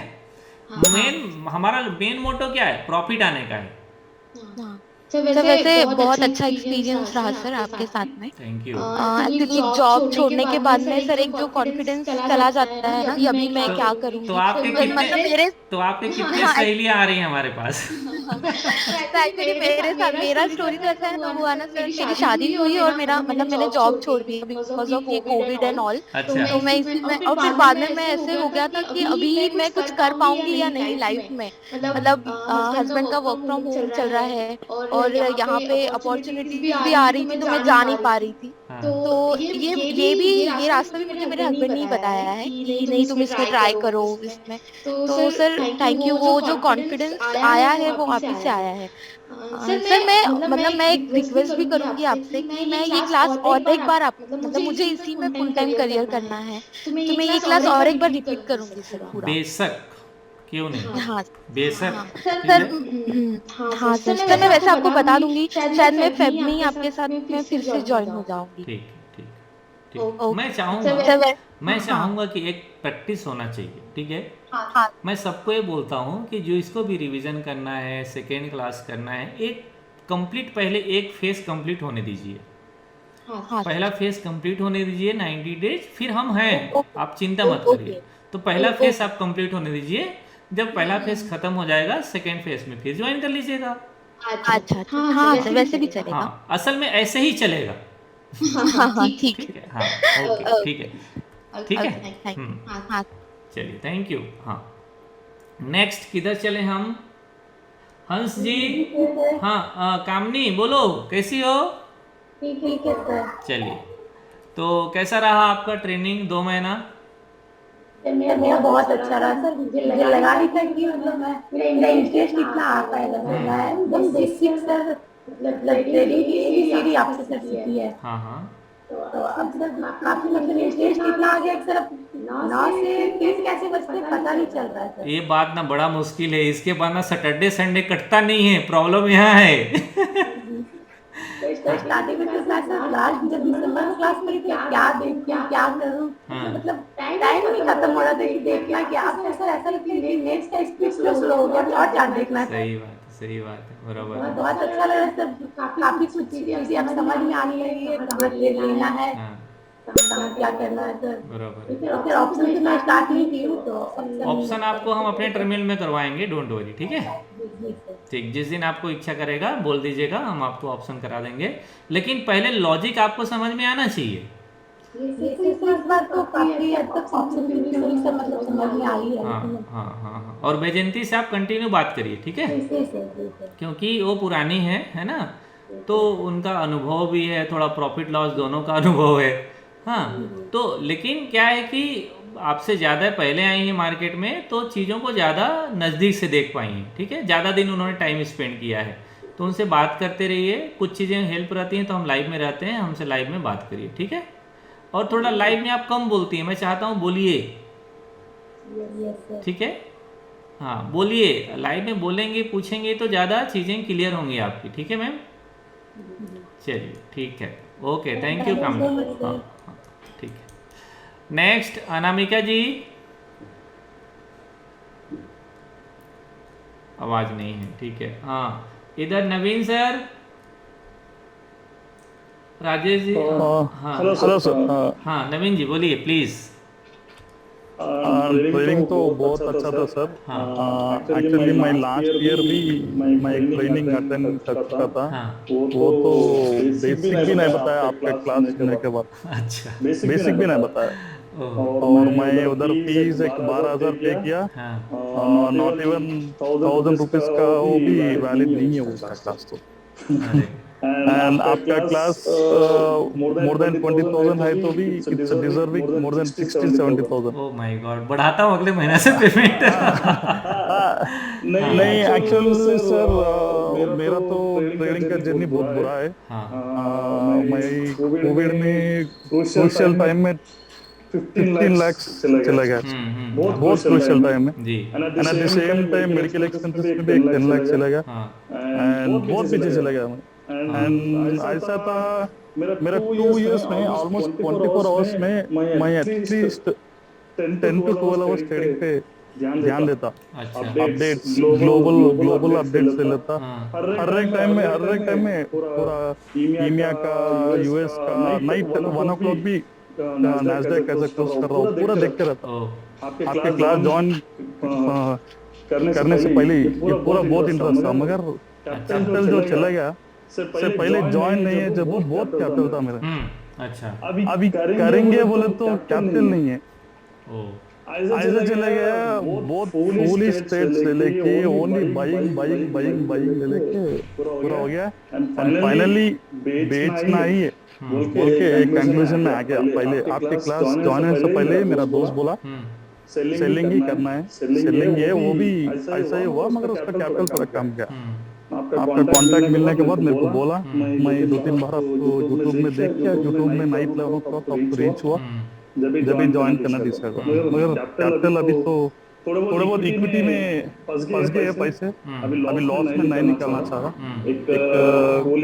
हमारा मेन मोटो क्या है, प्रॉफिट आने का है। वैसे बहुत अच्छा एक्सपीरियंस रहा सर आपके साथ में। Thank you. एक्चुअली जॉब छोड़ने के बाद में सर एक जो कॉन्फिडेंस चला जाता है ना कि अभी मैं क्या करूँगी, तो आपके कितने सहेलियां आ रही हैं हमारे पास? एक्चुअली मेरे साथ मेरा स्टोरी तो ऐसा है ना हुआ ना सर, मेरी शादी हुई और मैंने जॉब छोड़ दी बिकॉज ऑफ ये कोविड एंड ऑल। तो मैं इसी में, और फिर बाद में मैं ऐसे हो गया था कि अभी मैं कुछ कर पाऊंगी या नहीं लाइफ में। मतलब हस्बैंड का वर्क फ्रॉम होम चल रहा है और यहाँ पे अपॉर्चुनिटी भी आ रही थी, तो मैं जा नहीं पा रही थी। तो ये रास्ता भी मुझे मेरे हस्बैंड ने ही बताया है कि नहीं तुम इसमें ट्राई करो इसमें। तो सर थैंक यू, वो जो कॉन्फिडेंस आया है वो आप ही से आया है। सर मैं एक रिक्वेस्ट भी करूंगी आपसे कि मैं ये क्लास और एक बार मतलब मुझे इसी में फुल टाइम करियर करना है, तो मैं ये क्लास और एक बार रिपीट करूंगी सर पूरा। बेशक, क्यों नहीं, हाँ बेशक। हाँ ठीक सर। है, हाँ सर, सर मैं वैसे आपको बता दूंगी, शायद मैं फेब में ही आपके साथ मैं फिर से ज्वाइन हो जाऊंगी। ठीक ठीक ठीक। ओके मैं सर। चाहूँगा मैं हाँ चाहूँगा कि एक प्रैक्टिस होना चाहिए, ठीक है। हाँ मैं सबको ये बोलता हूँ कि जो इसको भी रिवीजन करना है, सेकेंड क्लास करना है, एक कंप्लीट पहले एक फेस कंप्लीट होने दीजिए। हाँ पहला फेस कंप्लीट होने दीजिए 90 डेज, फिर हम हैं, आप चिंता मत ओके करिए। तो पहला फेस आप कंप्लीट होने दीजिए, जब पहला फेस खत्म हो जाएगा सेकेंड फेस में फिर ज्वाइन कर लीजिएगा। अच्छा अच्छा। हाँ सर, वैसे भी चलेगा। हाँ, असल में ऐसे ही चलेगा। हाँ हाँ ठीक ठीक है, हाँ ओके, ठीक है, ठीक है। है। हाँ चलिए, थैंक यू। हाँ, नेक्स्ट किधर चले हम? हंस जी। हाँ, कामनी बोलो, कैसी हो? ठीक है सर। चलिए, तो कैसा रहा आपका ट्रेनिंग 2 महीना? मेरा बहुत अच्छा रहा सर। मुझे लगा नहीं था कि मतलब मेरा इंटरेस्ट इतना आ पाएगा सर। मैं एकदम बेसिक सर, मतलब ट्रेडिंग की सीढ़ी आपसे सर सीखी है। हाँ हाँ। तो अब सर काफी मतलब इंटरेस्ट इतना आ गया कि सर अब 9 से 3 कैसे बजते पता नहीं चल रहा है सर। ये बात ना बड़ा मुश्किल है, इसके बाद ना सैटरडे संडे कटता नहीं है, प्रॉब्लम यहाँ है। तो स्टार्टिंग में तो क्लास लास्ट जब दिसंबर में क्लास करी थी, क्या देखूं क्या करूं, मतलब टाइम नहीं खत्म हो रहा था कि देखना क्या। अब तो सर ऐसा लगता है कि नेक्स्ट का स्पीड स्लो हो गया, और चार्ट देखना है। सही बात है, बराबर। बहुत अच्छा लगा सर। काफी कुछ चीजें अब समझ में आने लगी है, कहाँ ट्रेड लेना है, कहाँ क्या करना है सर। बराबर। फिर ऑप्शन से मैं स्टार्ट नहीं की हूँ, तो ऑप्शन आपको हम अपने टर्मिनल में करवाएंगे, डोंट वरी, ठीक है। ठीक, जिस दिन आपको इच्छा करेगा बोल दीजिएगा, हम आपको ऑप्शन करा देंगे, लेकिन पहले लॉजिक आपको समझ में आना चाहिए। इस बार तो काफी हद तक ऑप्शन की थ्योरी से मतलब समझ में आई है। हाँ। और बैजयंती से आप कंटिन्यू बात करिए, ठीक है, क्योंकि वो पुरानी है ना, तो उनका अनुभव भी है, थोड़ा प्रॉफिट लॉस दोनों का अनुभव है। हाँ, तो लेकिन क्या है कि आपसे ज़्यादा पहले आई हैं मार्केट में, तो चीज़ों को ज़्यादा नज़दीक से देख पाई हैं, ठीक है, ज़्यादा दिन उन्होंने टाइम स्पेंड किया है, तो उनसे बात करते रहिए। कुछ चीज़ें हेल्प रहती हैं तो हम लाइव में रहते हैं, हमसे लाइव में बात करिए, ठीक है। और थोड़ा लाइव में आप कम बोलती हैं, मैं चाहता हूँ बोलिए, ठीक है। हाँ बोलिए, लाइव में बोलेंगे पूछेंगे तो ज़्यादा चीज़ें क्लियर होंगी आपकी, ठीक है मैम। चलिए ठीक है, ओके, थैंक यू कामना। हाँ ठीक है। नेक्स्ट अनामिका जी, आवाज नहीं है, ठीक है। हाँ, इधर नवीन सर, राजेश जी। हाँ हेलो सर। हाँ नवीन जी बोलिए प्लीज। ट्रेनिंग तो बहुत अच्छा था सर। एक्चुअली मैं लास्ट ईयर भी मैं एक ट्रेनिंग अटेंड कर चुका था। वो तो बेसिक भी नहीं बताया आपका क्लास सुनने के बाद। अच्छा, बेसिक भी नहीं बताया। और मैं उधर फीस एक 12,000 पे किया, नॉट इवन 1,000 रुपीज का वो भी वैलिड नहीं है उसका क्लास तो। एंड आपका क्लास मोर देन 20,000 है तो भी it's deserving more than 60-70,000। Oh my God, बढ़ाता हूँ अगले महीने से पेमेंट। नहीं एक्चुअली सर मेरा तो ट्रेडिंग का जर्नी बहुत बुरा है। मैं कोविड में क्रूशियल टाइम में 15 लाख चला गया, बहुत क्रूशियल टाइम में। And at the same time medical expenses में भी 10 लाख चला गया, एंड बहुत पीछे चला गया मैं। एंड ऐसा था मेरा 2 इयर्स में ऑलमोस्ट 24 आवर्स में मैं एटलीस्ट 10 to 12 आवर्स ट्रेडिंग पे ध्यान देता। अपडेट्स, ग्लोबल अपडेट्स ले लेता हर एक टाइम में पूरा ईमिया का, यूएस का, नाइट 1 o'clock भी नैस्डैक कैसे क्लोज कर रहा हूँ पूरा देखते रहता। आपके क्लास ज्वाइन करने से पहले ये पूरा बहुत इंटरेस्ट था, मगर कैपिटल जो चला गया से पहले ज्वाइन नहीं है जब वो बहुत कैपिटल था मेरा। अच्छा, अभी करेंगे बोले तो कैपिटल नहीं है, ऐसा चला गया। बहुत फूलिश ट्रेड्स ले लेके ओनली बाइंग ले लेके पूरा हो गया। एंड फाइनली बेचना ही है बोल के एक कंक्लूजन में आ गया। पहले आपके क्लास ज्वाइन होने से पहले मेरा दोस्त बोला सेलिंग ही करना है, सेलिंग है, वो भी ऐसा ही हुआ, मगर उसका कैपिटल थोड़ा कम गया। आपका कांटेक्ट मिलने के बाद मेरे को बोला, मैं 2-3 बार आपको यूट्यूब में देख के यूट्यूब में नाइट लेवल पर तो रीच हुआ, जब भी ज्वाइन करना डिसाइड हुआ। मगर कैपिटल अभी तो थोड़े बहुत इक्विटी में फंस गए हैं पैसे, अभी लॉस में नहीं निकलना चाह रहा। एक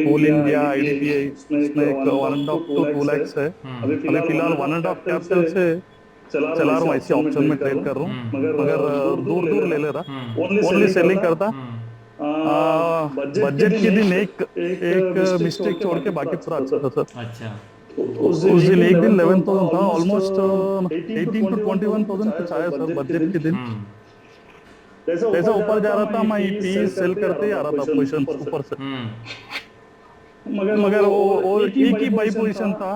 कोल इंडिया IDBI इसमें एक 1.5 to 2 lakhs है, अभी फिलहाल 1.5 कैपिटल से चला रहा हूँ, ऐसे ऑप्शन में ट्रेड कर रहा हूँ, मगर दूर ले रहा, ओनली सेलिंग करता। बजट के दिन एक मिस्टेक छोड़ के बाकी पूरा अच्छा था सर। अच्छा, उस दिन एक दिन 11,000 था, ऑलमोस्ट 18 to 21,000 कुछ आया सर बजट के दिन। जैसे ऊपर जा रहा था मैं पी सेल करते ही आ रहा था पोजीशन ऊपर से, मगर वो एक ही बाई पोजीशन था,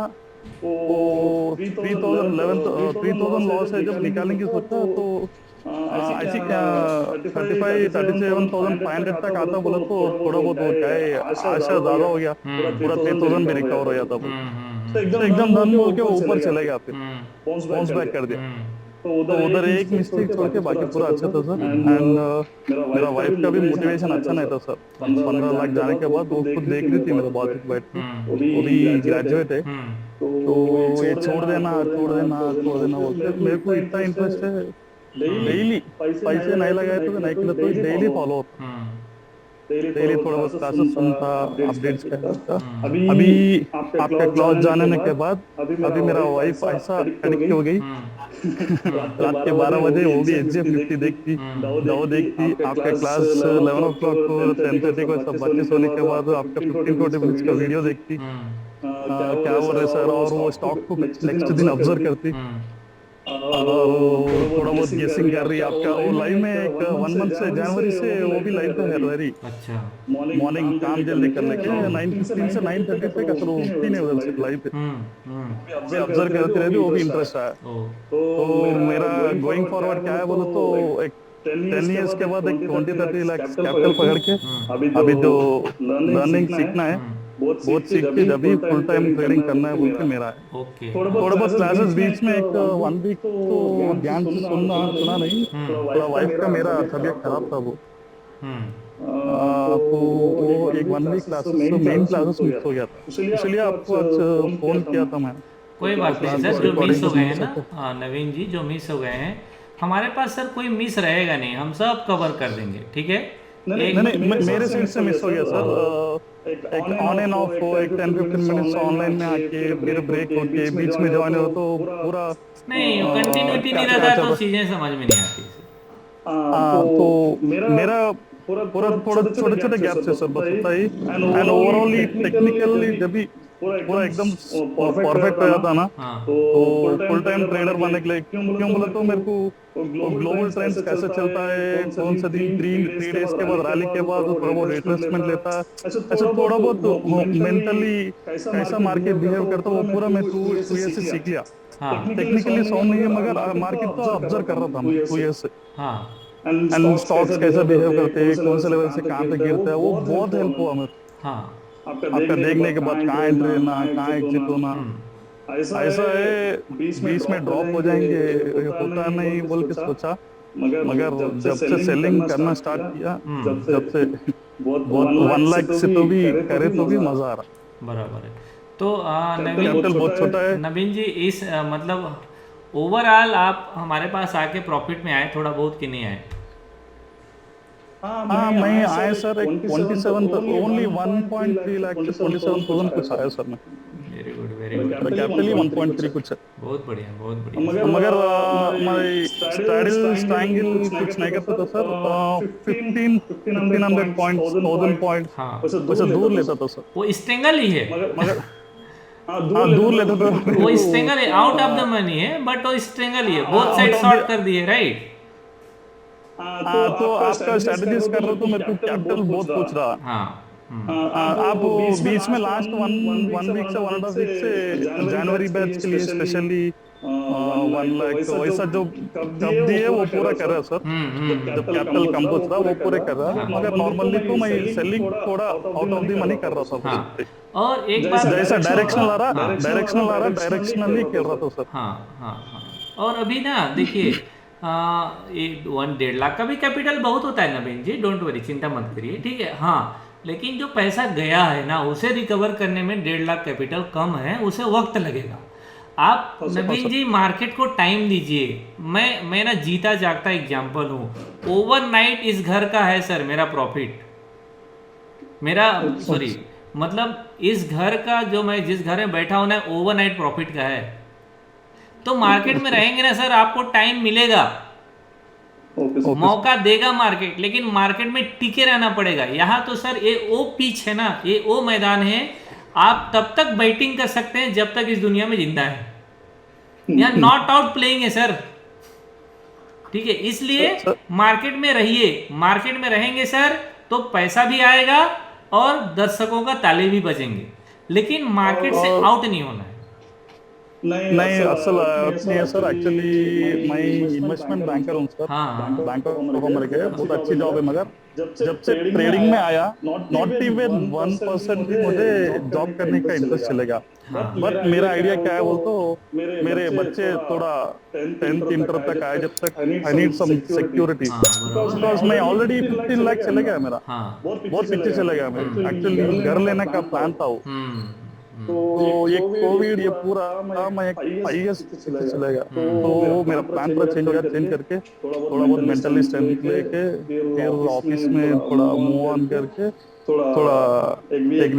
वो 3,000 लॉस है। जब निकालेंगे सोचा तो आई थिंक 37,500 तक आता बोला तो थोड़ा बहुत हो गया, आशा ज्यादा हो गया, पूरा 3,000 में रिकवर हो जाता तो एकदम धन बोल के ऊपर चले गया, फिर बाउंस बैक कर दिया। तो उधर एक मिस्टेक छोड़ के बाकी पूरा अच्छा था सर। एंड मेरा वाइफ का भी मोटिवेशन अच्छा नहीं था सर, 15 लाख जाने के बाद वो खुद देख रही थी मेरे बात बैठ के, वो भी ग्रेजुएट है, तो ये छोड़ देना बोलते। मेरे को इतना इंटरेस्ट है, डेली पैसे नहीं लगाए तो नहीं किया तो डेली फॉलो अप, डेली थोड़ा बहुत क्लासेस सुनता, अपडेट्स करता। अभी आपका क्लास जानने के बाद अभी मेरा वाइफ ऐसा एडिक्ट हो गई, रात के 12 बजे वो भी HJ 50 देखती, दाव देखती, आपका क्लास 11 o'clock को 10:30 को सब बच्चे सोने के बाद आपका 15-20 मिनट्स का वीडियो देखती, क्या हो रहा है सर, और वो स्टॉक को नेक्स्ट दिन ऑब्जर्व करती, थोड़ा बहुत गेसिंग कर रही है आपका। वो लाइव में एक 1 month से जनवरी से वो भी लाइव पे है रही। अच्छा, मॉर्निंग काम जल्दी करने के 9:15 से 9:30 तक असल उठती नहीं उधर से लाइव पे ऑब्जर्व करते रहते, वो भी इंटरेस्ट आया। तो मेरा गोइंग फॉरवर्ड क्या है बोलो तो एक 10 years के बाद एक 20-30 लाख कैपिटल पकड़ के अभी जो लर्निंग सीखना है बहुत सीख के जब भी फुल टाइम ट्रेडिंग करना है बोल के मेरा है। ओके, थोड़ा बहुत क्लासेस बीच में एक 1 week तो ध्यान से सुना नहीं, थोड़ा वाइफ का मेरा तबीयत खराब था वो, तो वो एक 1 week क्लासेस तो मेन क्लासेस मिस हो गया था, इसलिए आपको आज फोन किया था मैं। कोई बात नहीं सर, जो मिस हो गए हैं ना नवीन जी, जो मिस हो गए हैं हमारे पास सर कोई मिस रहेगा नहीं, हम सब कवर कर देंगे, ठीक है। नहीं मेरे साइड से मिस हो गया सर, एक ऑन एंड ऑफ हो, एक 10-15 मिनट्स ऑनलाइन में आके फिर ब्रेक होके बीच में ज्वाइन हो तो पूरा नहीं कंटिन्यूटी नहीं रहता तो चीजें समझ में नहीं आती। तो मेरा पूरा थोड़ा छोटे गैप्स है सर बस उतना ही, एंड ओवरऑली टेक्निकली जब भी पूरा एकदम परफेक्ट हो जाता ना, तो फुल टाइम ट्रेडर बनने के लिए क्यों बोला तो मेरे को ग्लोबल ट्रेंड्स कैसे चलता है, कौन सा दिन 3 days के बाद रैली के बाद थोड़ा बहुत रिट्रेसमेंट लेता है, ऐसा थोड़ा बहुत मेंटली कैसा मार्केट बिहेव करता है वो पूरा मैं 2 years से सीख लिया। टेक्निकली सॉन्ग नहीं है मगर मार्केट तो ऑब्जर्व कर रहा था मैं 2 years से, एंड स्टॉक्स कैसा बिहेव करते हैं, कौन से लेवल से कहाँ पे गिरता है, वो बहुत हेल्प हुआ मेरे। आपका देखने के बाद कहाँ एंट्री लेना, कहाँ एग्जिट होना, ऐसा है 20 में ड्रॉप हो जाएंगे होता नहीं बोल के सोचा, मगर जब से सेलिंग करना स्टार्ट किया, जब से बहुत 1 लाख से तो भी करे तो भी मजा आ रहा। बराबर है। तो कैपिटल बहुत छोटा है नवीन जी, इस मतलब ओवरऑल आप हमारे पास आके प्रॉफिट में आए थोड़ा बहुत कि नहीं आए? हाँ मैं आया सर एक 27 ओनली 1.3 लाख से 27,000 कुछ आया सर मैं। वेरी गुड कैपिटल ही 1.3 कुछ है। बहुत बढ़िया। मगर मैं स्ट्रैंगल कुछ नहीं करता था सर, 1500 पॉइंट्स 1000 पॉइंट्स वैसे दूर लेता था सर। वो स्ट्रैंगल ही है मगर हाँ दूर लेता था वो स्ट्रैंगल है, आउट ऑफ द मनी है बट वो स्ट्रैंगल ही है, बोथ साइड शॉर्ट कर दिए राइट। तो आपका स्ट्रेटजीज कर रहे तो मेरे को कैपिटल बहुत पूछ रहा। आप बीच में लास्ट 1 week से 1.5 week से जनवरी बैच के लिए स्पेशली 1 लाख वैसा जो कब दिए वो पूरा कर रहा है सर, जब कैपिटल कम पूछ रहा वो पूरे कर रहा है, मगर नॉर्मली तो मैं सेलिंग थोड़ा आउट ऑफ द मनी कर रहा था। और एक बात जैसा डायरेक्शनल आ रहा डायरेक्शनली खेल रहा था सर। और अभी ना देखिए 1.5 लाख का भी कैपिटल बहुत होता है नवीन जी, डोंट वरी, चिंता मत करिए, ठीक है। हाँ लेकिन जो पैसा गया है ना उसे रिकवर करने में 1.5 लाख कैपिटल कम है, उसे वक्त लगेगा। आप नवीन जी मार्केट को टाइम दीजिए। मैं ना जीता जागता एग्जाम्पल हूँ। ओवरनाइट इस घर का है सर मेरा प्रॉफिट, मेरा सॉरी मतलब इस घर का जो मैं जिस घर में बैठा हूँ ना ओवरनाइट प्रॉफिट का है। तो मार्केट में रहेंगे ना सर आपको टाइम मिलेगा, मौका देगा मार्केट, लेकिन मार्केट में टिके रहना पड़ेगा। यहाँ तो सर ये वो पिच है ना, ये वो मैदान है, आप तब तक बैटिंग कर सकते हैं जब तक इस दुनिया में जिंदा है। यहाँ नॉट आउट प्लेइंग है सर, ठीक है। इसलिए मार्केट में रहिए, मार्केट में रहेंगे सर तो पैसा भी आएगा और दर्शकों का ताली भी बजेंगे, लेकिन मार्केट से आउट नहीं होना है। नहीं असल नहीं है सर, एक्चुअली मैं इन्वेस्टमेंट बैंकर हूँ सर। बैंक ऑफ अमेरिका बहुत अच्छी जॉब है, मगर जब से ट्रेडिंग में आया नॉट इवन 1% भी मुझे जॉब करने का इंटरेस्ट चलेगा। बट मेरा आइडिया क्या है बोल तो मेरे बच्चे थोड़ा 10th इंटर तक आए, जब तक I need some security, because मैं ऑलरेडी 15 लाख चले गया मेरा, बहुत पीछे चले गया मैं। एक्चुअली घर लेने का प्लान था वो, तो ये कोविड ये पूरा मैं एक IAS चला गया, तो मेरा प्लान पूरा चेंज हो गया। चेंज करके थोड़ा बहुत मेंटली स्ट्रेंथ लेके फिर ऑफिस में थोड़ा मूव ऑन करके थोड़ा एक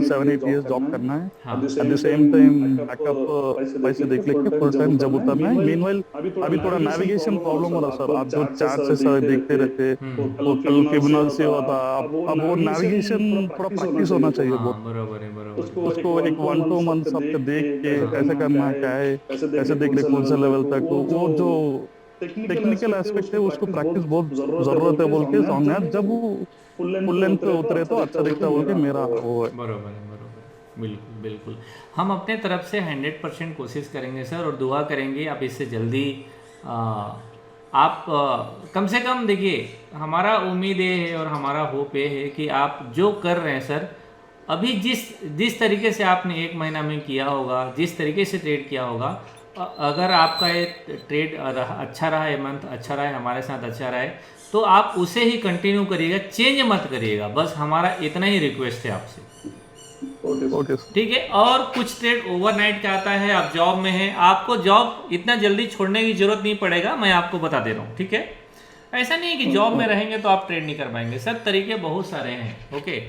7-8 years जॉब करना है। At the same time backup पैसे देख लेके फुल टाइम जब उतरना है। मीनवाइल अभी थोड़ा नेविगेशन प्रॉब्लम हो रहा सर, आप जो चार्ट से सर देखते रहते वो कल फिबोनाची से होता, अब वो नेविगेशन थोड़ा प्रैक्टिस होना चाहिए बहुत। उसको एक 1-2 months आपको देख के कैसे करना क्या है, कैसे देख ले कौन सा लेवल तक, वो जो टेक्निकल एस्पेक्ट है उसको प्रैक्टिस बहुत जरूरत है बोल के सामने जब वो फुल लेंथ पे उतरे तो अच्छा दिखता बोल के मेरा वो है। बरोबर है, बरोबर, बिल्कुल बिल्कुल। हम अपने तरफ से 100% कोशिश करेंगे सर, और दुआ करेंगे आप इससे जल्दी आप कम से कम देखिए, हमारा उम्मीद ये है और हमारा होप ये है कि आप जो कर रहे हैं सर अभी जिस तरीके से आपने 1 महीना में किया होगा, जिस तरीके से ट्रेड किया होगा, अगर आपका ये ट्रेड अच्छा रहा, ये मंथ अच्छा रहा है, हमारे साथ अच्छा रहा है, तो आप उसे ही कंटिन्यू करिएगा, चेंज मत करिएगा। बस हमारा इतना ही रिक्वेस्ट है आपसे, ठीक है। और कुछ ट्रेड ओवरनाइट का आता है, आप जॉब में हैं, आपको जॉब इतना जल्दी छोड़ने की जरूरत नहीं पड़ेगा, मैं आपको बता दे रहा हूँ, ठीक है। ऐसा नहीं है कि जॉब में रहेंगे तो आप ट्रेड नहीं कर पाएंगे सर, तरीके बहुत सारे हैं, ओके।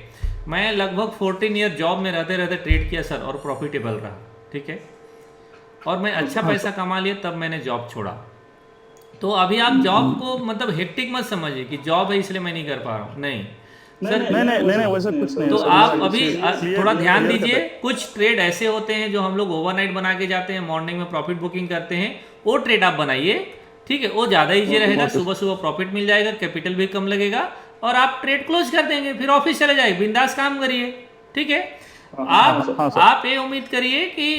मैं लगभग 14 ईयर जॉब में रहते रहते ट्रेड किया सर, और प्रॉफिटेबल रहा, ठीक है। और मैं अच्छा पैसा कमा लिया, तब मैंने जॉब छोड़ा। तो अभी आप जॉब को मतलब हेक्टिक मत समझिए कि जॉब है इसलिए मैं नहीं कर पा रहा हूँ, नहीं सर, नहीं वैसा कुछ नहीं। तो आप अभी थोड़ा ध्यान दीजिए। कुछ ट्रेड ऐसे होते हैं जो हम लोग ओवरनाइट बना के जाते हैं, मॉर्निंग में प्रॉफिट बुकिंग करते हैं, वो ट्रेड आप बनाइए, ठीक है। वो ज़्यादा ईजी रहेगा, सुबह सुबह प्रॉफिट मिल जाएगा, कैपिटल भी कम लगेगा, और आप ट्रेड क्लोज कर देंगे, फिर ऑफिस चले जाए, बिंदास काम करिए, ठीक है। आप ये उम्मीद करिए कि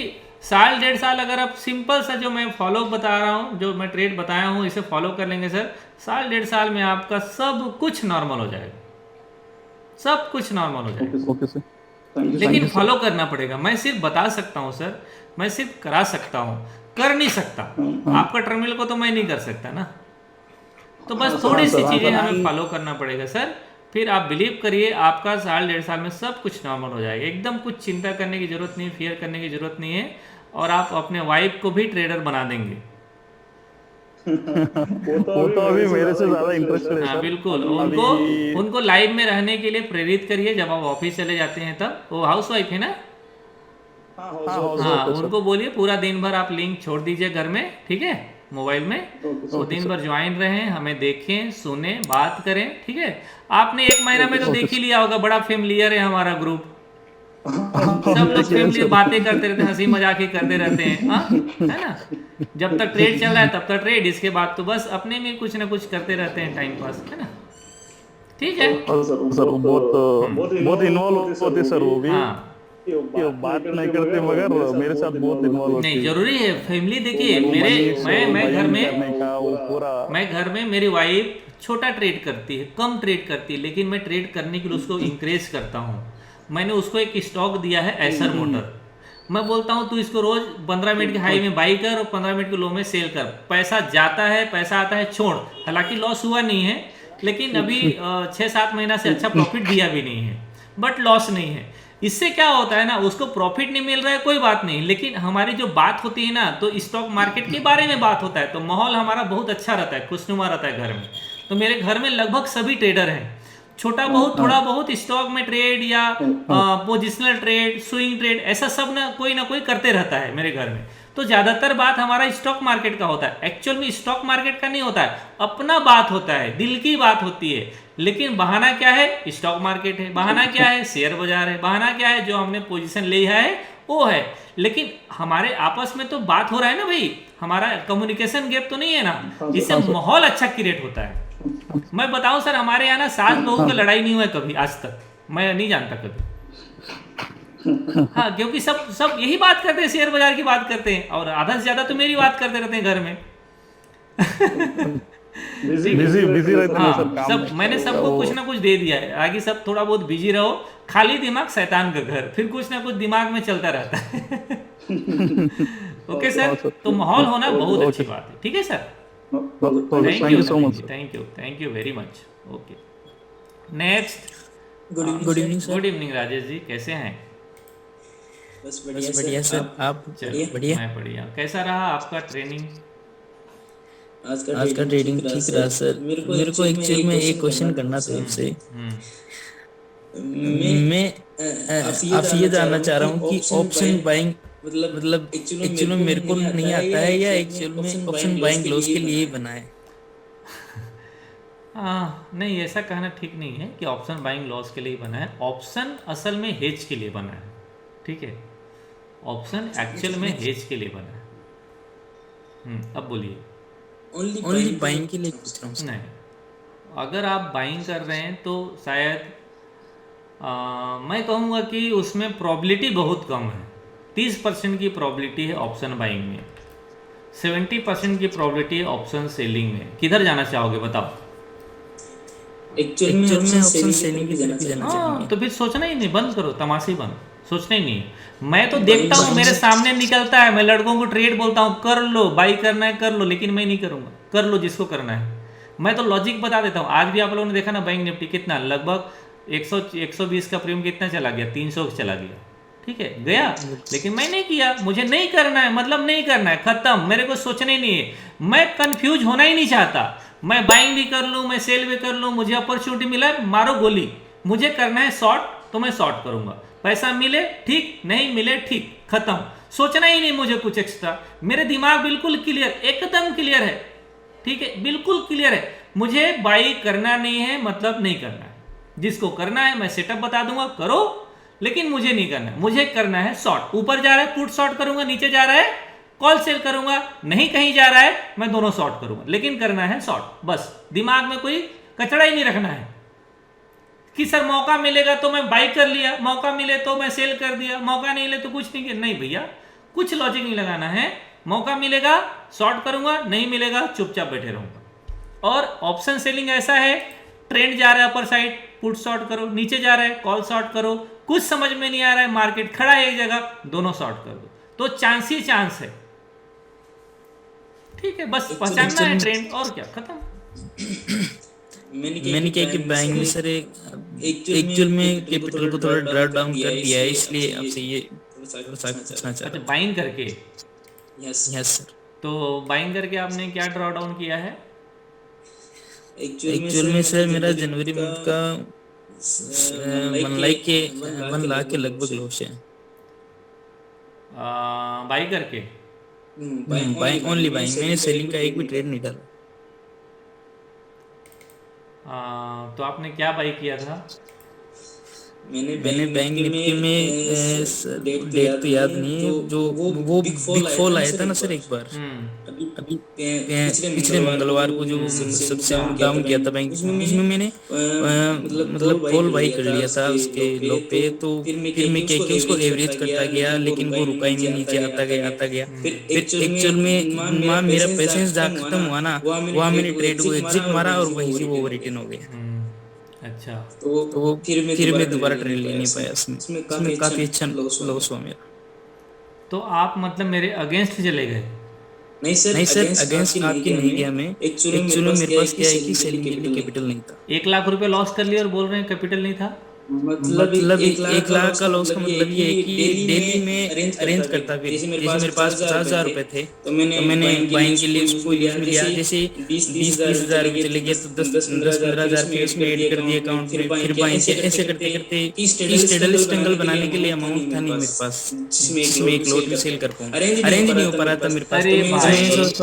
1.5 साल अगर आप सिंपल सा जो मैं फॉलो बता रहा हूँ, जो मैं ट्रेड बताया हूँ, इसे फॉलो कर लेंगे सर, 1.5 साल में आपका सब कुछ नॉर्मल हो जाएगा, सब कुछ नॉर्मल हो जाएगा। ओके सर, लेकिन फॉलो करना पड़ेगा। मैं सिर्फ बता सकता हूँ सर, मैं सिर्फ करा सकता हूँ, कर नहीं सकता। आपका टर्मिनल को तो मैं नहीं कर सकता ना, तो बस थोड़ी सी चीजें हमें फॉलो करना पड़ेगा सर, फिर आप बिलीव करिए आपका 1.5 साल में सब कुछ नॉर्मल हो जाएगा। एकदम कुछ चिंता करने की जरूरत नहीं, फियर करने की जरूरत नहीं है, और आप अपने वाइफ को भी ट्रेडर बना देंगे। वो तो अभी मेरे से ज्यादा इंटरेस्टेड है। हाँ बिल्कुल, उनको लाइव में रहने के लिए प्रेरित करिए। जब आप ऑफिस चले जाते हैं तब, वो हाउस वाइफ है ना, हाँ, उनको बोलिए पूरा दिन भर आप लिंक छोड़ दीजिए घर में, ठीक है, मोबाइल में, तो दिन भर ज्वाइन रहें, हमें देखें, सुने, बात करें, ठीक है। आपने 1 महीना में तो देख ही लिया होगा, बड़ा फेमिलियर है हमारा ग्रुप, सब लोग फैमिली बातें करते रहते हैं, हंसी मजाक ही करते रहते हैं, हाँ, है ना। जब तक ट्रेड चल रहा है तब तक ट्रेड, इसके बाद तो बस अपने में कुछ ना कुछ करते रहते हैं, टाइम पास, है ना, ठीक है। सर बहुत इन्वॉल्व होते सर, वो भी बात नहीं करते मगर मेरे साथ बहुत इन्वॉल्व होते हैं। नहीं, जरूरी है फैमिली। देखिए मैं घर में मेरी वाइफ छोटा ट्रेड करती है, कम ट्रेड करती है, लेकिन मैं ट्रेड करने के लिए उसको इंकरेज करता हूँ। मैंने उसको एक स्टॉक दिया है एसर मोटर, मैं बोलता हूँ तू इसको रोज 15 मिनट के हाई में बाई कर और 15 मिनट के लो में सेल कर, पैसा जाता है, पैसा आता है, छोड़। हालांकि लॉस हुआ नहीं है, लेकिन अभी 6-7 महीना से अच्छा प्रॉफिट दिया भी नहीं है, बट लॉस नहीं है। इससे क्या होता है ना, उसको प्रॉफिट नहीं मिल रहा है कोई बात नहीं, लेकिन हमारी जो बात होती है ना, तो स्टॉक मार्केट के बारे में बात होता है, तो माहौल हमारा बहुत अच्छा रहता है, खुशनुमा रहता है घर में। तो मेरे घर में लगभग सभी ट्रेडर हैं, छोटा बहुत थोड़ा बहुत स्टॉक में ट्रेड या पोजिशनल ट्रेड, स्विंग ट्रेड, ऐसा सब ना कोई करते रहता है मेरे घर में। तो ज़्यादातर बात हमारा स्टॉक मार्केट का होता है। एक्चुअल में स्टॉक मार्केट का नहीं होता है, अपना बात होता है, दिल की बात होती है। लेकिन बहाना क्या है? स्टॉक मार्केट है। बहाना क्या है? शेयर बाजार है। बहाना क्या है? जो हमने पोजीशन लिया है वो है। लेकिन हमारे आपस में तो बात हो रहा है ना भाई, हमारा कम्युनिकेशन गैप तो नहीं है ना, इससे माहौल अच्छा क्रिएट होता है। मैं बताऊं सर, हमारे यहाँ ना 7 लोगों का लड़ाई नहीं हुआ है कभी आज तक, मैं नहीं जानता कभी। हाँ, क्योंकि सब यही बात करते हैं, शेयर बाजार की बात करते हैं, और आधा से ज्यादा तो मेरी बात करते रहते हैं घर में। बिजी रहते हैं सब काम सब मैंने सबको कुछ ना कुछ दे दिया है, आगे सब थोड़ा बहुत बिजी रहो। खाली दिमाग शैतान का घर, फिर कुछ ना कुछ दिमाग में चलता रहता है। ओके सर, तो माहौल होना बहुत अच्छी बात है। ठीक है sir, thank you so much, thank you very much. Okay, next. Good evening sir. Good evening Rajesh ji, कैसे हैं? बस बढ़िया सर, आप? बढ़िया, मैं बढ़िया। कैसा रहा आपका ट्रेनिंग? आज का ट्रेडिंग ठीक रहा सर। मेरे को एक्चुअली में एक क्वेश्चन करना था आपसे। मैं आपसे ये जानना चाह रहा हूँ कि ऑप्शन बाइंग मतलब एक्चुअली में मेरे को नहीं आता है, या एक्चुअली में ऑप्शन बाइंग लॉस के लिए बना है? नहीं, ऐसा कहना ठीक नहीं है कि ऑप्शन बाइंग लॉस के लिए बना है। ऑप्शन असल में हेज के लिए बना है। ठीक है, ऑप्शन एक्चुअल में हेज के लिए बना है। अब बोलिए। ओनली बाइंग के लिए पूछ रहा हूँ। नहीं, अगर आप बाइंग कर रहे हैं तो शायद मैं कहूँगा कि उसमें प्रोबेबिलिटी बहुत कम है। 30% की प्रोबेबिलिटी है ऑप्शन बाइंग में, 70% की प्रोबेबिलिटी है ऑप्शन सेलिंग में। किधर जाना चाहोगे बताओ? एक्चुअल में ऑप्शन सेलिंग की जाना चाहिए। तो फिर सोचना ही नहीं, बंद करो, तमाशे बंद, सोचना ही नहीं। मैं तो देखता हूँ, मेरे सामने निकलता है, मैं लड़कों को ट्रेड बोलता हूँ, कर लो, बाई करना है कर लो, लेकिन मैं नहीं करूँगा। कर लो जिसको करना है, मैं तो लॉजिक बता देता हूँ। आज भी आप लोगों ने देखा ना, बैंक निफ्टी कितना, लगभग 120 का प्रीमियम कितना चला गया, 300 चला गया। ठीक है, गया, लेकिन मैं नहीं किया। मुझे नहीं करना है, मतलब नहीं करना है, खत्म। मेरे को सोचना ही नहीं है, मैं कंफ्यूज होना ही नहीं चाहता। मैं बाइंग भी कर लूँ, मैं सेल भी कर लूँ, मुझे अपॉर्चुनिटी मिला, मारो गोली। मुझे करना है शॉर्ट तो मैं शॉर्ट करूँगा, पैसा मिले ठीक, नहीं मिले ठीक, खत्म। सोचना ही नहीं मुझे कुछ एक्स्ट्रा। मेरे दिमाग बिल्कुल क्लियर, एकदम क्लियर है। ठीक है, बिल्कुल क्लियर है। मुझे बाई करना नहीं है, मतलब नहीं करना है। जिसको करना है मैं सेटअप बता दूंगा, करो, लेकिन मुझे नहीं करना है। मुझे करना है शॉर्ट। ऊपर जा रहा है पुट शॉर्ट करूंगा, नीचे जा रहा है कॉल सेल करूंगा, नहीं कहीं जा रहा है मैं दोनों शॉर्ट करूंगा, लेकिन करना है शॉर्ट। बस दिमाग में कोई कचड़ा ही नहीं रखना है कि सर मौका मिलेगा तो मैं बाई कर लिया, मौका मिले तो मैं सेल कर दिया, मौका नहीं मिले तो कुछ नहीं किया। नहीं भैया, कुछ लॉजिक नहीं लगाना है। मौका मिलेगा शॉर्ट करूंगा, नहीं मिलेगा चुपचाप बैठे रहूंगा। और ऑप्शन सेलिंग ऐसा है, ट्रेंड जा रहा है अपर साइड, पुट शॉर्ट करो, नीचे जा रहा है कॉल शॉर्ट करो, कुछ समझ में नहीं आ रहा है, मार्केट खड़ा है एक जगह, दोनों शॉर्ट कर दो, तो चांस ही चांस है। ठीक है, बस पहचानना है ट्रेंड, और क्या, खत्म। मैंने क्या कि बैंक में सर एक्चुअल में कैपिटल को थोड़ा ड्रा डाउन कर दिया है, इसलिए आपसे ये पूछना चाहता हूं। अच्छा, बाइंग करके? Yes sir. तो बाइंग करके आपने क्या ड्रॉ डाउन किया है? एक्चुअल में सर मेरा जनवरी मंथ का 1 लाख के लगभग लॉस है। बाई करके? Buying, only buying. मैंने सेलिंग का एक भी ट्रेड नहीं डाला। तो आपने क्या बाई किया था? मैंने बैंक निफ्टी में डेट तो याद नहीं है, जो वो बिग फॉल आया था ना सर एक बार, अभी पिछले मंगलवार को जो सबसे डाउन किया था बैंक, इसमें मैंने मतलब कॉल बाई कर लिया था उसके लो पे। तो फिर मैं क्या किया, उसको एवरेज करता गया, लेकिन वो रुका ही नहीं, नीचे आता गया। फिर एक्चुअल में मेरा पेशेंस जहाँ खत्म हुआ ना, वहाँ मैंने ट्रेड को एग्जिट मारा और वहीं से वो रिटर्न हो गया। अच्छा, तो फिर मैं दोबारा ट्रेड ले नहीं पाया, इसमें काफी अच्छा लॉस हुआ मेरा। तो आप मतलब मेरे अगेंस्ट चले गए? नहीं सर, अगेंस्ट आपकी नहीं गया मैं। एक्चुअली मेरे पास क्या है कि सेलिंग के लिए कैपिटल नहीं था। 1 लाख रुपए लॉस कर लिया और बोल रहे हैं कैपिटल नहीं था? मतलब 1 लाख का लॉस का मतलब ये है कि डेली में अरेंज करता, फिर जैसे मेरे पास 50,000 रुपए थे तो मैंने बाइंग के लिए उसको यूज में लिया, जैसे 20-30 हज़ार रुपए चले गए तो 10-15 हज़ार फिर उसमें ऐड कर दिए अकाउंट में, फिर बाइंग के ऐसे करते करते स्टेडल स्टंगल बनाने के लिए अमाउंट था नहीं मेरे पास जिसमें एक लॉट भी सेल कर पाऊँ, अरेंज नहीं हो पा रहा था मेरे पास।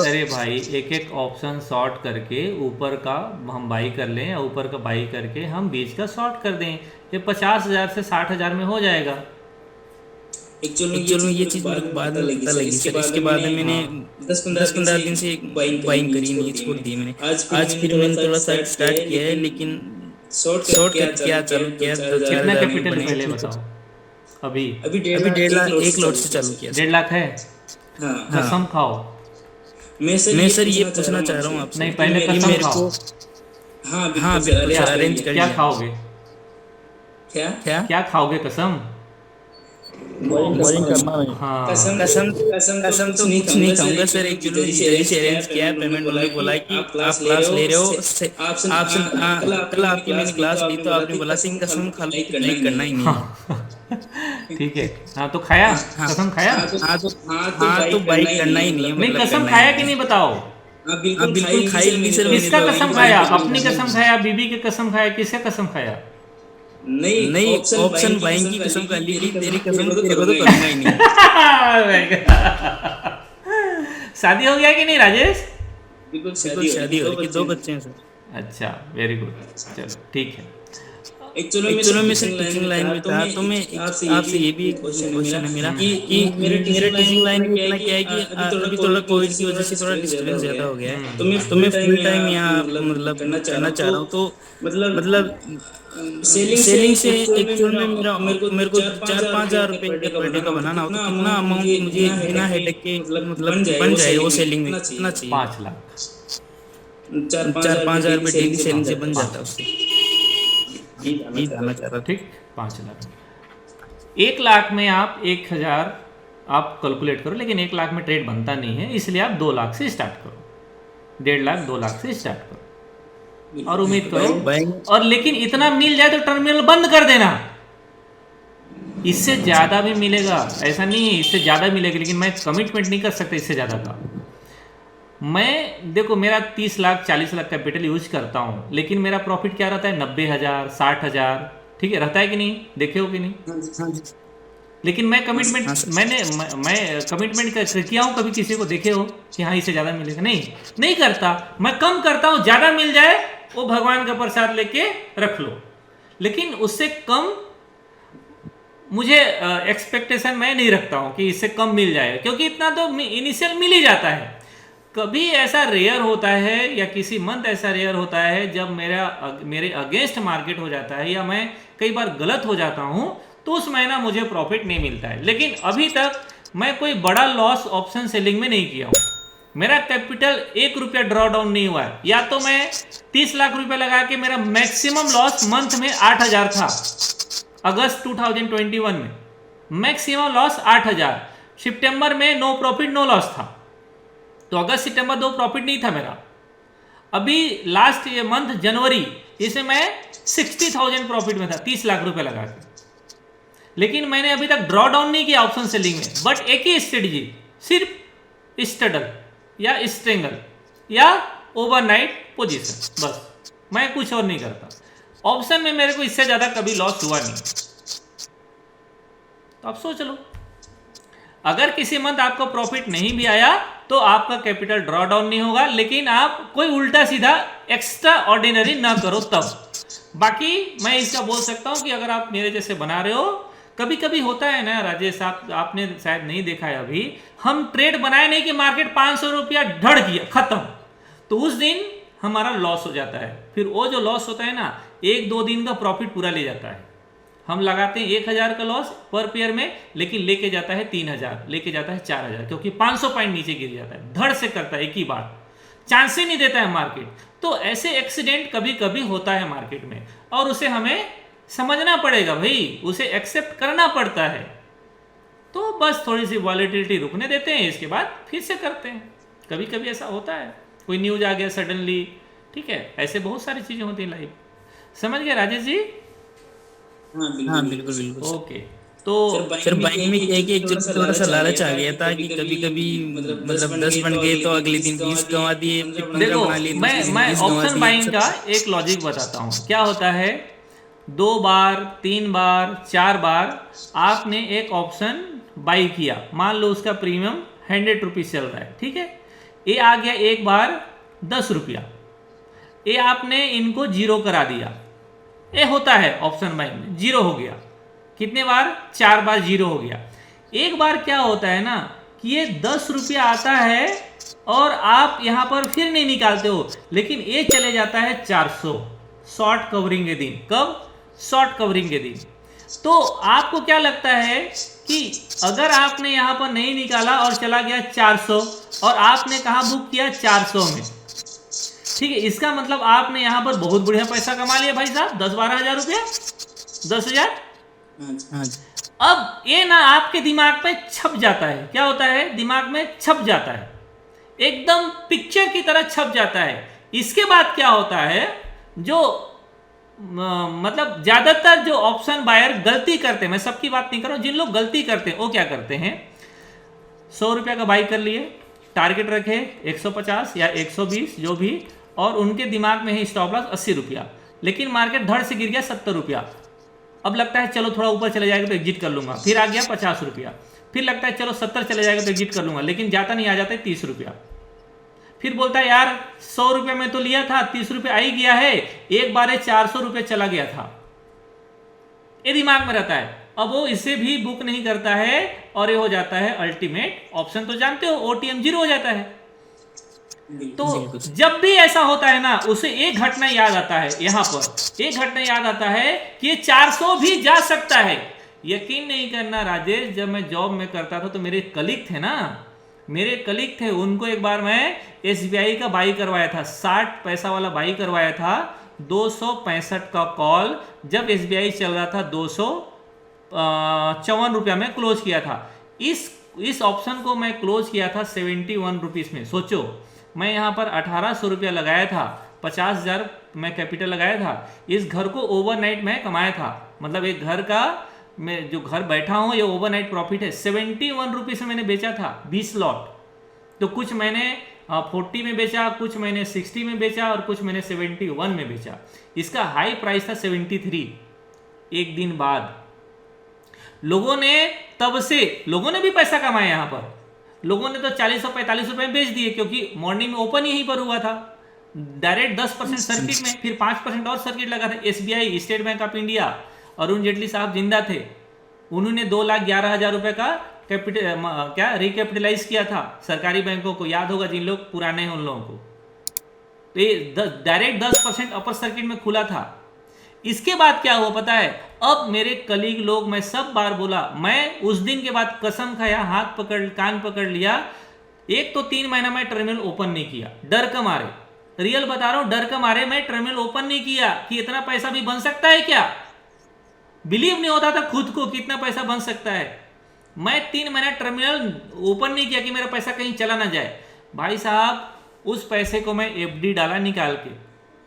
अरे भाई एक एक ऑप्शन शॉर्ट करके ऊपर का हम बाई कर लें या ऊपर का बाई करके हम बीच का शॉर्ट कर दें, ये 50,000 से 60,000 में हो जाएगा। एक्चुअली ये चीज मेरे को बाद में पता लगी सर, इसके बाद में मैंने 10-15 दिन से बाइंग करी नहीं, छोड़ दी मैंने। आज फिर मैंने थोड़ा सा स्टार्ट किया है, लेकिन शॉर्ट किया चालू किया। कितना कैपिटल पहले बताओ? अभी 1.5 लाख एक लॉट से चालू किया। 1.5 लाख है? कसम खाओ। मैं सर ये पूछना चाह रहा हूँ आपसे। नहीं पहले कसम खाओ। हाँ अरेंज करिए। क्या खाओगे? क्या खाओगे? कसम करना नहीं। हाँ कसम तो कुछ नहीं खाऊंगा सर। एक किलो जैसे अरेंज किया है, पेमेंट वाले बोला है कि आप क्लास ले रहे हो, आपसे कल आपकी मैंने क्लास ली तो आपने बोला कि कसम खा लो, नहीं करना ही नहीं। ठीक है। हाँ तो खाया? कसम खाया? हाँ तो बाइक करना ही नहीं है। नहीं कसम खाया कि नहीं बताओ? बिल्कुल खाई नहीं सर। किसका कसम खाया? अपनी कसम खाया, बीबी की कसम खाया, किसका कसम खाया? नहीं ऑप्शन बाइंग की कसम खा ली, तेरी कसम तेरे को तो करूंगा ही नहीं। शादी हो गया कि नहीं राजेश? बिल्कुल शादी हो गई, 2 बच्चे हैं सर। अच्छा वेरी गुड, चलो ठीक है। एक्चुअली मैं सर टीचिंग लाइन में था, तो मैं आपसे ये भी क्वेश्चन है मेरा कि मेरे टीचिंग लाइन में इतना क्या है कि अभी थोड़ा कोविड की वजह से थोड़ा डिस्टर्बेंस ज्यादा हो गया है, तो मैं फुल टाइम यहाँ मतलब करना चाह रहा हूँ। तो मतलब सेलिंग से एक्चुअल में मेरे को 4-5 हज़ार रुपए पर डे का बनाना हो तो कितना अमाउंट मुझे बिना हेडेक के मतलब बन जाए वो सेलिंग में कितना चाहिए? 5 लाख 4-5 हज़ार रुपए डेली सेलिंग से बन जाता है उससे। ये जानना चाह रहा था। ठीक 5 लाख। 1 लाख में आप 1,000 आप कैलकुलेट करो, लेकिन 1 लाख में ट्रेड बनता नहीं है, इसलिए आप 2 लाख से स्टार्ट करो। 1.5 लाख 2 लाख से स्टार्ट करो और उम्मीद करो। और लेकिन इतना मिल जाए तो टर्मिनल बंद कर देना। इससे ज्यादा भी मिलेगा, ऐसा नहीं है इससे ज्यादा मिलेगा, लेकिन मैं कमिटमेंट नहीं कर सकता इससे ज्यादा का। मैं देखो मेरा 30 लाख 40 लाख कैपिटल यूज करता हूं, लेकिन मेरा प्रॉफिट क्या रहता है? 90,000 60,000, ठीक है रहता है कि नहीं? देखे हो कि नहीं? लेकिन मैं कमिटमेंट मैं कमिटमेंट किया हूँ कभी किसी को देखे हो कि हाँ इससे ज़्यादा मिलेगा? नहीं करता। मैं कम करता हूँ, ज़्यादा मिल जाए वो भगवान का प्रसाद लेके रख लो, लेकिन उससे कम मुझे एक्सपेक्टेशन मैं नहीं रखता हूँ कि इससे कम मिल जाए, क्योंकि इतना तो इनिशियल मिल ही जाता है। कभी ऐसा रेयर होता है या किसी मंथ ऐसा रेयर होता है जब मेरे अगेंस्ट मार्केट हो जाता है या मैं कई बार गलत हो जाता हूँ, तो उस महीना मुझे प्रॉफिट नहीं मिलता है। लेकिन अभी तक मैं कोई बड़ा लॉस ऑप्शन सेलिंग में नहीं किया हूँ। मेरा कैपिटल 1 रुपया ड्रॉ डाउन नहीं हुआ है। या तो मैं 30 लाख रुपए लगा के मेरा मैक्सिमम लॉस मंथ में 8,000 था अगस्त 2021 में, मैक्सिमम लॉस 8,000। सितंबर में नो प्रॉफिट नो लॉस था, तो अगस्त सितंबर 2 प्रॉफिट नहीं था मेरा। अभी लास्ट ये मंथ जनवरी, इसमें मैं 60,000 प्रॉफिट में था 30 लाख रुपए लगा के, लेकिन मैंने अभी तक ड्रॉ डाउन नहीं किया ऑप्शन सेलिंग में। बट एक ही स्ट्रेटजी, सिर्फ स्टडल या स्ट्रेंगल या ओवरनाइट पोजीशन, बस मैं कुछ और नहीं करता। ऑप्शन में मेरे को इससे ज्यादा कभी लॉस हुआ नहीं। तो आप सोच लो, अगर किसी मंथ आपको प्रॉफिट नहीं भी आया तो आपका कैपिटल ड्रॉ डाउन नहीं होगा, लेकिन आप कोई उल्टा सीधा एक्स्ट्रा ऑर्डिनरी ना करो तब। बाकी मैं इसका बोल सकता हूं कि अगर आप मेरे जैसे बना रहे हो, कभी कभी होता है ना राजेश, आपने शायद नहीं देखा है, अभी हम ट्रेड बनाए नहीं कि मार्केट 500 रुपया ढड़ किया खत्म, तो उस दिन हमारा लॉस हो जाता है। फिर वो जो लॉस होता है ना, 1-2 दिन का प्रॉफिट पूरा ले जाता है। हम लगाते हैं 1,000 का लॉस पर पेयर में, लेकिन लेके जाता है 3,000, लेके जाता है 4,000, क्योंकि 500 पॉइंट नीचे गिर जाता है। धड़ से करता है एक ही बार, चांस ही नहीं देता है मार्केट। तो ऐसे एक्सीडेंट कभी कभी होता है मार्केट में, और उसे हमें समझना पड़ेगा भाई, उसे एक्सेप्ट करना पड़ता है। तो बस थोड़ी सी वॉलेटिलिटी रुकने देते हैं, इसके बाद फिर से करते हैं। कभी कभी ऐसा होता है, कोई न्यूज आ गया सडनली, ठीक है, ऐसे बहुत सारी चीजें होती हैं लाइफ। समझ गए राजेश जी? हाँ बिल्कुल बिल्कुल सर। ओके, तो फिर बाइंग में क्या है कि एक थोड़ा सा लालच आ गया था कि कभी कभी मतलब 10 बन गए तो अगले दिन 20 गंवा दिए, फिर 15 देखो बना लिए, मैं दूसरे दिन मैं 20 गंवा ऑप्शन दिए। बाइंग का एक लॉजिक बताता हूँ। क्या होता है, 2 बार 3 बार 4 बार आपने एक ऑप्शन बाई किया, मान लो उसका प्रीमियम 100 रुपीज़ चल रहा है, ठीक है। ये आ गया एक बार 10 रुपया, ये आपने इनको जीरो करा दिया। ये होता है ऑप्शन बाइंग में, जीरो हो गया। कितने बार? 4 बार जीरो हो गया। एक बार क्या होता है ना कि ये 10 रुपया आता है और आप यहाँ पर फिर नहीं निकालते हो, लेकिन ये चले जाता है 400 शॉर्ट कवरिंग के दिन। कब? शॉर्ट कवरिंग के दिन। तो आपको क्या लगता है कि अगर आपने यहाँ पर नहीं निकाला और चला गया 400 और आपने कहाँ बुक किया? 400 में, ठीक है। इसका मतलब आपने यहाँ पर बहुत बढ़िया पैसा कमा लिया भाई साहब, 10-12 हज़ार रुपया, 10,000। अब ये ना आपके दिमाग में छप जाता है। क्या होता है? दिमाग में छप जाता है, एकदम पिक्चर की तरह छप जाता है। इसके बाद क्या होता है, जो मतलब ज्यादातर जो ऑप्शन बायर गलती करते हैं, मैं सबकी बात नहीं कर रहा हूं, जिन लोग गलती करते हैं वो क्या करते हैं, 100 रुपया का बाई कर लिए, टारगेट रखे 150 या 120 जो भी, और उनके दिमाग में है स्टॉप लॉस 80 रुपया, लेकिन मार्केट धड़ से गिर गया 70 रुपया। अब लगता है चलो थोड़ा ऊपर चले जाएगा तो एग्जिट कर लूंगा, फिर आ गया 50 रुपया, फिर लगता है चलो 70 चले जाएगा तो एग्जिट कर लूंगा, लेकिन जाता नहीं, आ जाता है 30 रुपया। फिर बोलता है यार 100 रुपये में तो लिया था, 30 रुपये आ ही गया है, एक बार 400 रुपये चला गया था, ये दिमाग में रहता है। अब वो इसे भी बुक नहीं करता है और ये हो जाता है अल्टीमेट ऑप्शन, तो जानते हो ओटीएम जीरो हो जाता है। तो जब भी ऐसा होता है ना, उसे एक घटना याद आता है, यहां पर एक घटना याद आता है कि ये 400 भी जा सकता है। यकीन नहीं करना राजेश, जब मैं जॉब में करता था तो मेरे कलीग थे ना, मेरे कलीग थे, उनको एक बार मैं एसबीआई का बाई करवाया था, 60 पैसा वाला बाई करवाया था, 265 का कॉल, जब एसबीआई चल रहा था 254 रुपया में क्लोज किया था। इस ऑप्शन को मैं क्लोज किया था 71 रुपीज़ में। सोचो, मैं यहाँ पर 1800 रुपया लगाया था, 50,000 मैं कैपिटल लगाया था, इस घर को ओवरनाइट में कमाया था। मतलब एक घर का, मैं जो घर बैठा हूँ, ये ओवरनाइट प्रॉफिट है। 71 रुपीज़ में मैंने बेचा था 20 लॉट, तो कुछ मैंने 40 में बेचा, कुछ मैंने 60 में बेचा और कुछ मैंने 71 में बेचा। इसका हाई प्राइस था 73। एक दिन बाद लोगों ने, तब से लोगों ने भी पैसा कमाया। यहाँ पर लोगों ने तो 40-45 रुपये में बेच दिए, क्योंकि मॉर्निंग में ओपन यहीं पर हुआ था, डायरेक्ट 10% सर्किट में, फिर 5% और सर्किट लगा था। SBI, state bank of India, Arun Jaitley साहब जिंदा थे, उन्होंने 2,11,000 रुपए का कैपिटल क्या रिकैपिटलाइज किया था सरकारी बैंकों को, याद होगा जिन लोग पुराने हैं उन लोगों को। तो ये डायरेक्ट 10% अपर सर्किट में खुला था। इसके बाद क्या हुआ पता है, अब मेरे कलीग लोग, मैं सब बार बोला, मैं उस दिन के बाद कसम खाया, हाथ पकड़ कान पकड़ लिया, एक तो 3 महीना मैं टर्मिनल ओपन नहीं किया, डर का मारे, रियल बता रहा हूं, डर का मारे मैं टर्मिनल ओपन नहीं किया कि इतना पैसा भी बन सकता है क्या। बिलीव नहीं होता था खुद को कितना पैसा बन सकता है। मैं 3 महीना टर्मिनल ओपन नहीं किया कि मेरा पैसा कहीं चला ना जाए। भाई साहब, उस पैसे को मैं एफडी डाला निकाल के,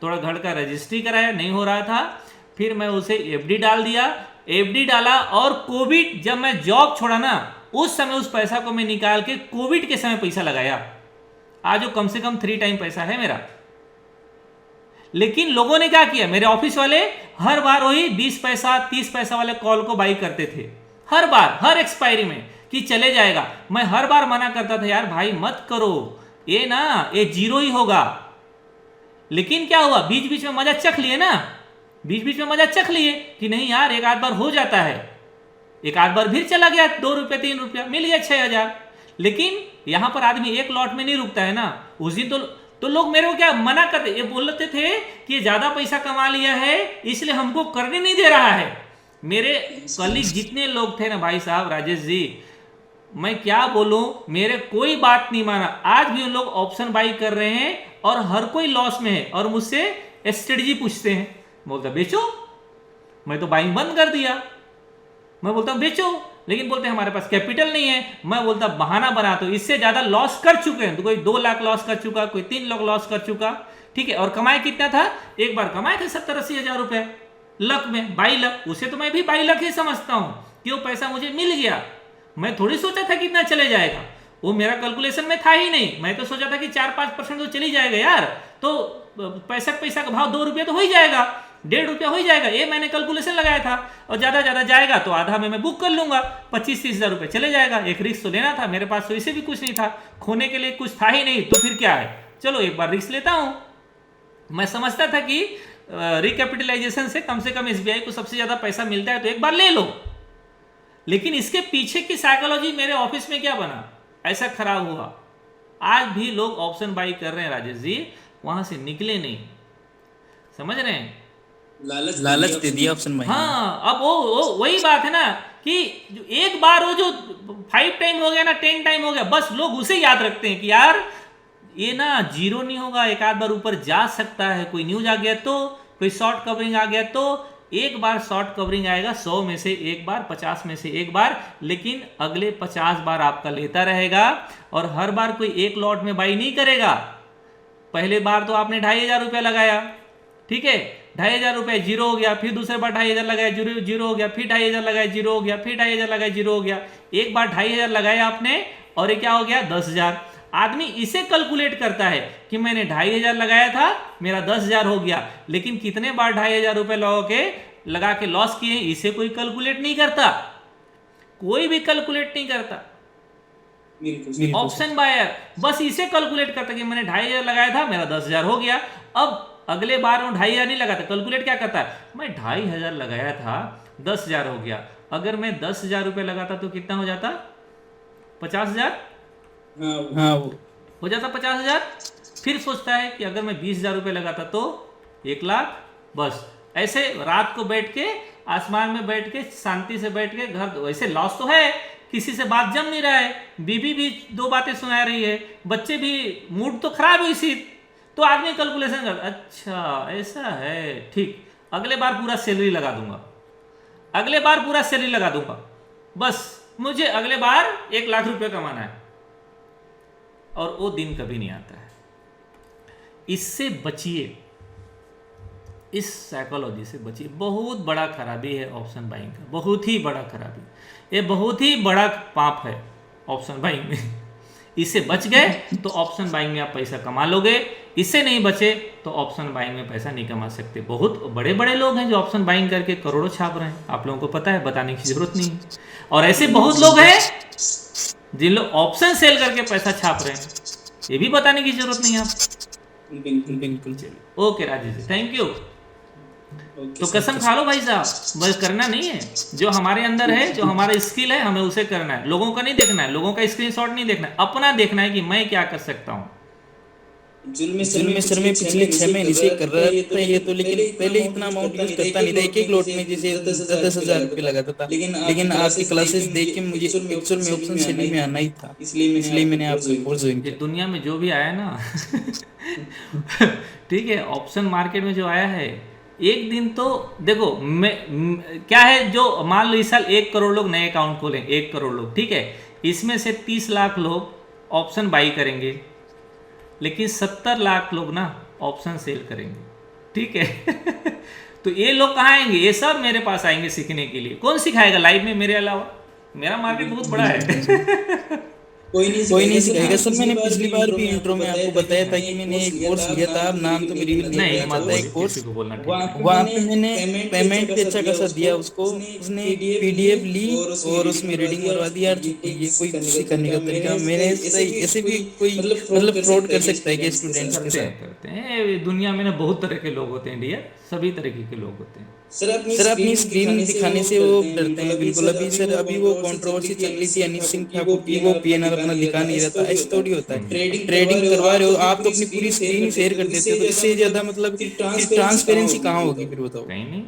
थोड़ा घर का रजिस्ट्री कराया, नहीं हो रहा था, फिर मैं उसे एफडी डाल दिया, एफडी डाला, और कोविड जब मैं जॉब छोड़ा ना, उस समय उस पैसा को मैं निकाल के कोविड के समय पैसा लगाया। आज वो कम से कम 3 टाइम पैसा है मेरा। लेकिन लोगों ने क्या किया, मेरे ऑफिस वाले हर बार वही 20 पैसा 30 पैसा वाले कॉल को बाई करते थे, हर बार, हर एक्सपायरी में, कि चले जाएगा। मैं हर बार मना करता था, यार भाई मत करो, ये ना ये जीरो ही होगा। लेकिन क्या हुआ, बीच बीच में मजा चख लिए ना, बीच बीच में मजा चख लिए कि नहीं यार, एक आध बार हो जाता है, एक आध बार फिर चला गया 2 रुपये 3 रुपया, मिल गया 6,000। लेकिन यहां पर आदमी एक लॉट में नहीं रुकता है ना। उस दिन तो लोग मेरे को क्या मना करते, ये बोलते थे कि ये ज्यादा पैसा कमा लिया है इसलिए हमको करने नहीं दे रहा है। मेरे कलीग जितने लोग थे ना भाई साहब, राजेश जी, मैं क्या बोलूं, मेरे कोई बात नहीं माना। आज भी उन लोग ऑप्शन बाई कर रहे हैं और हर कोई लॉस में है, और मुझसे स्ट्रेटजी पूछते हैं, बोलता बेचो, मैं तो बाइंग बंद कर दिया। मैं बोलता हूं बेचो, लेकिन बोलते हमारे पास कैपिटल नहीं है। मैं बोलता बहाना बना, तो इससे ज्यादा लॉस कर चुके हैं, तो कोई 2 लाख लॉस कर चुका, कोई 3 लाख लॉस कर चुका, ठीक है। और कमाए कितना था, एक बार कमाए थे 70-80 हज़ार रुपए, लक में, बाई लक, उसे तो मैं भी बाई लक ही समझता हूं कि वो पैसा मुझे मिल गया। मैं थोड़ी सोचा था कितना चले जाएगा, वो मेरा कैलकुलेशन में था ही नहीं। मैं तो सोचा था कि 4-5% तो चली जाएगा यार, तो पैसा का भाव 2 रुपये तो हो ही जाएगा, 1.5 रुपया हो ही जाएगा, ये मैंने कैलकुलेशन लगाया था। और ज़्यादा जाएगा तो आधा में मैं बुक कर लूंगा, 25-30 हज़ार रुपये चले जाएगा। एक रिस्क तो लेना था, मेरे पास तो इसे भी कुछ नहीं था, खोने के लिए कुछ था ही नहीं, तो फिर क्या है, चलो एक बार रिस्क लेता हूँ। मैं समझता था कि रिकैपिटलाइजेशन से कम SBI को सबसे ज़्यादा पैसा मिलता है, तो एक बार ले लो। लेकिन इसके पीछे की साइकोलॉजी मेरे ऑफिस में क्या बना, ऐसा खराब हुआ। आज भी लोग ऑप्शन बाई कर रहे हैं राजेश जी, वहां से निकले नहीं, समझ रहे हैं, लालच दे दिया ऑप्शन बाई। हाँ, अब वो वही बात है ना कि एक बार वो जो 5 टाइम हो गया ना, 10 टाइम हो गया, बस लोग उसे याद रखते हैं कि यार ये ना जीरो नहीं होगा, एक आध बार ऊपर जा सकता है, कोई न्यूज आ गया तो, कोई शॉर्ट कवरिंग आ गया तो, एक बार शॉर्ट कवरिंग आएगा 100 में से एक बार, 50 में से एक बार, लेकिन अगले 50 बार आपका लेता रहेगा और हर बार कोई एक लॉट में बाई नहीं करेगा। पहले बार तो आपने 2,500 रुपया लगाया, ठीक है, 2,500 रुपये जीरो हो गया, फिर दूसरे बार 2,500 लगाया जीरो हो गया, फिर 2,500 लगाया जीरो हो गया, फिर 2,500 लगाया जीरो हो गया, एक बार 2,500 लगाया आपने और ये क्या हो गया 10,000। आदमी इसे कैलकुलेट करता है कि मैंने 2,500 लगाया था, मेरा 10,000 हो गया, लेकिन कितने बार 2,500 रुपये लगा के लॉस किए, इसे कोई कैलकुलेट नहीं करता, कोई भी कैलकुलेट नहीं करता। ऑप्शन बायर बस इसे कैलकुलेट करता कि मैंने 2,500 लगाया था, मेरा 10,000 हो गया। अब अगले बार वो 2,500 नहीं लगाता, कैलकुलेट क्या करता है, मैं 2,500 लगाया था, 10,000 हो गया, अगर मैं 10,000 रुपये लगाता तो कितना हो जाता, 50,000, हाँ हो जाता 50,000। फिर सोचता है कि अगर मैं 20,000 रुपये लगाता तो 1,00,000। बस ऐसे रात को बैठ के आसमान में बैठ के शांति से बैठ के घर, वैसे लॉस तो है, किसी से बात जम नहीं रहा है, बीबी भी 2 बातें सुना रही है, बच्चे भी, मूड तो खराब है इसी, तो आदमी कैलकुलेशन कर, अच्छा ऐसा है, ठीक, अगले बार पूरा सैलरी लगा दूंगा, अगले बार पूरा सैलरी लगा दूंगा, बस मुझे अगले बार 1,00,000 रुपये कमाना है, और वो दिन कभी नहीं आता है। इससे बचिए, इस साइकोलॉजी से बचिए, बहुत बड़ा खराबी है ऑप्शन बाइंग का, बहुत ही बड़ा खराबी, ये बहुत ही बड़ा पाप है ऑप्शन बाइंग में। इससे बच गए तो ऑप्शन बाइंग में आप पैसा कमा लोगे, इससे नहीं बचे तो ऑप्शन बाइंग में पैसा नहीं कमा सकते। बहुत बड़े बड़े लोग हैं जो ऑप्शन बाइंग करके करोड़ों छाप रहे हैं, आप लोगों को पता है, बताने की जरूरत नहीं है। और ऐसे बहुत लोग हैं जिन लोग ऑप्शन सेल करके पैसा छाप रहे हैं, ये भी बताने की जरूरत नहीं है आप। बिल्कुल चलिए, okay Rajesh ji, thank you. तो कसम खा लो भाई साहब, बस करना नहीं है, जो हमारे अंदर है, जो हमारा स्किल है, हमें उसे करना है, लोगों का नहीं देखना है, लोगों का स्क्रीनशॉट नहीं देखना है, अपना देखना है कि मैं क्या कर सकता हूँ। जुल्म सर में पिछले 6 महीने से कर रहा था ये तो, लेकिन पहले इतना अमाउंट यूज करता नहीं था, एक लोट में जैसे 10,000 रुपये लगाता था, लेकिन आपकी क्लासेस देख के मुझे एक्चुअल में ऑप्शन सेलिंग में आना ही था, इसलिए मैंने आपसे कोर्स ज्वाइन किया। दुनिया में जो भी आया ना ठीक है, ऑप्शन मार्केट में जो आया है, एक दिन तो देखो क्या है, जो मान लो इस साल 1 करोड़ लोग नए अकाउंट खोलें, 1 करोड़ लोग, ठीक है, इसमें से 30 लाख लोग ऑप्शन बाई करेंगे, लेकिन 70 लाख लोग ना ऑप्शन सेल करेंगे, ठीक है तो ये लोग कहाँ आएंगे, ये सब मेरे पास आएंगे सीखने के लिए। कौन सिखाएगा लाइव में मेरे अलावा, मेरा मार्केट बहुत बड़ा है कोई नहीं सिखाएगा सर। मैंने पिछली बार भी इंट्रो में आपको बताया था कि मैंने एक कोर्स लिया था, अब नाम तो मेरी नहीं पता है, एक कोर्स, वहाँ पे मैंने पेमेंट भी अच्छा खासा दिया उसको, उसने PDF ली और उसमें रीडिंग करवा दी। यार ये कोई सिखाने का तरीका, मैंने ऐसे भी कोई मतलब फ्रॉड कर सकता है कि स्टूडेंट्स के साथ करते हैं। दुनिया में ना बहुत तरह के लोग होते हैं डियर, सभी तरीके के लोग होते हैं। सर अपनी स्क्रीन दिखाने से वो डरते हैं बिल्कुल। अभी वो कंट्रोवर्सी चल रही थी अनिल सिंह ठाकुर की, वो PNR अपना दिखा नहीं रहा था, ऐसा थोड़ी होता है। ट्रेडिंग करवा रहे हो आप तो अपनी पूरी स्क्रीन शेयर कर देते हो, तो इससे ज्यादा मतलब ट्रांसपेरेंसी कहाँ होगी फिर, बताओ। कहीं नहीं,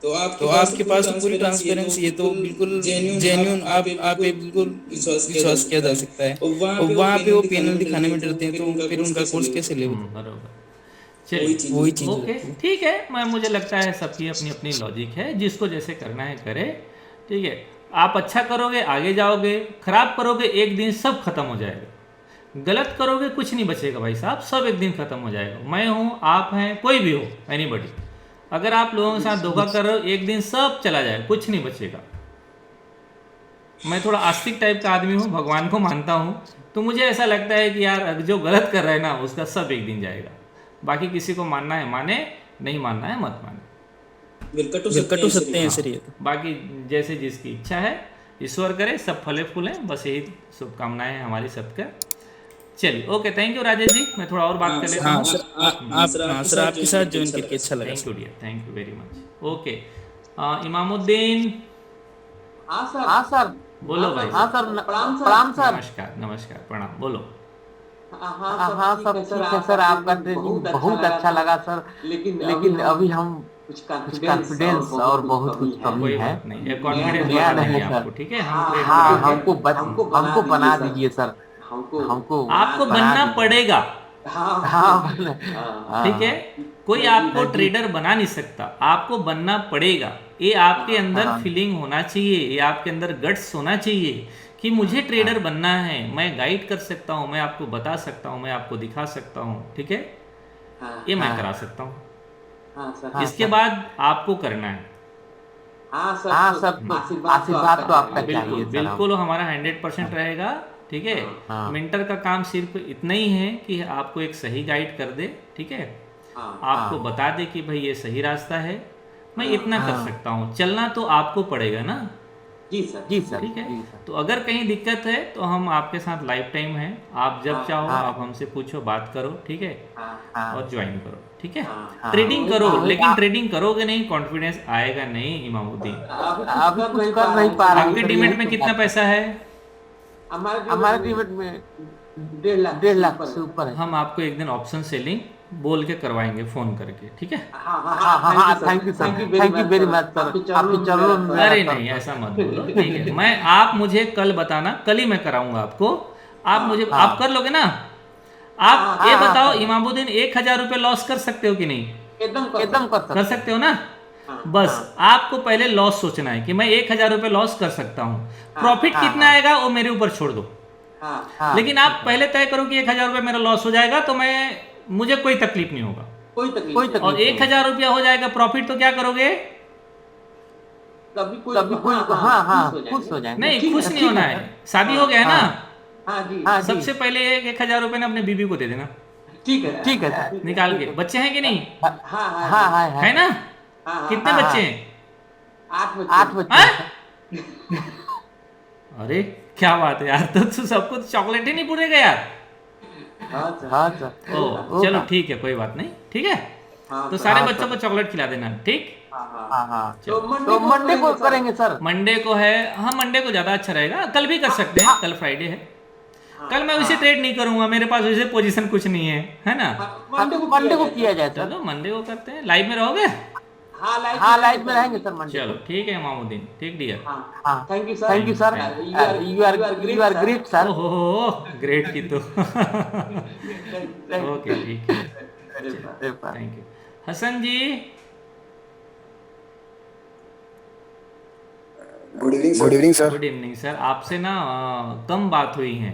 तो आपके पास तो पूरी ट्रांसपेरेंसी है, तो बिल्कुल जेन्युइन आप बिल्कुल विश्वास किया जा सकता है। वहाँ पे वो PNR दिखाने में डरते हैं, तो फिर उनका कोर्स कैसे ले? वही चीज ओके, ठीक है। मुझे लगता है सबकी अपनी अपनी लॉजिक है, जिसको जैसे करना है करे, ठीक है। आप अच्छा करोगे आगे जाओगे, खराब करोगे एक दिन सब खत्म हो जाएगा, गलत करोगे कुछ नहीं बचेगा भाई साहब, सब एक दिन खत्म हो जाएगा। मैं हूँ, आप हैं, कोई भी हो, एनीबॉडी। अगर आप लोगों के साथ धोखा कर रहे हो, एक दिन सब चला जाए, कुछ नहीं बचेगा। मैं थोड़ा आस्तिक टाइप का आदमी हूँ, भगवान को मानता हूँ, तो मुझे ऐसा लगता है कि यार जो गलत कर रहा है ना उसका सब एक दिन जाएगा। बाकी किसी को मानना है माने, नहीं मानना है मत माने, विरकटू सकते हैं सर ये तो। बाकी जैसे जिसकी इच्छा है, ईश्वर करे सब फले फूले, बस यही शुभकामनाएं हैं हमारी सबके। चलिए okay, thank you Rajesh ji, मैं थोड़ा और बात कर लेता हूँ। सर आपके साथ ज्वाइन करके अच्छा लगा। Thank you dear, thank you very much. Okay Imamuddin. हाँ सर बोलो भाई। हाँ सर, प्रणाम सर। नमस्कार नमस्कार, प्रणाम, बोलो। हाँ सब ठीक है सर, आपका ट्रेनिंग बहुत अच्छा लगा सर, लेकिन अभी हम कुछ कॉन्फिडेंस और बहुत कुछ कमी है। नया नहीं सर, ठीक है। हाँ हमको बना दीजिए सर, हमको आपको बनना पड़ेगा। हाँ ठीक है, कोई आपको ट्रेडर बना नहीं सकता, आपको बनना पड़ेगा। ये आपके अंदर फीलिंग होना चाहिए, ये आपके अंदर गट्स होना चाहिए कि मुझे ट्रेडर बनना है, मैं गाइड कर सकता हूँ, मैं आपको बता सकता हूँ, मैं आपको दिखा सकता हूँ। ठीक है, ये मैं करा सकता हूँ। इसके बाद आपको करना है। हाँ सर, आशीर्वाद तो आपका चाहिए। बिल्कुल हमारा 100% रहेगा। ठीक है, मेंटर का काम सिर्फ इतना ही है कि आपको एक सही गाइड कर दे। ठीक है, आपको बता दे कि भाई ये सही रास्ता है, मैं इतना कर सकता हूँ। चलना तो आपको पड़ेगा ना। जी सर ठीक है, तो अगर कहीं दिक्कत है तो हम आपके साथ लाइफ टाइम है, आप जब चाहो आप हमसे पूछो, बात करो। ठीक है, और ज्वाइन करो। ठीक है, ट्रेडिंग करो, लेकिन ट्रेडिंग करोगे नहीं, कॉन्फिडेंस आएगा नहीं। इमामुद्दीन अभी कुछ कर नहीं पा रहा। आपके डीमेट में कितना पैसा है? हमारे डीमेट में 1.5 लाख से ऊपर है। हम आपको एक दिन ऑप्शन सेलिंग बोल के करवाएंगे फोन करके। ठीक है, हाँ thank you very much sir, आपके चरणों में। अरे नहीं ऐसा मत बोलो। ठीक है, मैं आप मुझे कल बताना, कल ही मैं कराऊंगा आपको। आप मुझे आप कर लोगे ना? आप ये बताओ इमामुद्दीन 1000 रुपये लॉस कर सकते हो कि नहीं? एकदम कर सकते हो ना? बस आपको पहले लॉस सोचना है कि मैं 1000 रुपये लॉस कर सकता हूँ, प्रॉफिट कितना आएगा वो मेरे ऊपर छोड़ दो। लेकिन आप पहले तय करो कि 1000 रुपये मेरा लॉस हो जाएगा तो मुझे कोई तकलीफ नहीं होगा। कोई तकलीफ और 1000 रुपया हो जाएगा प्रॉफिट तो क्या करोगे? कभी कोई हाँ खुश हो जाए। नहीं खुश नहीं होना है, शादी हो गया है ना? हाँ जी। सबसे पहले 1000 रुपये ना अपने बीबी को दे देना। ठीक है निकाल के। बच्चे हैं कि नहीं? हाँ है ना? कितने बच्चे हैं? 8 बच्चे। अरे क्या बात है यार, तो सबको चॉकलेट ही नहीं पूरेगा यार। हाँ सर। ओ चलो ठीक है, कोई बात नहीं। ठीक है, तो सारे बच्चों को चॉकलेट खिला देना। ठीक, तो मंडे को करेंगे सर। मंडे को है? हाँ मंडे को ज्यादा अच्छा रहेगा, कल भी कर सकते हैं, कल फ्राइडे है। कल मैं वैसे ट्रेड नहीं करूंगा, मेरे पास वैसे पोजीशन कुछ नहीं है ना? मंडे को किया जाए। चलो मंडे को करते हैं। लाइव में रहोगे? हाँ लाइव में रहेंगे सर मंडे। चलो ठीक है इमामुद्दीन, ठीक dear. Thank you sir, you are great sir. ओहो ग्रेट की तो। ओके ठीक है, thank you. Hasan ji good evening sir. Good evening sir. आपसे ना कम बात हुई है।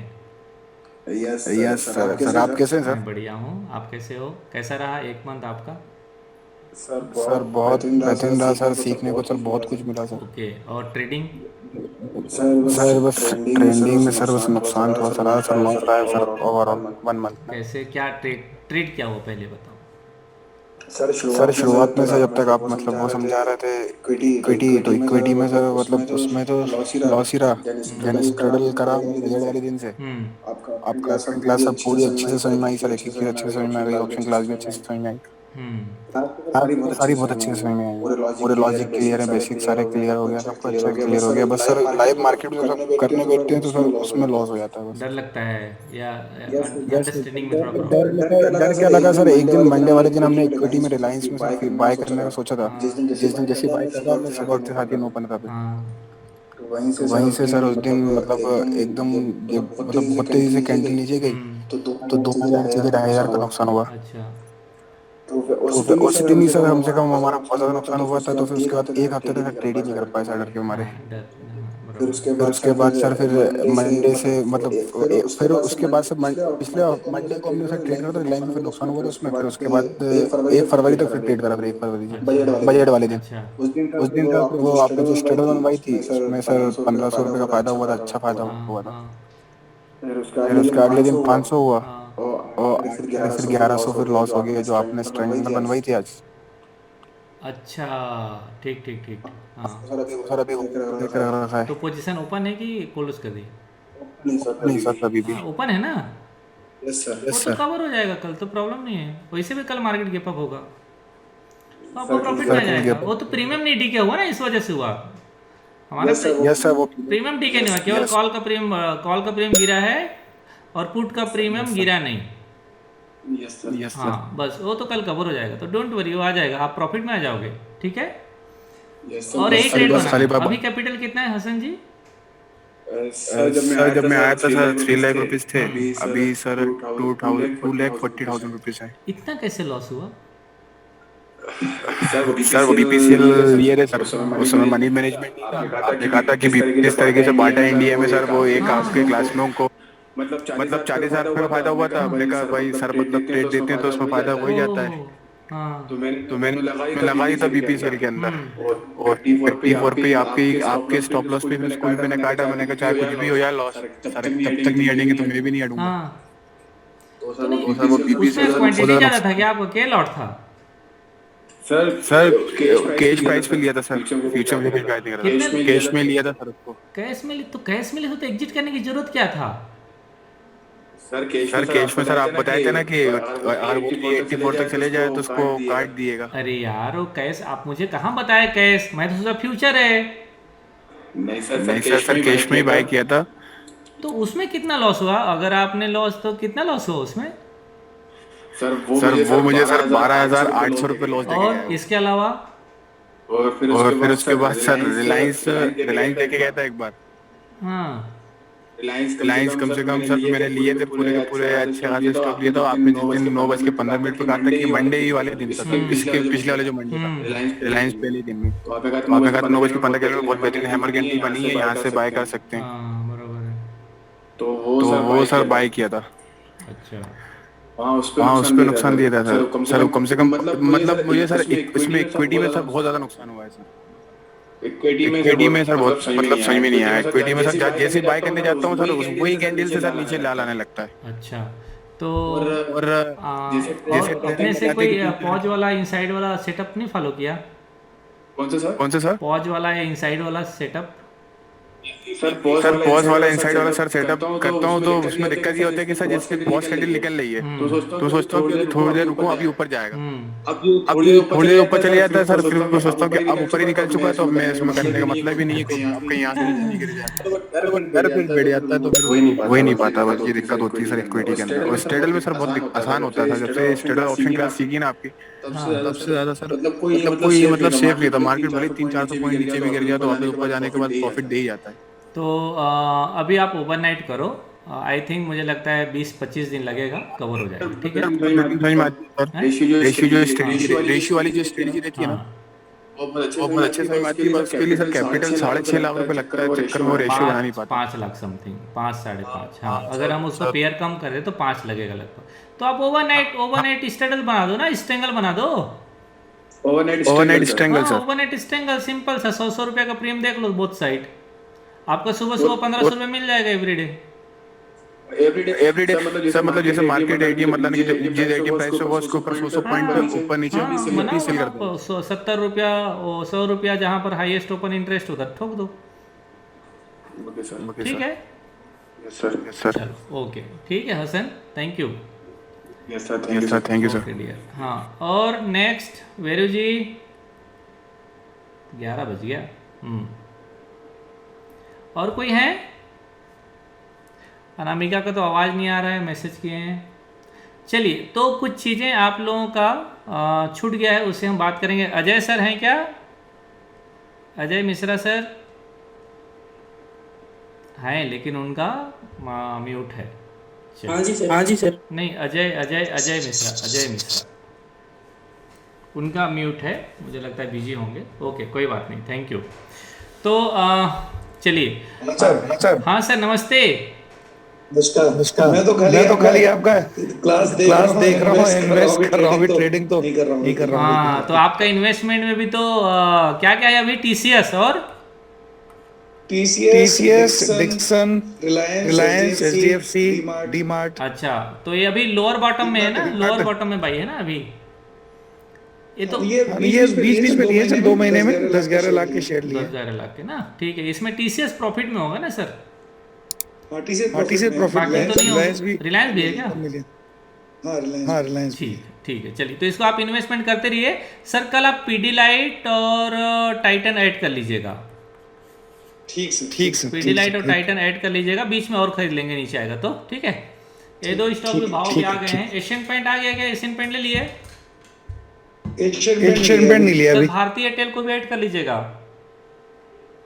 यस सर, आप कैसे हैं सर? मैं बढ़िया हूँ, आप कैसे हो? कैसा रहा 1 मंथ आपका? सर बहुत बेहतरीन रहा सर, सीखने को सर बहुत कुछ मिला सर। ओके, और ट्रेडिंग? सर बस ट्रेडिंग में सर बस नुकसान थोड़ा सा रहा सर, लॉस रहा है सर ओवरऑल 1 मंथ में। कैसे, क्या ट्रेड क्या हुआ पहले बताओ। सर शुरुआत में सर जब तक आप मतलब वो समझा रहे थे इक्विटी में सर मतलब उसमें तो लॉस ही रहा। मैंने स्ट्रगल करा डेढ़ वाले दिन से। आपका क्लास सब पूरी अच्छे से समझ में आई सर, एक चीज अच्छे से समझ में आ गई, ऑप्शन क्लास भी अच्छे से समझ में आई। सारी बहुत अच्छे से समझ में आई, पूरे लॉजिक क्लियर है, बेसिक सारे क्लियर हो गया, सब कुछ अच्छा क्लियर हो गया। बस सर लाइव मार्केट में सब करने बैठते हैं तो सर उसमें लॉस हो जाता है। डर लगता है या अंडरस्टैंडिंग में थोड़ा प्रॉब्लम? डर क्या लगा सर, एक दिन मंडे वाले दिन हमने इक्विटी में रिलायंस में सर बाय करने का सोचा था। जिस दिन जैसे बाय करा हमने सपोर्ट के साथ ही ओपन करा। वहीं से सर उस दिन मतलब एकदम मतलब बहुत तेजी से कैंडल नीचे गई तो 2000 से 2500 का नुकसान हुआ। तो फिर उस दिन ही सर हमसे कम हमारा बहुत ज्यादा नुकसान हुआ था। तो फिर उसके बाद 1 हफ्ते तक ट्रेड ही नहीं कर पाए सर, डर के मारे। फिर उसके बाद सर फिर मंडे से मतलब फिर उसके बाद से पिछले मंडे को हमने सर ट्रेड करा था रिलायंस में, फिर नुकसान हुआ था उसमें। फिर उसके बाद 1 फरवरी तक फिर ट्रेड करा, फिर 1 फरवरी से बजट वाले दिन। उस दिन का फिर वो आपने जो स्ट्रेडल बनवाई थी उसमें सर 1500 रुपये का फायदा हुआ था, अच्छा फायदा हुआ था। फिर उसके अगले दिन 500 हुआ और फिर 1100 फिर लॉस हो गया जो आपने स्ट्रेंगल बनवाई थी आज। अच्छा, ठीक ठीक ठीक। हाँ, सर अभी देख रखा है। तो पोजीशन ओपन है कि क्लोज कर दी? नहीं सर अभी भी ओपन है ना? यस वो तो कवर हो जाएगा कल, तो प्रॉब्लम नहीं है। वैसे भी कल मार्केट गैप अप होगा, आपको प्रॉफिट में आ जाएगा। वो तो प्रीमियम नहीं डीके हुआ ना, इस वजह से हुआ हमारा। यस सर वो प्रीमियम डीके नहीं हुआ, केवल कॉल का प्रीमियम गिरा है और पुट का प्रीमियम गिरा नहीं। यस हाँ बस, वो तो कल कवर हो जाएगा, तो डोंट वरी, वो आ जाएगा, आप प्रॉफिट में आ जाओगे। ठीक है, और एक ट्रेड बना। अभी कैपिटल कितना है हसन जी? सर जब मैं आया था सर 3 लाख रुपीस थे, अभी सर 2,40,000 रुपीस है। इतना कैसे लॉस हुआ? सर वो बीपीसीएल ये रहे सर, उस समय मनी मैनेजमेंट नहीं था। आपने कहा था कि इस तरीके से बाटा इंडिया में सर वो एक आपके क्लासमेट को मतलब 40,000 रुपये का फायदा हुआ था। हमने कहा भाई सर मतलब ट्रेड देते हैं तो उसमें फायदा हो ही जाता है। तो मैंने लगाई था बीपीसीएल के अंदर, और T4 पे आपके स्टॉप लॉस पे भी उसको भी मैंने काटा। मैंने कहा चाहे कुछ भी हो जाए लॉस, सर जब तक नहीं हटेंगे तो मैं भी नहीं हटूंगा। तो सर वो बीपीसीएल क्वांटिटी ज्यादा था क्या? आपको क्या लॉट था? सर कैश प्राइस पे लिया था सर, फ्यूचर में कैश में लिया था सर उसको। कैश में तो एग्जिट करने की जरूरत क्या था? सर कैश में सर आप बताए थे ना कि अगर वो 84 तक चले जाए तो उसको काट दिएगा। अरे यार वो कैश आप मुझे कहाँ बताए कैश, मैं तो सोचा फ्यूचर है। नहीं सर कैश में ही बाय किया था। तो उसमें कितना लॉस हुआ? अगर आपने लॉस, तो कितना लॉस हुआ उसमें? सर वो मुझे सर 12,800 रुपये लॉस देके गया। और इसके अलावा और फिर उसके बाद सर रिलायंस लेके गया था एक बार। हाँ, रिलायंस कम से कम सर मैंने लिए थे पूरे अच्छे खासे स्टॉक लिए था। आपने जिस दिन 9:15 पे कहा था कि मंडे ही वाले दिन था सर, इसके पिछले वाले जो मंडे था रिलायंस पहले दिन में, तो आपने कहा 9:15 के लिए बहुत बेहतरीन हैमर कैंडल बनी है, यहाँ से बाय कर सकते हैं। बराबर है। तो वो सर बाय किया था। अच्छा, हाँ उस पे नुकसान दिया था सर कम से कम मतलब मुझे सर इसमें इक्विटी में सर बहुत ज्यादा नुकसान हुआ है सर। इक्विटी में सर बहुत मतलब समझ में नहीं आया। इक्विटी में सर जैसे बाय करने जाता हूँ सर वही कैंडल से सर नीचे लाल आने लगता है। अच्छा, तो और जैसे अपने से कोई पॉज वाला इनसाइड वाला सेटअप नहीं फॉलो किया? कौन सा सर? पॉज वाला या इनसाइड वाला सेटअप? सर पॉज वाला इनसाइड वाला सर सेटअप करता हूँ तो उसमें दिक्कत ये होती है कि सर जैसे पॉज कैंडल निकल रही है तो सोचता हूँ कि थोड़ी देर रुको अभी ऊपर जाएगा, अब थोड़ी देर ऊपर चले जाता है सर, फिर मैं सोचता हूँ कि अब ऊपर ही निकल चुका है तो मैं इसमें करने का मतलब ही नहीं है कि अब कहीं यहाँ से नहीं गिर जाए, डर फिर बैठ जाता है तो फिर हो ही नहीं पाता। बस ये दिक्कत होती है सर इक्विटी के अंदर। और स्ट्रेडल में सर बहुत आसान होता था, जब से स्ट्रेडल ऑप्शन क्लास सीखी ना आपकी तब से ज्यादा सर मतलब कोई मतलब सेफ नहीं था। मार्केट भले 300-400 पॉइंट नीचे भी गिर गया तो वापस ऊपर जाने के बाद प्रॉफिट दे ही जाता है। तो अभी आप ओवरनाइट करो, आई थिंक मुझे लगता है 20-25 दिन लगेगा, कवर हो जाएगा। ठीक है, रेशियो वाली जो स्ट्रेटजी रहती है ना वो बहुत अच्छे से आती है। बस उसके लिए सर कैपिटल 6.5 लाख रुपए लगता है, चक्कर में वो रेशियो बना नहीं पाता। 5 लाख समथिंग, 5-5.5। हाँ, अगर हम उसको पेयर कम करें तो 5 लगेगा लगभग। तो आप ओवरनाइट स्ट्रेडल बना दो ना, स्ट्रेंगल बना दो। Overnight strangle sir, overnight strangle simple सा 100 रुपये का प्रीमियम देख लो बोथ साइड, आपका सुबह 1500 रुपये मिल जाएगा एवरीडे सर। मतलब जैसे मार्केट एटीएम मतलब जिस एटीएम प्राइस होगा उसके ऊपर 100 पॉइंट ऊपर नीचे सेल कर दो। 70 रुपया 100 रुपया जहाँ पर हाईएस्ट ओपन इंटरेस्ट उधर ठोक दो। ठीक है, यस सर। ओके, ठीक है Hasan, thank you. Yes sir, thank you sir. हाँ, और नेक्स्ट वेरू जी, 11 बज गया। और कोई है? अनामिका का तो आवाज़ नहीं आ रहा है, मैसेज किए हैं। चलिए, तो कुछ चीज़ें आप लोगों का छूट गया है, उससे हम बात करेंगे। अजय सर हैं क्या? अजय मिश्रा सर हैं, लेकिन उनका म्यूट है। हाँ जी सर। नहीं, अजय मिश्रा उनका म्यूट है, मुझे लगता है बिजी होंगे। ओके, कोई बात नहीं, थैंक यू। तो चलिए सर हाँ सर नमस्ते। नमस्कार। मैं तो खाली आपका क्लास देख रहा हूँ, इन्वेस्ट कर रहा हूँ, अभी ट्रेडिंग तो नहीं कर रहा हूँ। हाँ तो आपका इन्वेस्टमेंट में भी तो क्या क्या है अभी? टीसीएस और TCS, Dixon, Reliance, HDFC, DMart. अच्छा तो ये अभी लोअर बॉटम में है ना? लोअर बॉटम में भाई है ना अभी? ये तो ये बीच में लिए सर, 2 महीने में 10-11 लाख के शेयर लिए। 10-11 लाख के ना, ठीक है। इसमें टीसीएस प्रॉफिट में होगा ना सर? टीसीएस प्रॉफिट, रिलायंस भी है क्या? हाँ रिलायंस ठीक है। चलिए तो इसको आप इन्वेस्टमेंट करते रहिए सर। कल आप पीडीलाइट और टाइटन ऐड कर लीजिएगा। ठीक सर। पीडीलाइट और टाइटन ऐड कर लीजिएगा, बीच में और खरीद लेंगे नीचे आएगा तो, ठीक है। ये 2 स्टॉक में भाव भी आ गए हैं। एशियन पेंट आ गया क्या? एशियन पेंट ले लिए? एशियन पेंट नहीं लिया अभी। भारतीय एयरटेल को भी ऐड कर लीजिएगा।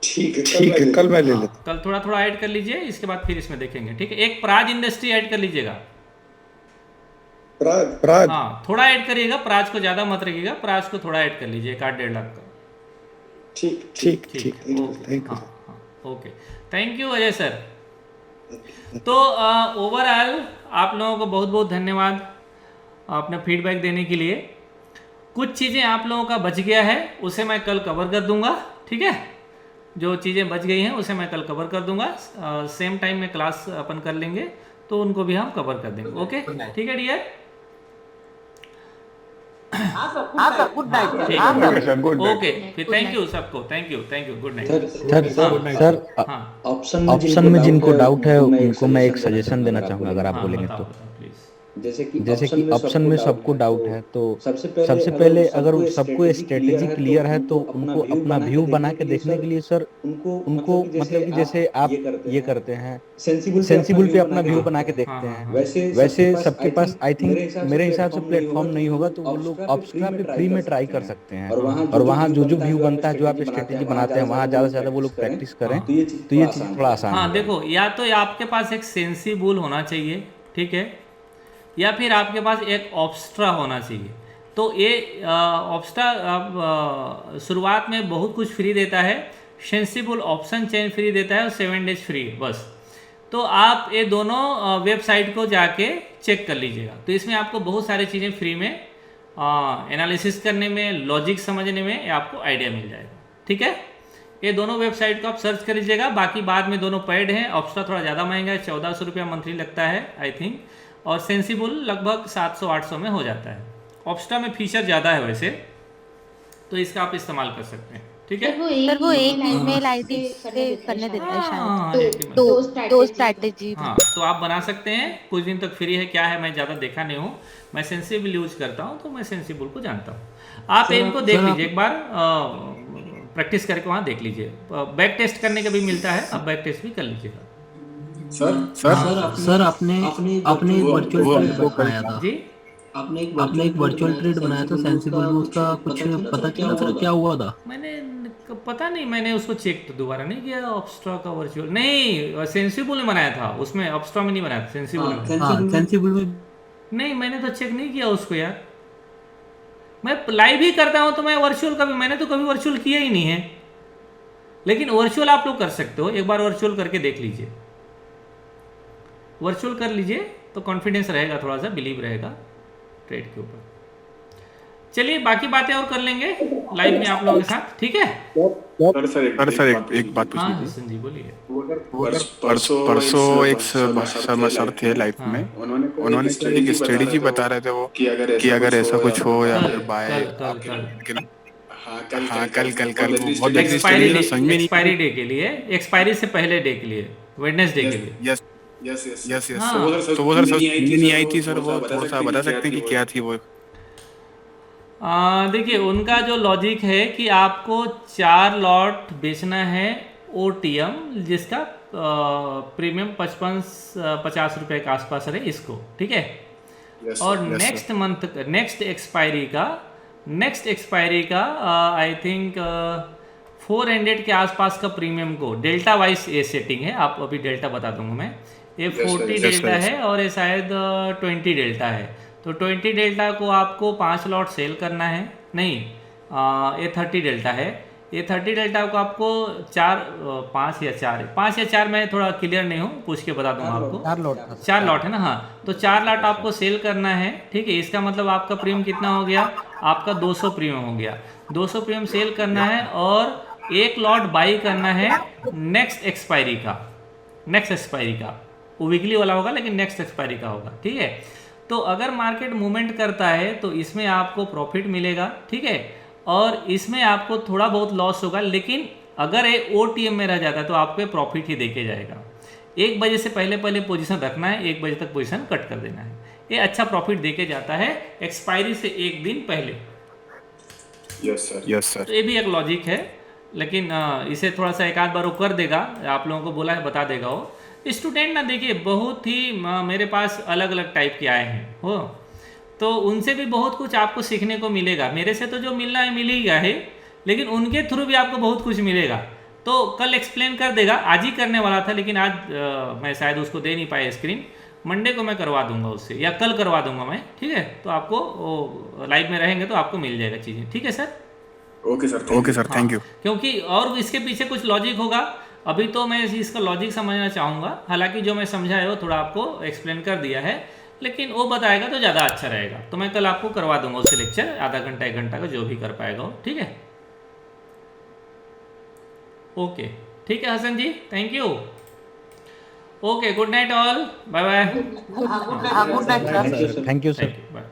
ठीक है, कल मैं ले लेता। कल थोड़ा ऐड कर लीजिए, इसके बाद फिर इसमें देखेंगे, ठीक है। एक प्राज इंडस्ट्री ऐड कर लीजिएगा। प्राज हाँ थोड़ा ऐड करिएगा, प्राज को ज्यादा मत रखिएगा, प्राज को थोड़ा ऐड कर लीजिए, 1.5 लाख का। ठीक। Okay thank you Ajay sir. तो ओवरऑल आप लोगों को बहुत बहुत धन्यवाद अपना फीडबैक देने के लिए। कुछ चीज़ें आप लोगों का बच गया है, उसे मैं कल कवर कर दूंगा, ठीक है। जो चीज़ें बच गई हैं उसे मैं कल कवर कर दूंगा। सेम टाइम में क्लास अपन कर लेंगे तो उनको भी हम कवर कर देंगे। ओके ठीक है डियर। Good night. ओके फिर थैंक यू सबको, thank you good night. Sir option में जिनको डाउट है उनको मैं एक सजेशन देना चाहूँगा, अगर आप बोलेंगे तो। जैसे कि ऑप्शन में सबको डाउट है, तो सबसे पहले अगर सबको स्ट्रेटेजी क्लियर है तो उनको अपना व्यू बना के देखने के लिए सर उनको मतलब कि जैसे आप ये करते हैं सेंसिबल पे अपना व्यू बना के देखते हैं, वैसे सबके पास आई थिंक मेरे हिसाब से प्लेटफॉर्म नहीं होगा, तो वो लोग ऑप्स्ट्रा पे फ्री में ट्राई कर सकते हैं। और वहाँ जो व्यू बनता है, जो आप स्ट्रेटेजी बनाते हैं, वहाँ ज़्यादा से ज़्यादा वो लोग प्रैक्टिस करें तो ये चीज़ थोड़ा आसान है। हाँ देखो, या तो आपके पास एक सेंसिबल होना चाहिए, ठीक है, या फिर आपके पास एक ऑप्स्ट्रा होना चाहिए। तो ये ऑप्स्ट्रा शुरुआत में बहुत कुछ फ्री देता है, सेंसिबल ऑप्शन चेन फ्री देता है और 7 डेज फ्री है बस। तो आप ये दोनों वेबसाइट को जाके चेक कर लीजिएगा। तो इसमें आपको बहुत सारी चीज़ें फ्री में एनालिसिस करने में, लॉजिक समझने में आपको आइडिया मिल जाएगा, ठीक है। ये दोनों वेबसाइट को आप सर्च कर लीजिएगा। बाकी बाद में दोनों पेड हैं। ऑप्स्ट्रा थोड़ा ज़्यादा महंगा है, 1400 रुपया मंथली लगता है आई थिंक, और सेंसिबल लगभग 700-800 में हो जाता है। ऑप्स्ट्रा में फीचर ज़्यादा है वैसे, तो इसका आप इस्तेमाल कर सकते हैं, ठीक है। सर वो एक ईमेल आईडी से करने देता है शायद, दो स्ट्रैटेजी। हाँ तो आप बना सकते हैं, कुछ दिन तक फ्री है। क्या है मैं ज़्यादा देखा नहीं हूँ, मैं सेंसिबल यूज करता हूँ तो मैं सेंसिबल को जानता हूँ। आप इनको देख लीजिए एक बार, प्रैक्टिस करके वहाँ देख लीजिए। बैक टेस्ट करने का भी मिलता है, आप बैक टेस्ट भी कर लीजिएगा। सर आपने एक वर्चुअल ट्रेड बनाया था जी, आपने एक वर्चुअल ट्रेड बनाया था सेंसिबल में, उसका कुछ पता चला सर क्या हुआ था? मैंने पता नहीं, मैंने उसको चेक तो दोबारा नहीं किया। ऑप्स्ट्रा का वर्चुअल नहीं, सेंसिबल में बनाया था, उसमें ऑप्स्ट्रा में नहीं बनाया था, सेंसिबल में नहीं। मैंने तो चेक नहीं किया उसको यार। मैं लाइव ही करता हूँ तो मैं वर्चुअल का भी, मैंने तो कभी वर्चुअल किया ही नहीं है। लेकिन वर्चुअल आप लोग कर सकते हो, एक बार वर्चुअल करके देख लीजिए। वर्चुअल कर लीजिए तो कॉन्फिडेंस रहेगा, थोड़ा सा बिलीव रहेगा ट्रेड के ऊपर। चलिए बाकी बातें और कर लेंगे लाइव में आप लोगों के साथ, ठीक है। सर एक बात पूछनी थी। संजीव बोलिए। परसों एक सर थे लाइव में, उन्होंने एक स्ट्रेटेजी बता रहे थे वो कि अगर ऐसा कुछ हो या फिर बाय एक्सपायरी डे के लिए, एक्सपायरी से पहले डे के लिए, वेडनेसडे के लिए। यस तो वो सर नहीं आई थी सर, वो थोड़ा सा बता सकते हैं कि क्या थी वो? देखिए उनका जो लॉजिक है कि आपको 4 लॉट बेचना है OTM, जिसका प्रीमियम 55-50 रुपये के आसपास रहे इसको, ठीक है। और नेक्स्ट मंथ, नेक्स्ट एक्सपायरी का आई थिंक 400 के आसपास का प्रीमियम को डेल्टा वाइज ये सेटिंग है। आप अभी डेल्टा बता दूंगा मैं। ये 40 डेल्टा है और ये शायद 20 डेल्टा है। तो 20 डेल्टा को आपको 5 लॉट सेल करना है, नहीं ये 30 डेल्टा है, ये 30 डेल्टा को आपको 5 या 4 मैं थोड़ा क्लियर नहीं हूँ, पूछ के बता दूंगा आपको। 4 लॉट है ना, हाँ। तो 4 लॉट आपको सेल करना है, ठीक है। इसका मतलब आपका प्रीमियम कितना हो गया, आपका 200 प्रीमियम हो गया। 200 प्रीमियम सेल करना है और 1 लॉट बाई करना है नेक्स्ट एक्सपायरी का। वो वीकली वाला होगा लेकिन नेक्स्ट एक्सपायरी का होगा, ठीक है। तो अगर मार्केट मूवमेंट करता है तो इसमें आपको प्रॉफिट मिलेगा, ठीक है, और इसमें आपको थोड़ा बहुत लॉस होगा, लेकिन अगर ये OTM में रह जाता है तो आपको प्रॉफिट ही देके जाएगा। 1 बजे से पहले पोजीशन रखना है, 1 बजे तक पोजीशन कट कर देना है। ये अच्छा प्रॉफिट देके जाता है एक्सपायरी से 1 दिन पहले। Yes sir. तो ये भी एक लॉजिक है, लेकिन इसे थोड़ा सा एक आध बार वो कर देगा, आप लोगों को बोला है बता देगा वो। स्टूडेंट ना देखिए बहुत ही मेरे पास अलग अलग टाइप के आए हैं हो, तो उनसे भी बहुत कुछ आपको सीखने को मिलेगा। मेरे से तो जो मिलना है मिल ही गया है, लेकिन उनके थ्रू भी आपको बहुत कुछ मिलेगा। तो कल एक्सप्लेन कर देगा, आज ही करने वाला था लेकिन आज मैं शायद उसको दे नहीं पाया स्क्रीन। मंडे को मैं करवा दूंगा उससे, या कल करवा दूंगा मैं, ठीक है। तो आपको लाइव में रहेंगे तो आपको मिल जाएगा चीज़ें, ठीक है sir. Okay sir, thank you. क्योंकि और इसके पीछे कुछ लॉजिक होगा, अभी तो मैं इसका लॉजिक समझना चाहूँगा। हालांकि जो मैं समझा है वो थोड़ा आपको एक्सप्लेन कर दिया है, लेकिन वो बताएगा तो ज़्यादा अच्छा रहेगा। तो मैं कल आपको करवा दूंगा उससे लेक्चर, आधा घंटा 1 घंटा का जो भी कर पाएगा वो, ठीक है। ओके, ठीक है Hasan ji, thank you. Okay, good night all, bye bye. Good night sir. Thank you sir. Bye.